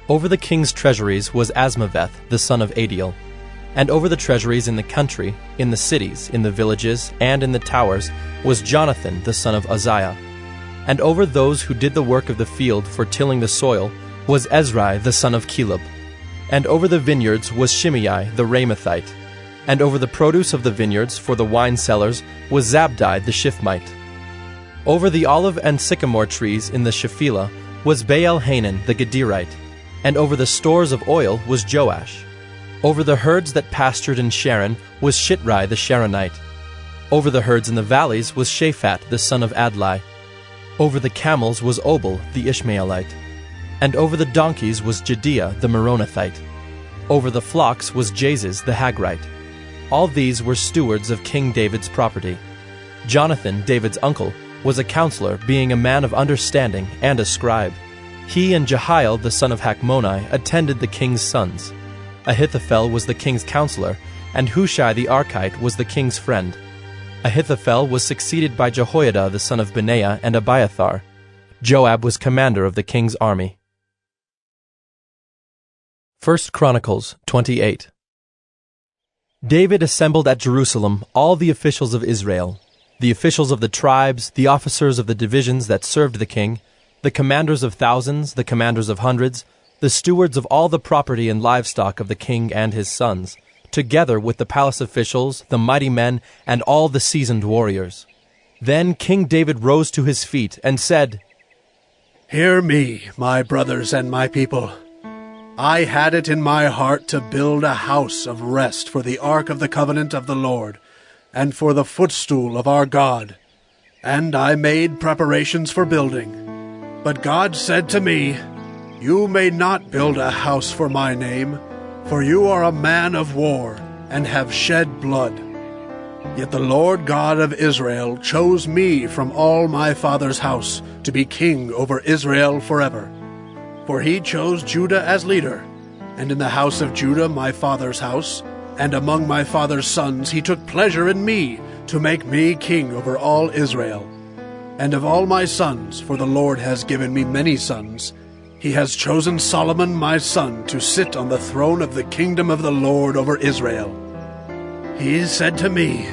Over the king's treasuries was Asmaveth the son of Adiel, and over the treasuries in the country, in the cities, in the villages, and in the towers was Jonathan the son of Uzziah. And over those who did the work of the field for tilling the soil was Ezrai the son of Caleb. And over the vineyards was Shimei the Ramathite. And over the produce of the vineyards for the wine cellars was Zabdi the Shifmite. Over the olive and sycamore trees in the Shephelah was Baal-Hanan the Gederite. And over the stores of oil was Joash. Over the herds that pastured in Sharon was Shitrai the Sharonite. Over the herds in the valleys was Shaphat the son of Adlai. Over the camels was Obal the Ishmaelite. And over the donkeys was Jediah the Meronothite. Over the flocks was Jaziz the Hagrite. All these were stewards of King David's property. Jonathan, David's uncle, was a counselor, being a man of understanding and a scribe. He and Jehiel the son of Hachmoni attended the king's sons. Ahithophel was the king's counselor, and Hushai the Archite was the king's friend. Ahithophel was succeeded by Jehoiada the son of Benaiah and Abiathar. Joab was commander of the king's army. 1 Chronicles 28. David assembled at Jerusalem all the officials of Israel, the officials of the tribes, the officers of the divisions that served the king, the commanders of thousands, the commanders of hundreds, the stewards of all the property and livestock of the king and his sons, together with the palace officials, the mighty men, and all the seasoned warriors. Then King David rose to his feet and said, "Hear me, my brothers and my people. I had it in my heart to build a house of rest for the ark of the covenant of the Lord, and for the footstool of our God. And I made preparations for building. But God said to me, 'You may not build a house for my name, for you are a man of war, and have shed blood.' Yet the Lord God of Israel chose me from all my father's house to be king over Israel forever. For he chose Judah as leader, and in the house of Judah my father's house, and among my father's sons he took pleasure in me, to make me king over all Israel. And of all my sons, for the Lord has given me many sons, he has chosen Solomon my son to sit on the throne of the kingdom of the Lord over Israel. He said to me,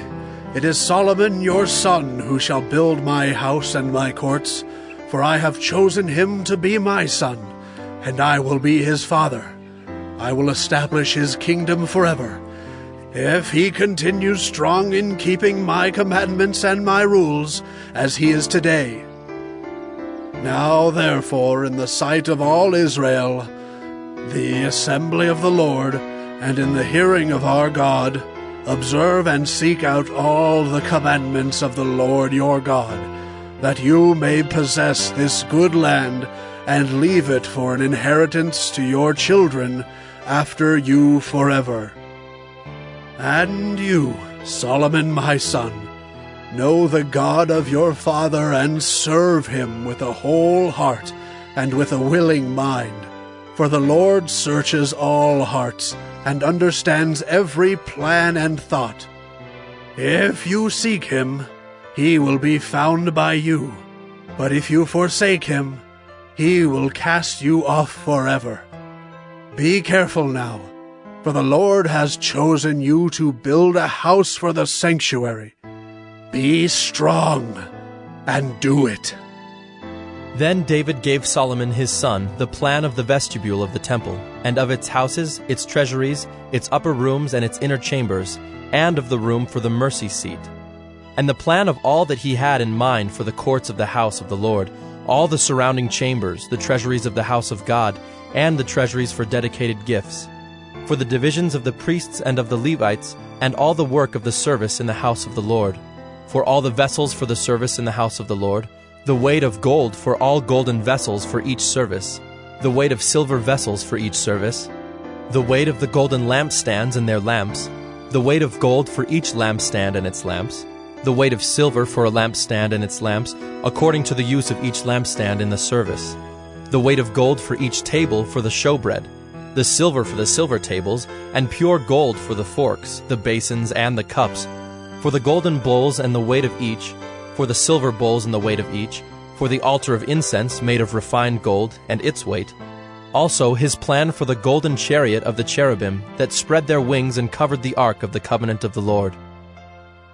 'It is Solomon your son who shall build my house and my courts, for I have chosen him to be my son, and I will be his father. I will establish his kingdom forever, if he continues strong in keeping my commandments and my rules, as he is today.' Now therefore, in the sight of all Israel, the assembly of the Lord, and in the hearing of our God, observe and seek out all the commandments of the Lord your God, that you may possess this good land, and leave it for an inheritance to your children after you forever. And you, Solomon my son, know the God of your father, and serve him with a whole heart and with a willing mind. For the Lord searches all hearts, and understands every plan and thought. If you seek him, he will be found by you. But if you forsake him, he will cast you off forever. Be careful now, for the Lord has chosen you to build a house for the sanctuary. Be strong, and do it." Then David gave Solomon his son the plan of the vestibule of the temple, and of its houses, its treasuries, its upper rooms, and its inner chambers, and of the room for the mercy seat, and the plan of all that he had in mind for the courts of the house of the Lord, all the surrounding chambers, the treasuries of the house of God, and the treasuries for dedicated gifts, for the divisions of the priests and of the Levites, and all the work of the service in the house of the Lord, for all the vessels for the service in the house of the Lord, the weight of gold for all golden vessels for each service, the weight of silver vessels for each service, the weight of the golden lampstands and their lamps, the weight of gold for each lampstand and its lamps, the weight of silver for a lampstand and its lamps, according to the use of each lampstand in the service, the weight of gold for each table for the showbread, the silver for the silver tables, and pure gold for the forks, the basins, and the cups, for the golden bowls and the weight of each, for the silver bowls and the weight of each, for the altar of incense made of refined gold and its weight. Also his plan for the golden chariot of the cherubim that spread their wings and covered the ark of the covenant of the Lord.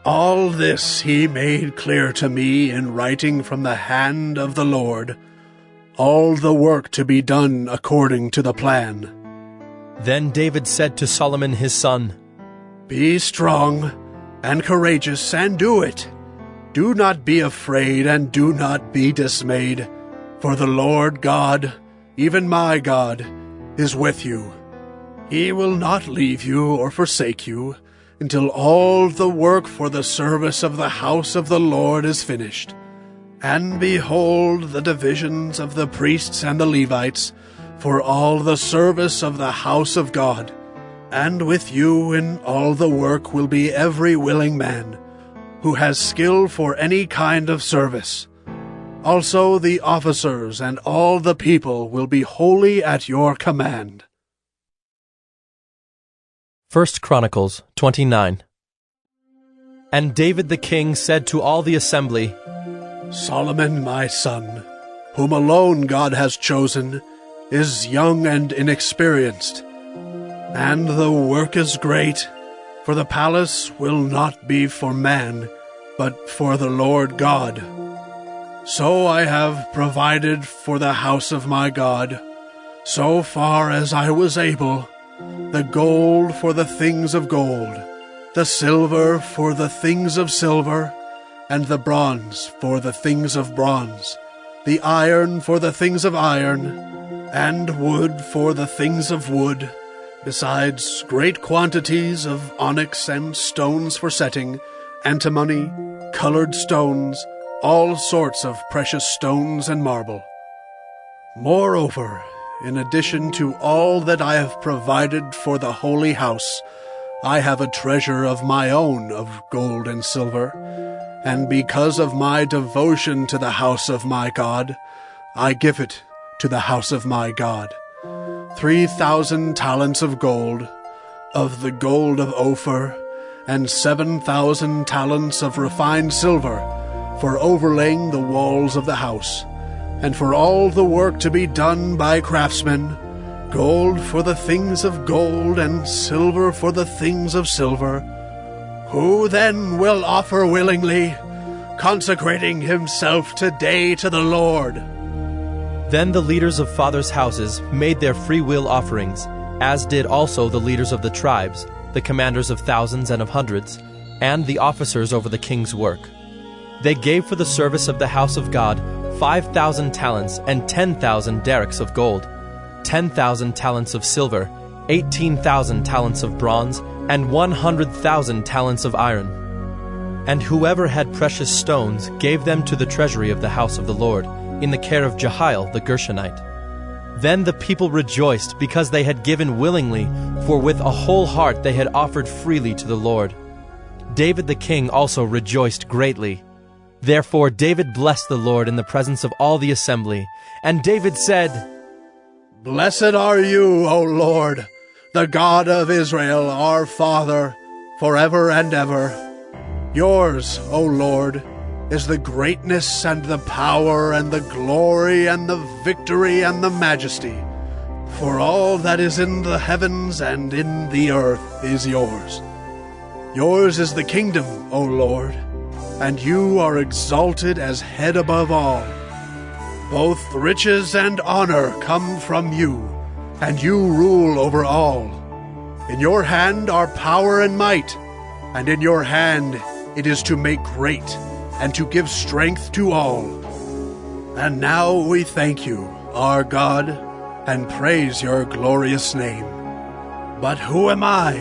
All this he made clear to me in writing from the hand of the Lord, all the work to be done according to the plan. Then David said to Solomon his son, Be strong and courageous, and do it. Do not be afraid, and do not be dismayed, for the Lord God, even my God, is with you. He will not leave you or forsake you until all the work for the service of the house of the Lord is finished. And behold the divisions of the priests and the Levites for all the service of the house of God. And with you in all the work will be every willing man who has skill for any kind of service. Also the officers and all the people will be wholly at your command. 1 Chronicles 29. And David the king said to all the assembly, Solomon my son, whom alone God has chosen, is young and inexperienced, and the work is great, for the palace will not be for man, but for the Lord God. So I have provided for the house of my God, so far as I was able, the gold for the things of gold, the silver for the things of silver, and the bronze for the things of bronze, the iron for the things of iron, and wood for the things of wood, besides great quantities of onyx and stones for setting, antimony, colored stones, all sorts of precious stones and marble. Moreover, in addition to all that I have provided for the holy house, I have a treasure of my own of gold and silver, and because of my devotion to the house of my God, I give it to the house of my God. 3,000 talents of gold, of the gold of Ophir, and 7,000 talents of refined silver, for overlaying the walls of the house, and for all the work to be done by craftsmen, gold for the things of gold, and silver for the things of silver. Who then will offer willingly, consecrating himself today to the Lord? Then the leaders of fathers' houses made their freewill offerings, as did also the leaders of the tribes, the commanders of thousands and of hundreds, and the officers over the king's work. They gave for the service of the house of God 5,000 talents and 10,000 derricks of gold, 10,000 talents of silver, 18,000 talents of bronze, and 100,000 talents of iron. And whoever had precious stones gave them to the treasury of the house of the Lord, in the care of Jehiel the Gershonite. Then the people rejoiced because they had given willingly, for with a whole heart they had offered freely to the Lord. David the king also rejoiced greatly. Therefore David blessed the Lord in the presence of all the assembly. And David said, Blessed are you, O Lord, the God of Israel, our Father, forever and ever. Yours, O Lord, is the greatness and the power and the glory and the victory and the majesty. For all that is in the heavens and in the earth is yours. Yours is the kingdom, O Lord, and you are exalted as head above all. Both riches and honor come from you, and you rule over all. In your hand are power and might, and in your hand it is to make great and to give strength to all. And now we thank you, our God, and praise your glorious name. But who am I,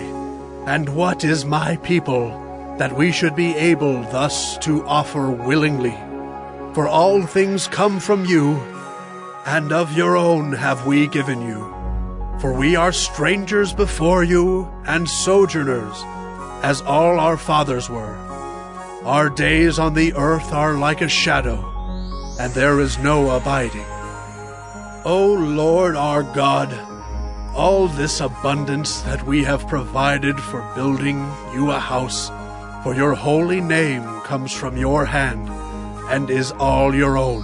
and what is my people, that we should be able thus to offer willingly? For all things come from you, and of your own have we given you. For we are strangers before you, and sojourners, as all our fathers were. Our days on the earth are like a shadow, and there is no abiding. O Lord our God, All this abundance that we have provided for building you a house for your holy name comes from your hand and is all your own.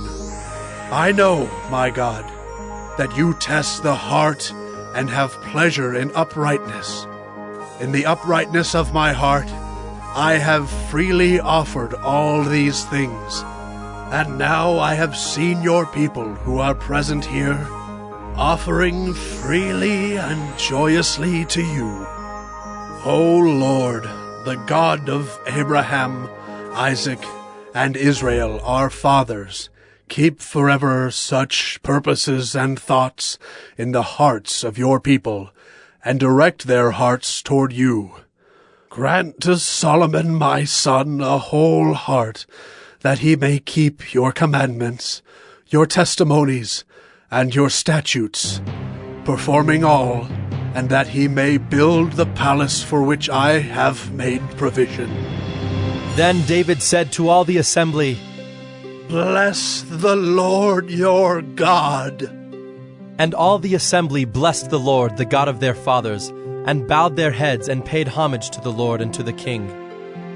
I know, my God, that you test the heart and have pleasure in uprightness. In the uprightness of my heart, I have freely offered all these things. And now I have seen your people who are present here, offering freely and joyously to you. O Lord, the God of Abraham, Isaac, and Israel, our fathers, keep forever such purposes and thoughts in the hearts of your people, and direct their hearts toward you. Grant to Solomon my son a whole heart, that he may keep your commandments, your testimonies, and your statutes, performing all, and that he may build the palace for which I have made provision. Then David said to all the assembly, Bless the Lord your God. And all the assembly blessed the Lord, the God of their fathers, and bowed their heads and paid homage to the Lord and to the king.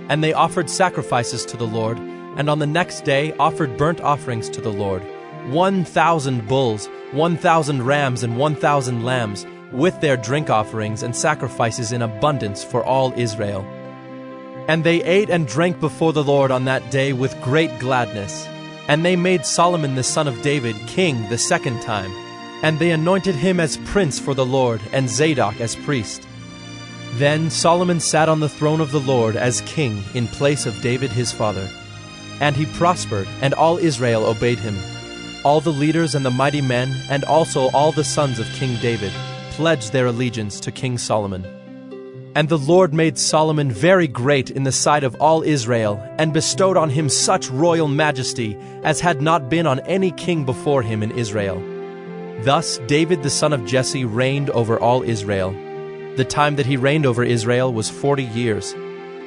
And they offered sacrifices to the Lord, and on the next day offered burnt offerings to the Lord, 1,000 bulls, 1,000 rams, and 1,000 lambs, with their drink offerings and sacrifices in abundance for all Israel. And they ate and drank before the Lord on that day with great gladness. And they made Solomon the son of David king the second time. And they anointed him as prince for the Lord, and Zadok as priest. Then Solomon sat on the throne of the Lord as king in place of David his father. And he prospered, and all Israel obeyed him. All the leaders and the mighty men, and also all the sons of King David, pledged their allegiance to King Solomon. And the Lord made Solomon very great in the sight of all Israel, and bestowed on him such royal majesty as had not been on any king before him in Israel. Thus David the son of Jesse reigned over all Israel. The time that he reigned over Israel was 40 years.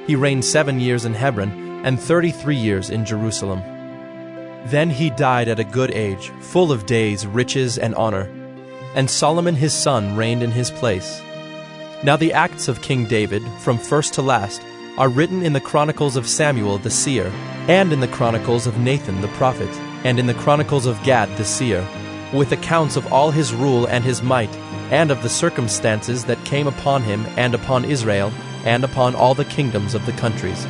He reigned 7 years in Hebron, and 33 years in Jerusalem. Then he died at a good age, full of days, riches, and honor. And Solomon his son reigned in his place. Now the acts of King David, from first to last, are written in the Chronicles of Samuel the seer, and in the Chronicles of Nathan the prophet, and in the Chronicles of Gad the seer, with accounts of all his rule and his might, and of the circumstances that came upon him and upon Israel, and upon all the kingdoms of the countries.